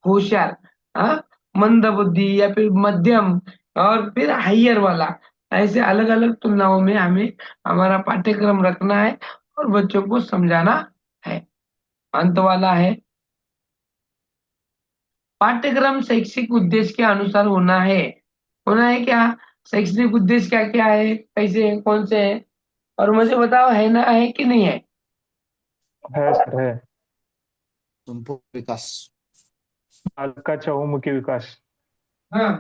होशियार, हाँ, मंद बुद्धि या फिर मध्यम, और फिर हाइयर वाला, ऐसे अलग अलग तुलनाओं में हमें हमारा पाठ्यक्रम रखना है और बच्चों को समझाना है। अंत वाला है। पाठ्यक्रम शैक्षिक उद्देश्य के अनुसार होना है क्या? शैक्षणिक उद्देश्य क्या क्या है, कैसे है, कौन से है, और मुझे बताओ है ना, है कि नहीं है? सर है। संपूर्ण विकास। बालकाचा चहुमुखी विकास हाँ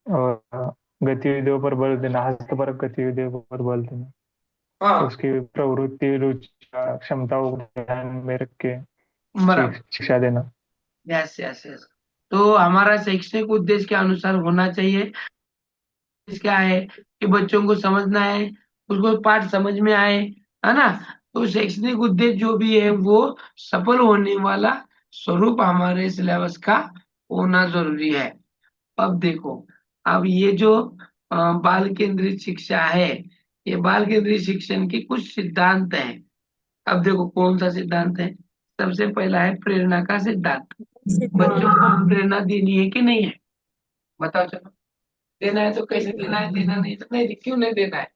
और गतिविधियों पर बल देना, हस्तपरक गतिविधियों पर बल देना, हाँ उसकी प्रवृत्ति, रुचि, क्षमताओं को ध्यान में रख के बराबर। शिक्षा देना। Yes yes yes. तो हमारा शैक्षणिक उद्देश्य के अनुसार होना चाहिए। क्या है कि बच्चों को समझना है, उसको पाठ समझ में आए, है ना? तो शैक्षणिक उद्देश्य जो भी है वो सफल होने वाला स्वरूप हमारे सिलेबस का होना जरूरी है। अब देखो, अब ये जो बाल केंद्रित शिक्षा है, ये बाल केंद्रित शिक्षण के कुछ सिद्धांत हैं। अब देखो कौन सा सिद्धांत है। सबसे पहला है प्रेरणा का सिद्धांत। बच्चों को प्रेरणा देनी है कि नहीं है? बताओ चलो। देना है तो कैसे देना है, देना नहीं तो नहीं, क्यों नहीं देना है,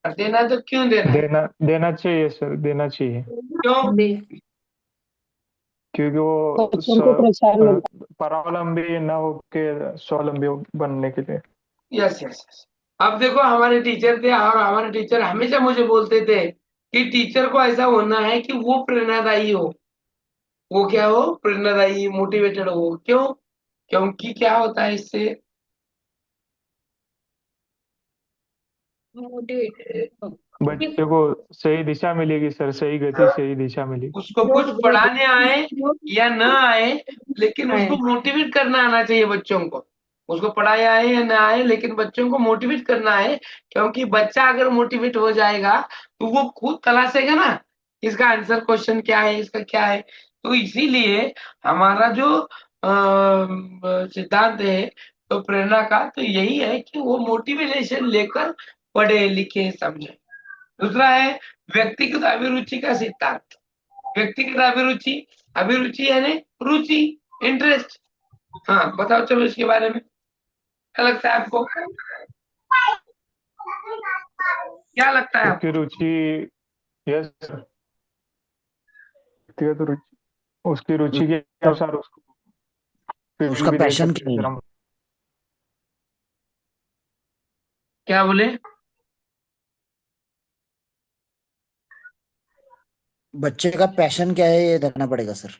और देना है तो क्यों देना है? देना देना चाहिए सर, देना चाहिए, क्यों? क्योंकि वो बच्चों को प्रोत्साहन मिलता परावलंबी न हो के स्वावलंबी बनने के लिए। Yes yes yes. अब देखो हमारे टीचर थे, और हमारे टीचर हमेशा मुझे बोलते थे कि टीचर को ऐसा होना है कि वो प्रेरणादायी हो। वो क्या हो? प्रेरणादायी, मोटिवेटेड हो। क्यों? क्योंकि क्या होता है इससे? बच्चे को सही दिशा मिलेगी सर, सही गति, सही दिशा मिलेगी। उसको कुछ पढ़ाने आए या न आए, लेकिन उसको मोटिवेट करना आना चाहिए बच्चों को। उसको पढ़ाया आए या ना आए, लेकिन बच्चों को मोटिवेट करना है। क्योंकि बच्चा अगर मोटिवेट हो जाएगा तो वो खुद तलाशेगा ना, इसका आंसर क्वेश्चन क्या है, इसका क्या है। तो इसीलिए हमारा जो सिद्धांत है तो प्रेरणा का, तो यही है कि वो मोटिवेशन लेकर पढ़े लिखे समझे। दूसरा है व्यक्तिगत अभिरुचि का सिद्धांत। व्यक्तिगत अभिरुचि, अभिरुचि यानी रुचि, इंटरेस्ट। हाँ बताओ चलो इसके बारे में, क्या लगता है आपको? क्या लगता है उसकी आपको? रुचि, यस सर, व्यक्तिगत रुचि, उसकी रुचि के अनुसार उसको फील्ड उसका भी दे पैशन सकते हैं क्या सर है? हम। क्या बोले? बच्चे का पैशन क्या है ये देखना पड़ेगा सर।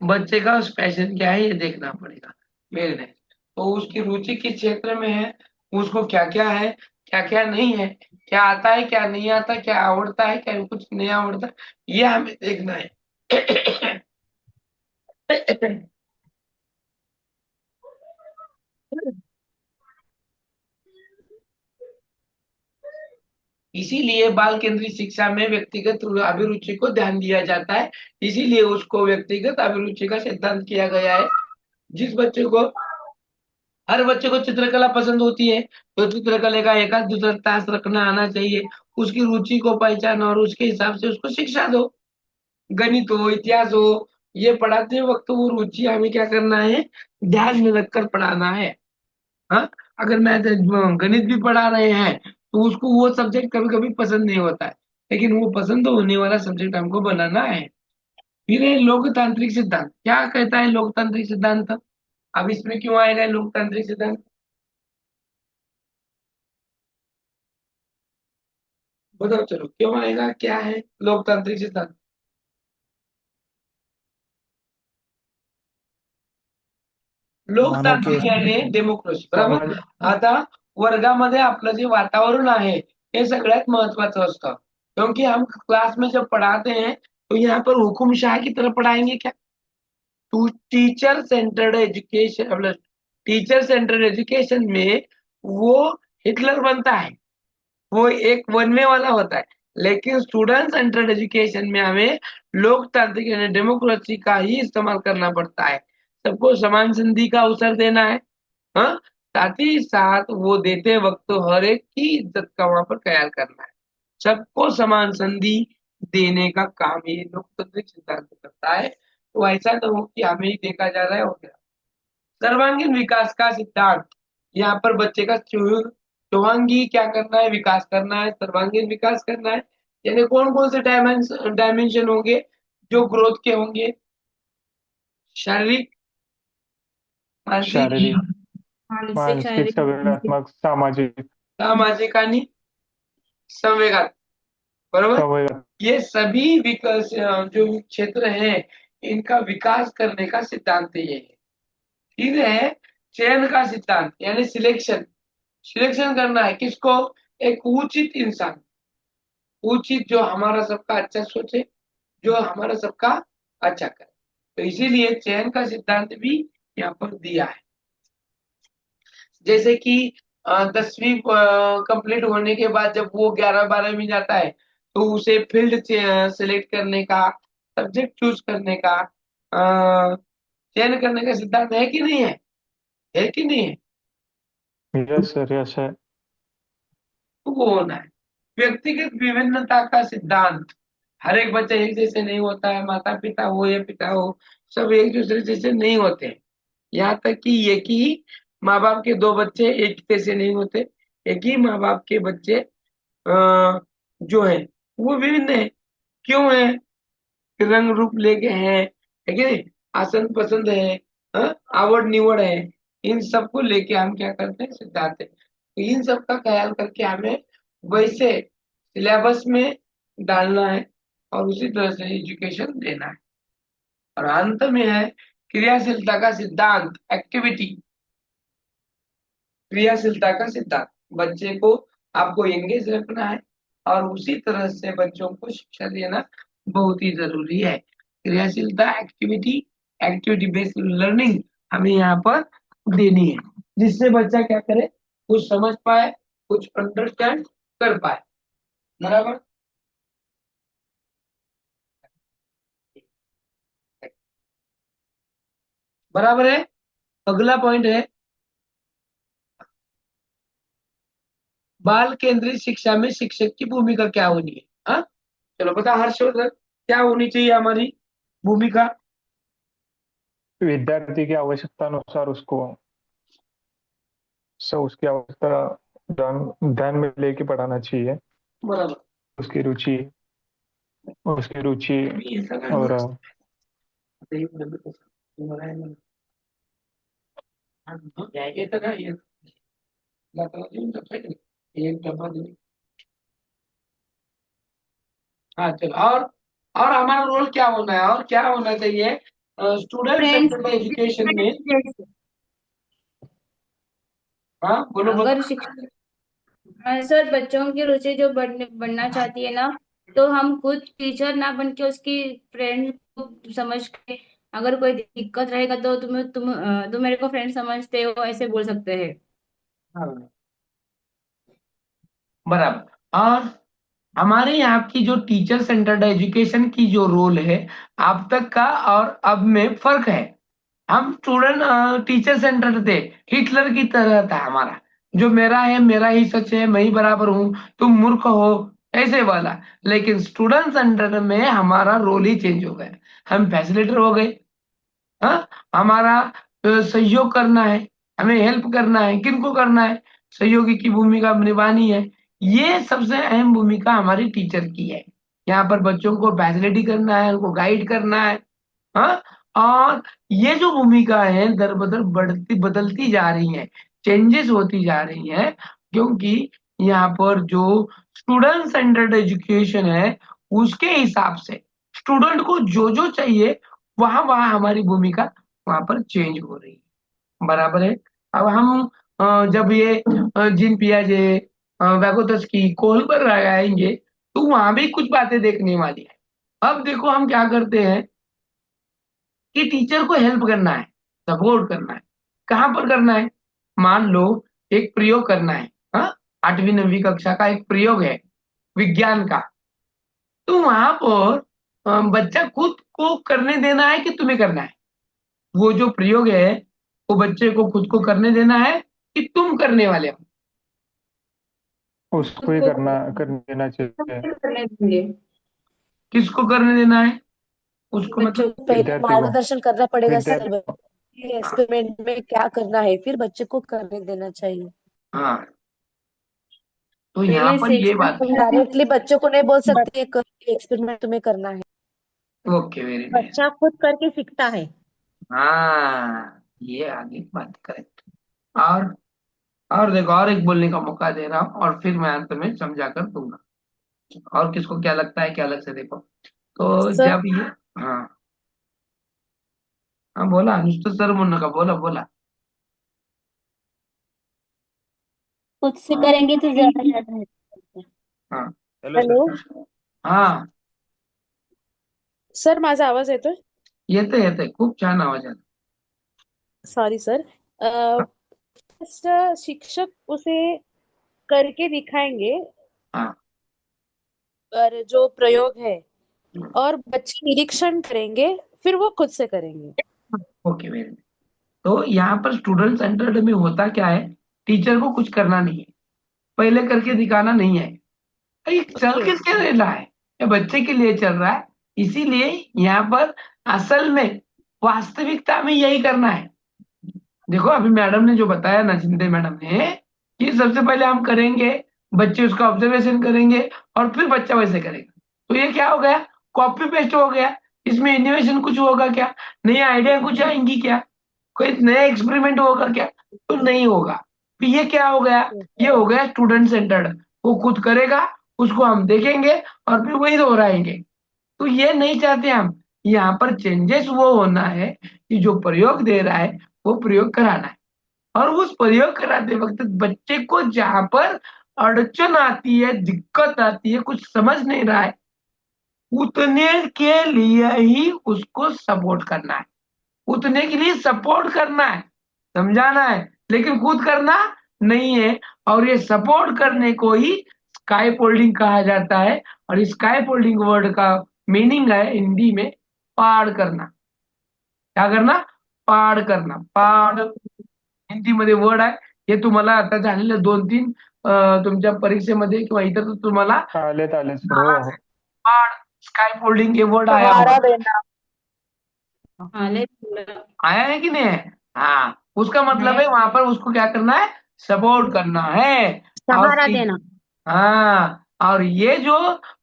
बच्चे का पैशन क्या है ये देखना पड़ेगा। Very nice. तो उसकी रुचि किस क्षेत्र में है, उसको क्या क्या है, क्या क्या नहीं है, क्या आता है क्या नहीं आता, क्या आवड़ता है क्या कुछ नहीं आवड़ता, ये हमें देखना है। इसीलिए बाल केंद्रित शिक्षा में व्यक्तिगत अभिरुचि को ध्यान दिया जाता है। इसीलिए उसको व्यक्तिगत अभिरुचि का सिद्धांत किया गया है। जिस बच्चे को, हर बच्चे को चित्रकला पसंद होती है, तो चित्रकला का एक आध दूसरा तास रखना आना चाहिए। उसकी रुचि को पहचान और उसके हिसाब से उसको शिक्षा दो। गणित हो, इतिहास हो, ये पढ़ाते वक्त वो रुचि हमें क्या करना है, ध्यान में रखकर पढ़ाना है। हाँ, अगर मैं गणित भी पढ़ा रहे हैं तो उसको वो सब्जेक्ट कभी कभी पसंद नहीं होता है, लेकिन वो पसंद होने वाला सब्जेक्ट हमको बनाना है। फिर ये लोकतांत्रिक सिद्धांत क्या कहता है? लोकतांत्रिक सिद्धांत, अब इसमें क्यों आएगा लोकतांत्रिक सिद्धांत? बताओ चलो, क्यों आएगा, क्या है लोकतांत्रिक सिद्धांत? मानो कि लोकतांत्रिक यानी डेमोक्रेसी, बरोबर. समाज आता वर्गामध्ये आपलं जे वातावरण आहे हे सगळ्यात महत्वाचं असतं. क्योंकि हम क्लास में जब पढ़ाते हैं तो यहाँ पर हुकुमशाह की तरह पढ़ाएंगे क्या? टू टीचर सेंटर्ड एजुकेशन, मतलब टीचर सेंटर्ड एजुकेशन में वो हिटलर बनता है, वो एक बनने वाला होता है। लेकिन स्टूडेंट सेंटर्ड एजुकेशन में हमें लोकतांत्रिक यानी डेमोक्रेसी का ही इस्तेमाल करना पड़ता है। सबको समान संधि का अवसर देना है। हाँ, साथ ही साथ वो देते वक्त हर एक की इज्जत का वहां पर ख्याल करना है। सबको समान संधि देने का काम ये लोकतांत्रिक सिद्धांत करता है। तो ऐसा न हो कि हमें ही देखा जा रहा है हो गया। सर्वांगीण विकास का सिद्धांत, यहाँ पर बच्चे का चौहांगी क्या करना है, विकास करना है, सर्वांगीण विकास करना है। यानी कौन कौन से डायमेंशन होंगे? जो ग्रोथ के होंगे, शारीरिक, मानसिक, शारीरिक, मानसिक, मानसिक, शारीरिक, संवेदनात्मक, सामाजिक, सामाजिक आणि संवेगात्मक, बरोबर। संवेदन ये सभी विकास जो क्षेत्र है, इनका विकास करने का सिद्धांत ये है। फिर है चयन का सिद्धांत, यानी सिलेक्शन। सिलेक्शन करना है किसको? एक उचित इंसान, उचित जो हमारा सबका अच्छा सोचे, जो हमारा सबका अच्छा करे। तो इसीलिए चयन का सिद्धांत भी यहाँ पर दिया है। जैसे कि 10वीं कंप्लीट होने के बाद जब वो 11-12 में जाता है, तो उसे फील्ड सिलेक्ट करने का, सब्जेक्ट चूज करने का, चयन करने का सिद्धांत है कि नहीं है? है कि नहीं है? यस सर, यस है। तो वो होना है। व्यक्तिगत विभिन्नता का सिद्धांत, हर एक बच्चा एक जैसे नहीं होता है, माता पिता हो या पिता हो, सब एक दूसरे जैसे नहीं होते हैं। यहाँ तक कि एक ही माँ बाप के दो बच्चे एक जैसे नहीं होते, एक ही माँ बाप के बच्चे जो है वो विभिन्न है। क्यों है? रंग रूप लेके हैं, है कि नहीं? आसन पसंद है, आवड़ निवड़ है, इन सबको लेके हम क्या करते हैं? सिद्धांत है। तो इन सब का ख्याल करके हमें वैसे सिलेबस में डालना है और उसी तरह से एजुकेशन देना है। और अंत में है क्रियाशीलता का सिद्धांत, एक्टिविटी। क्रियाशीलता का सिद्धांत, बच्चे को आपको एंगेज रखना है और उसी तरह से बच्चों को शिक्षा देना बहुत ही जरूरी है। क्रियाशीलता, एक्टिविटी, एक्टिविटी बेस्ड लर्निंग हमें यहाँ पर देनी है, जिससे बच्चा क्या करे? कुछ समझ पाए, कुछ अंडरस्टैंड कर पाए। बराबर। बराबर है। अगला पॉइंट है बाल केंद्रित शिक्षा में शिक्षक की भूमिका क्या होनी है। हाँ, चलो बता हर्षवर्धन, क्या होनी चाहिए हमारी भूमिका? विद्यार्थी की आवश्यकता अनुसार उसको उसकी आवश्यकता ध्यान में लेके पढ़ाना चाहिए। बराबर। उसकी रुचि और हाँ चलो, और हमारा रोल क्या होना है और क्या होना चाहिए स्टूडेंट फ्रेंड्स सेंटर्ड एजुकेशन में? हाँ बोलो बोलो। अगर शिक्षक सर बच्चों की रुचि जो बढ़ना चाहती है ना, तो हम खुद टीचर ना बन के उसकी फ्रेंड को समझ के, अगर कोई दिक्कत रहेगा तो तुम मेरे को फ्रेंड समझते हो, ऐसे बोल सकते हैं। हाँ बराबर। और हमारे यहाँ की जो टीचर सेंटर्ड एजुकेशन की जो रोल है, अब तक का और अब में फर्क है। हम स्टूडेंट टीचर सेंटर्ड थे, हिटलर की तरह था हमारा, जो मेरा है मेरा ही सच है, मैं ही बराबर हूँ, तुम मूर्ख हो, ऐसे वाला। लेकिन स्टूडेंट सेंटर में हमारा रोल ही चेंज हो गया, हम फैसिलिटेटर हो गए। हाँ, हमारा सहयोग करना है, हमें हेल्प करना है। किनको करना है? सहयोगी की भूमिका निभानी है। ये सबसे अहम भूमिका हमारी टीचर की है। यहाँ पर बच्चों को फैसिलिटी करना है, उनको गाइड करना है। हाँ, और ये जो भूमिका है दर बदर बदलती जा रही है, चेंजेस होती जा रही है, क्योंकि यहाँ पर जो स्टूडेंट सेंटर्ड एजुकेशन है उसके हिसाब से स्टूडेंट को जो जो चाहिए वहां वहां हमारी भूमिका वहां पर चेंज हो रही है। बराबर है। अब हम जब ये जीन पियाजे, वैगोत्स्की, कोहलबर लगाएंगे तो वहां भी कुछ बातें देखने वाली है। अब देखो हम क्या करते हैं कि टीचर को हेल्प करना है, सपोर्ट करना है। कहाँ पर करना है? मान लो एक प्रयोग करना है, हाँ, 8वीं 9वीं कक्षा का एक प्रयोग है विज्ञान का, तो वहां पर बच्चा खुद को करने देना है कि तुम्हें करना है? वो जो प्रयोग है वो बच्चे को खुद को करने देना है कि तुम करने वाले हो? उसको ही करने देना चाहिए। किसको करने देना है? उसको मतलब पहले विद्यार्थी को। मार्गदर्शन करना पड़ेगा सर, विद्यार्थी एक्सपेरिमेंट में क्या करना है, फिर बच्चे को करने देना चाहिए। हाँ, तो यहाँ पर ये बात है। डायरेक्टली बच्चों को नहीं बोल सकते एक्सपेरिमेंट तुम्हें करना है। Okay, very nice. बच्चा खुद करके सीखता है। हाँ, ये आगे की बात करेक्ट। और और देखो, और एक बोलने का मौका दे रहा हूँ और फिर मैं अंत में समझा कर दूंगा। और किसको क्या लगता है, क्या अलग से देखो। तो सर जब ये, हाँ हाँ बोला, नुसतं सर म्हणू नका, बोला बोला। खुद से करेंगे तो ज्यादा याद रहता है। हाँ हॅलो हॅलो सर. हाँ, सर माझा आवाज येतोय? येते येते, खूप छान आवाज आहे। Sorry sir. फर्स्ट शिक्षक उसे करके दिखाएंगे हाँ और जो प्रयोग है, और बच्चे निरीक्षण करेंगे, फिर वो खुद से करेंगे। Okay, very. तो यहाँ पर स्टूडेंट सेंटर्ड में होता क्या है, टीचर को कुछ करना नहीं है, पहले करके दिखाना नहीं है। ये चल ओके किसके लिए रहा है, ये बच्चे के लिए चल रहा है। इसीलिए यहाँ पर असल में वास्तविकता में यही करना है। देखो अभी मैडम ने जो बताया ना, चिंते मैडम ने, कि सबसे पहले हम करेंगे, बच्चे उसका ऑब्जर्वेशन करेंगे और फिर बच्चा वैसे करेगा। तो ये क्या हो गया, कॉपी पेस्ट हो गया। इसमें इनोवेशन कुछ होगा क्या, नई आइडिया कुछ आएंगी क्या, कोई नया एक्सपेरिमेंट होगा क्या, तो नहीं होगा। तो ये क्या हो गया, ये हो गया स्टूडेंट सेंटर्ड। वो खुद करेगा, उसको हम देखेंगे और फिर वही दोहराएंगे। तो ये नहीं चाहते हम। यहाँ पर चेंजेस वो होना है कि जो प्रयोग दे रहा है वो प्रयोग कराना है। और उस प्रयोग कराते वक्त बच्चे को जहां पर अड़चन आती है, दिक्कत आती है, कुछ समझ नहीं रहा है, उतने के लिए ही उसको सपोर्ट करना है, उतने के लिए सपोर्ट करना है, समझाना है, लेकिन खुद करना नहीं है। और ये सपोर्ट करने को ही स्काई फोल्डिंग कहा जाता है। और इस स्काई फोल्डिंग वर्ड का मीनिंग है हिंदी में पाड़ करना। क्या करना, पाड़ करना। पाड़ हिंदीमध्ये वर्ड आहे, हे तुम्हाला आता झालेलं 2-3 तुमच्या परीक्षेमध्ये किंवा इतर तुम्हाला आलेत आलेत सर. हो हो. पाड़, स्काई फोल्डिंग हे वर्ड आया सहारा होगा, देना। हाँ ले आया है कि नहीं है। हाँ, उसका मतलब है। है वहां पर उसको क्या करना है, सपोर्ट करना है। और सहारा देना। हाँ, और ये जो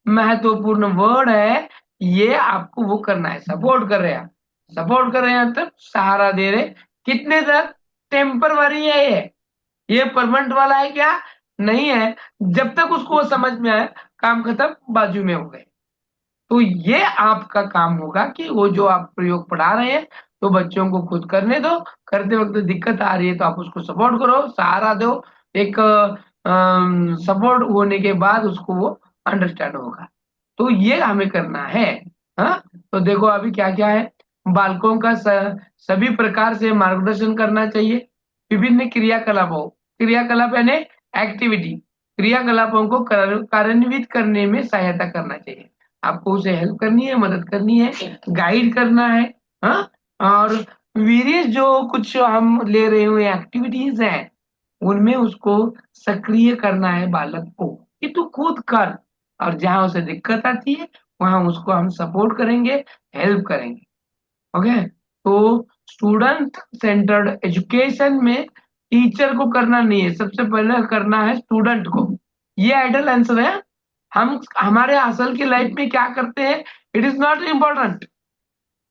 महत्वपूर्ण वर्ड है, ये आपको वो करना है, सपोर्ट कर रहे हैं आप, सपोर्ट कर रहे हैं मतलब सहारा दे रहे। कितने तक, टेम्परवरी है ये परमानेंट वाला है क्या, नहीं है। जब तक उसको वो समझ में आए, काम खत्म, बाजू में हो गए। तो ये आपका काम होगा कि वो जो आप प्रयोग पढ़ा रहे हैं, तो बच्चों को खुद करने दो, करते वक्त दिक्कत आ रही है तो आप उसको सपोर्ट करो, सहारा दो। एक सपोर्ट होने के बाद उसको वो अंडरस्टैंड होगा। तो ये हमें करना है। हाँ, तो देखो अभी क्या क्या है, बालकों का सभी प्रकार से मार्गदर्शन करना चाहिए। विभिन्न क्रियाकलापों, क्रियाकलाप यानी एक्टिविटी, क्रियाकलापों को कार्यान्वित करने में सहायता करना चाहिए। आपको उसे हेल्प करनी है, मदद करनी है, गाइड करना है। हाँ, और वेरियस जो कुछ हम ले रहे हुए एक्टिविटीज हैं, उनमें उसको सक्रिय करना है बालक को, कि तू खुद कर। और जहां उसे दिक्कत आती है, वहां उसको हम सपोर्ट करेंगे, हेल्प करेंगे। ओके। तो स्टूडेंट सेंटर्ड एजुकेशन में टीचर को करना नहीं है, सबसे पहले करना है स्टूडेंट को। ये आइडल आंसर है। हम हमारे असल की लाइफ में क्या करते हैं, इट इज नॉट इम्पोर्टेंट।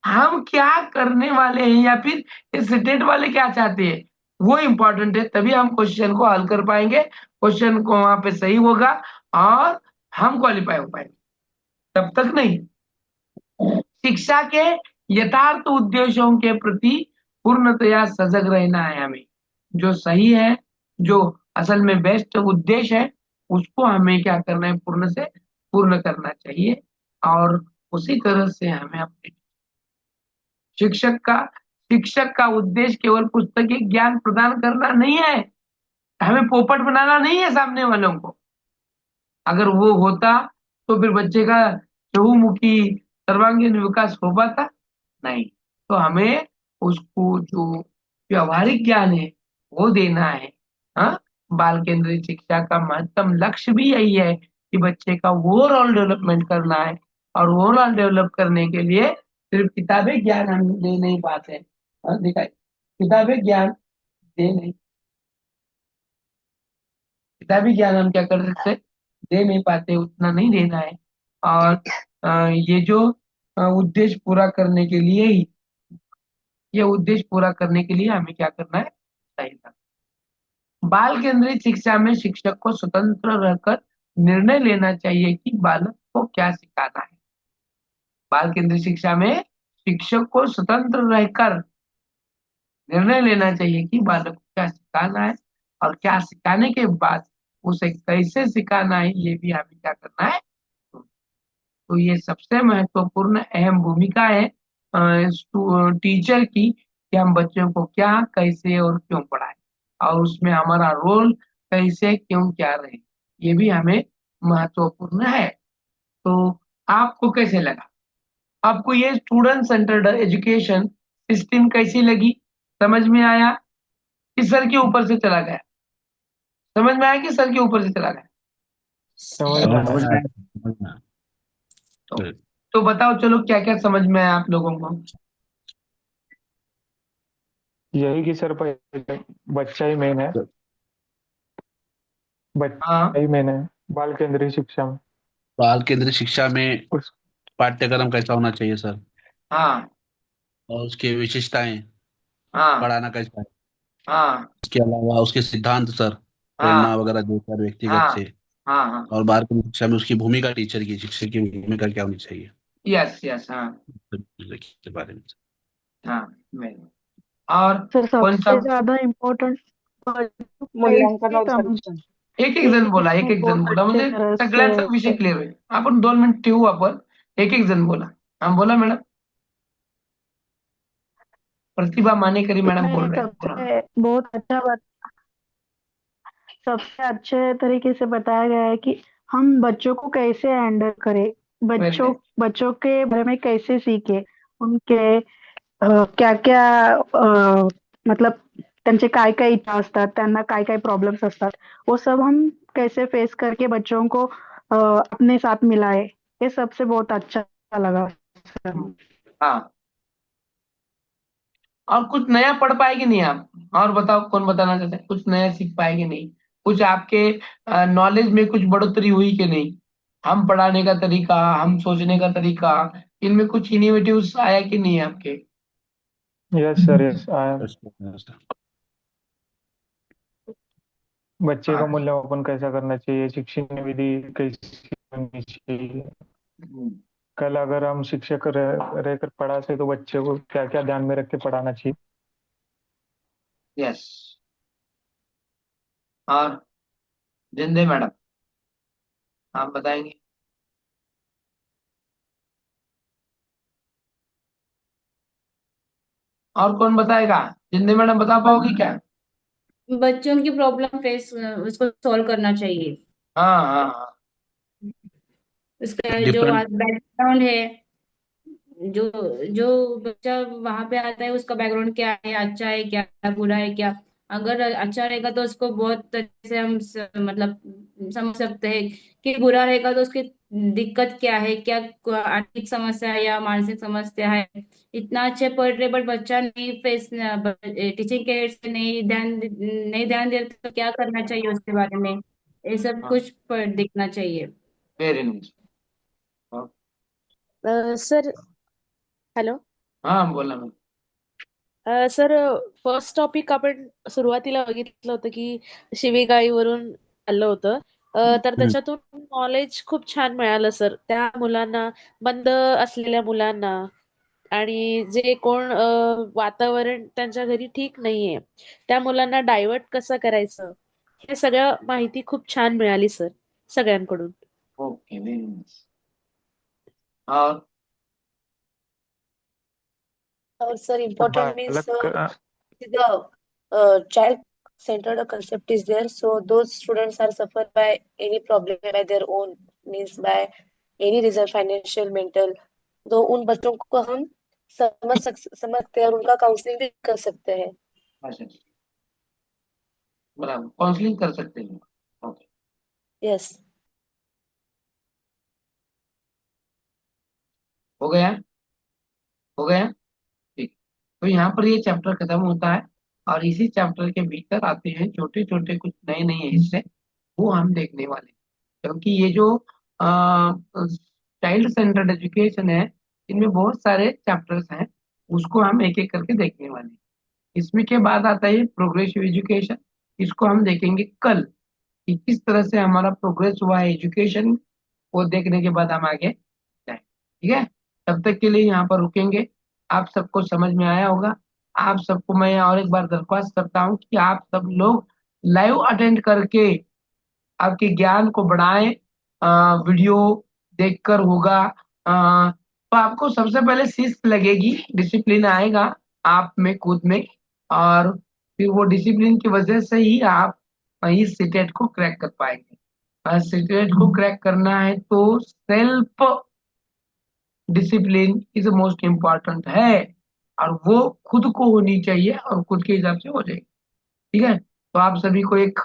हम क्या करने वाले हैं या फिर इस स्टेट वाले क्या चाहते हैं, वो इम्पोर्टेंट है। तभी हम क्वेश्चन को हल कर पाएंगे, क्वेश्चन को वहां पे सही होगा और हम क्वालिफाई हो पाएंगे, तब तक नहीं। शिक्षा के यथार्थ उद्देश्यों के प्रति पूर्णतया सजग रहना है हमें। जो सही है, जो असल में बेस्ट उद्देश्य है, उसको हमें क्या करना है, पूर्ण से पूर्ण करना चाहिए। और उसी तरह से हमें अपने शिक्षक का उद्देश्य केवल पुस्तकीय ज्ञान प्रदान करना नहीं है, हमें पोपट बनाना नहीं है सामने वालों को। अगर वो होता तो फिर बच्चे का चहुमुखी सर्वांगीण विकास हो पाता नहीं। तो हमें उसको जो व्यवहारिक ज्ञान है वो देना है। हाँ, बाल केंद्रित शिक्षा का महत्तम लक्ष्य भी यही है कि बच्चे का ओवरऑल डेवलपमेंट करना है। और ओवरऑल डेवलप करने के लिए सिर्फ किताबें ज्ञान हम दे नहीं पाते। हाँ, दिखाई, किताबें ज्ञान दे नहीं, किताबी ज्ञान हम क्या कर सकते, दे नहीं पाते, उतना नहीं देना है। और ये जो उद्देश्य पूरा करने के लिए ही, ये उद्देश्य पूरा करने के लिए हमें क्या करना है, चाहिए था। बाल केंद्रित शिक्षा में शिक्षक को स्वतंत्र रहकर निर्णय लेना चाहिए कि बालक को क्या सिखाना है। बाल केंद्रित शिक्षा में शिक्षक को स्वतंत्र रहकर निर्णय लेना चाहिए कि बालक को क्या सिखाना है और क्या सिखाने के बाद उसे कैसे सिखाना है, ये भी हमें क्या करना है। तो ये सबसे महत्वपूर्ण अहम भूमिका है टीचर की, कि हम बच्चों को क्या, कैसे और क्यों पढ़ाएं, और उसमें हमारा रोल कैसे, क्यों, क्या रहे, ये भी हमें महत्वपूर्ण है। तो आपको कैसे लगा, आपको ये स्टूडेंट सेंटर्ड एजुकेशन सिस्टम कैसी लगी, समझ में आया कि सर के ऊपर से चला गया, समझ में आया कि सर के ऊपर से चला गया? समझ में आया। तो बताओ चलो क्या क्या समझ में आया आप लोगों को? यही कि सर पहले बच्चा ही मेन है, बच्चा ही मेन है बाल केंद्रीय शिक्षा में। बाल केंद्रीय शिक्षा में पाठ्यक्रम कैसा होना चाहिए सर, हाँ और उसकी विशेषताएं, हाँ पढ़ाना कैसा है, हाँ इसके अलावा उसके सिद्धांत सर, प्रेरणा हाँ वगैरह देकर व्यक्तिगत हाँ से, हाँ हाँ और बाल केंद्रीय शिक्षा में उसकी भूमिका, टीचर की, शिक्षक की भूमिका क्या होनी चाहिए, यस यस हाँ के बारे में। हाँ मैं और सर कौन सा सबसे ज्यादा इम्पोर्टेंट मूल्यांकन और परीक्षण. एक एक जण बोला, एक एक जण बहुत बोला, अच्छे म्हणजे तरह सगळ्यांचा विषय से क्लिअर होईल. आपण 2 मिनिट ठेवू, आपण एक एक जण बोला. हाँ बोला मॅडम. प्रतिभा मानेकरी मैडम बोल इसमें रहे हैं, बोला. सबसे बहुत अच्छा सबसे अच्छे तरीके से बताया गया है कि हम बच्चों को कैसे हैंडल करें, बच्चों के बारे में कैसे सीखे, उनके क्या क्या मतलब त्यांचे काय काय इच्छा असतात, त्यांना काय काय प्रॉब्लेम्स असतात, वो सब हम कैसे फेस करके बच्चों को अपने साथ मिलाए, ये सबसे बहुत अच्छा लगा सर. हाँ और कुछ नया पढ़ पाएगी नहीं आप? और बताओ कौन बताना चाहते हैं, कुछ नया सीख पाएगी नहीं, कुछ आपके नॉलेज में कुछ बढ़ोतरी हुई कि नहीं? हम पढ़ाने का तरीका, हम सोचने का तरीका, इनमें कुछ इनोवेटिव्स आया कि नहीं आपके? यस सर, यस आया। बच्चे का मूल्यांकन कैसा करना चाहिए, शिक्षण विधि कैसी होनी चाहिए, कल अगर हम शिक्षक रहकर पढ़ाते तो बच्चे को क्या क्या ध्यान में रख के पढ़ाना चाहिए। यस और जिंदे मैडम आप बताएंगे? और कौन बताएगा? जिंदे मैडम बता पाओगी क्या? बच्चों की प्रॉब्लम फेस उसको सॉल्व करना चाहिए। हाँ हाँ हाँ उसका जो डिफरेंट बैकग्राउंड है, जो जो बच्चा वहां पे आता है उसका बैकग्राउंड क्या है, अच्छा है क्या, बुरा है क्या। अगर अच्छा रहेगा तो उसको बहुत तरह से हम मतलब समझ सकते हैं कि बुरा रहेगा तो उसकी दिक्कत क्या है, क्या आर्थिक समस्या है या मानसिक समस्या है। इतना अच्छे पढ़ रहे बट बच्चा नहीं फेस, टीचिंग के से नहीं ध्यान दे तो क्या करना चाहिए उसके बारे में, ये सब कुछ देखना चाहिए। Very nice. Sir hello. हाँ बोला मॅम. सर फर्स्ट टॉपिक आपण सुरुवातीला बघितलं होतं की शिवीगाळीवरून आलं होतं. तर त्याच्यातून नॉलेज खूप छान मिळालं सर त्या मुलांना, मंद असलेल्या मुलांना, आणि जे कोण वातावरण त्यांच्या घरी ठीक नाहीये त्या मुलांना डायव्हर्ट कसं करायचं, हे सगळं माहिती खूप छान मिळाली सर सगळ्यांकडून. Okay very nice. और Sir, important means बालक the child-centered concept is there. So those students are suffered by any problem by their own, means by any reason, financial, mental. तो उन बच्चों को हम समझते हैं और उनका काउंसलिंग भी कर सकते हैं. अच्छा बराबर, काउंसलिंग कर सकते हैं. Okay yes. हो गया, हो गया ठीक. तो यहाँ पर ये चैप्टर खत्म होता है और इसी चैप्टर के भीतर आते हैं छोटे छोटे कुछ नए नए हिस्से, वो हम देखने वाले हैं. क्योंकि ये जो चाइल्ड सेंटर्ड एजुकेशन है इनमें बहुत सारे चैप्टर्स हैं, उसको हम एक एक करके देखने वाले हैं। इसमें के बाद आता है प्रोग्रेसिव एजुकेशन। इसको हम देखेंगे कल कि किस तरह से हमारा प्रोग्रेस हुआ है एजुकेशन, वो देखने के बाद हम आगे जाएं। ठीक है, तब तक के लिए यहाँ पर रुकेंगे। आप सबको समझ में आया होगा। आप सबको मैं और एक बार दरख्वास्त करता हूँ कि आप सब लोग लाइव अटेंड करके आपके ज्ञान को बढ़ाएं। वीडियो देखकर होगा। तो आपको सबसे पहले शिस्त लगेगी, डिसिप्लिन आएगा आप में खुद में, और फिर वो डिसिप्लिन की वजह से ही आप इस सीटेट को क्रैक कर पाएंगे। सीटेट को क्रैक करना है तो self discipline is most important है, और वो खुद को होनी चाहिए और खुद के हिसाब से हो जाएगी। ठीक है, तो आप सभी को एक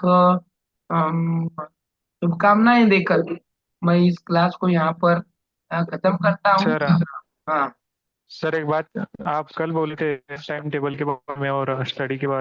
शुभकामनाएं देकर मैं इस क्लास को यहाँ पर खत्म करता हूँ। सर हाँ सर एक बात, आप कल बोले थे टाइम टेबल के बारे में और स्टडी के बारे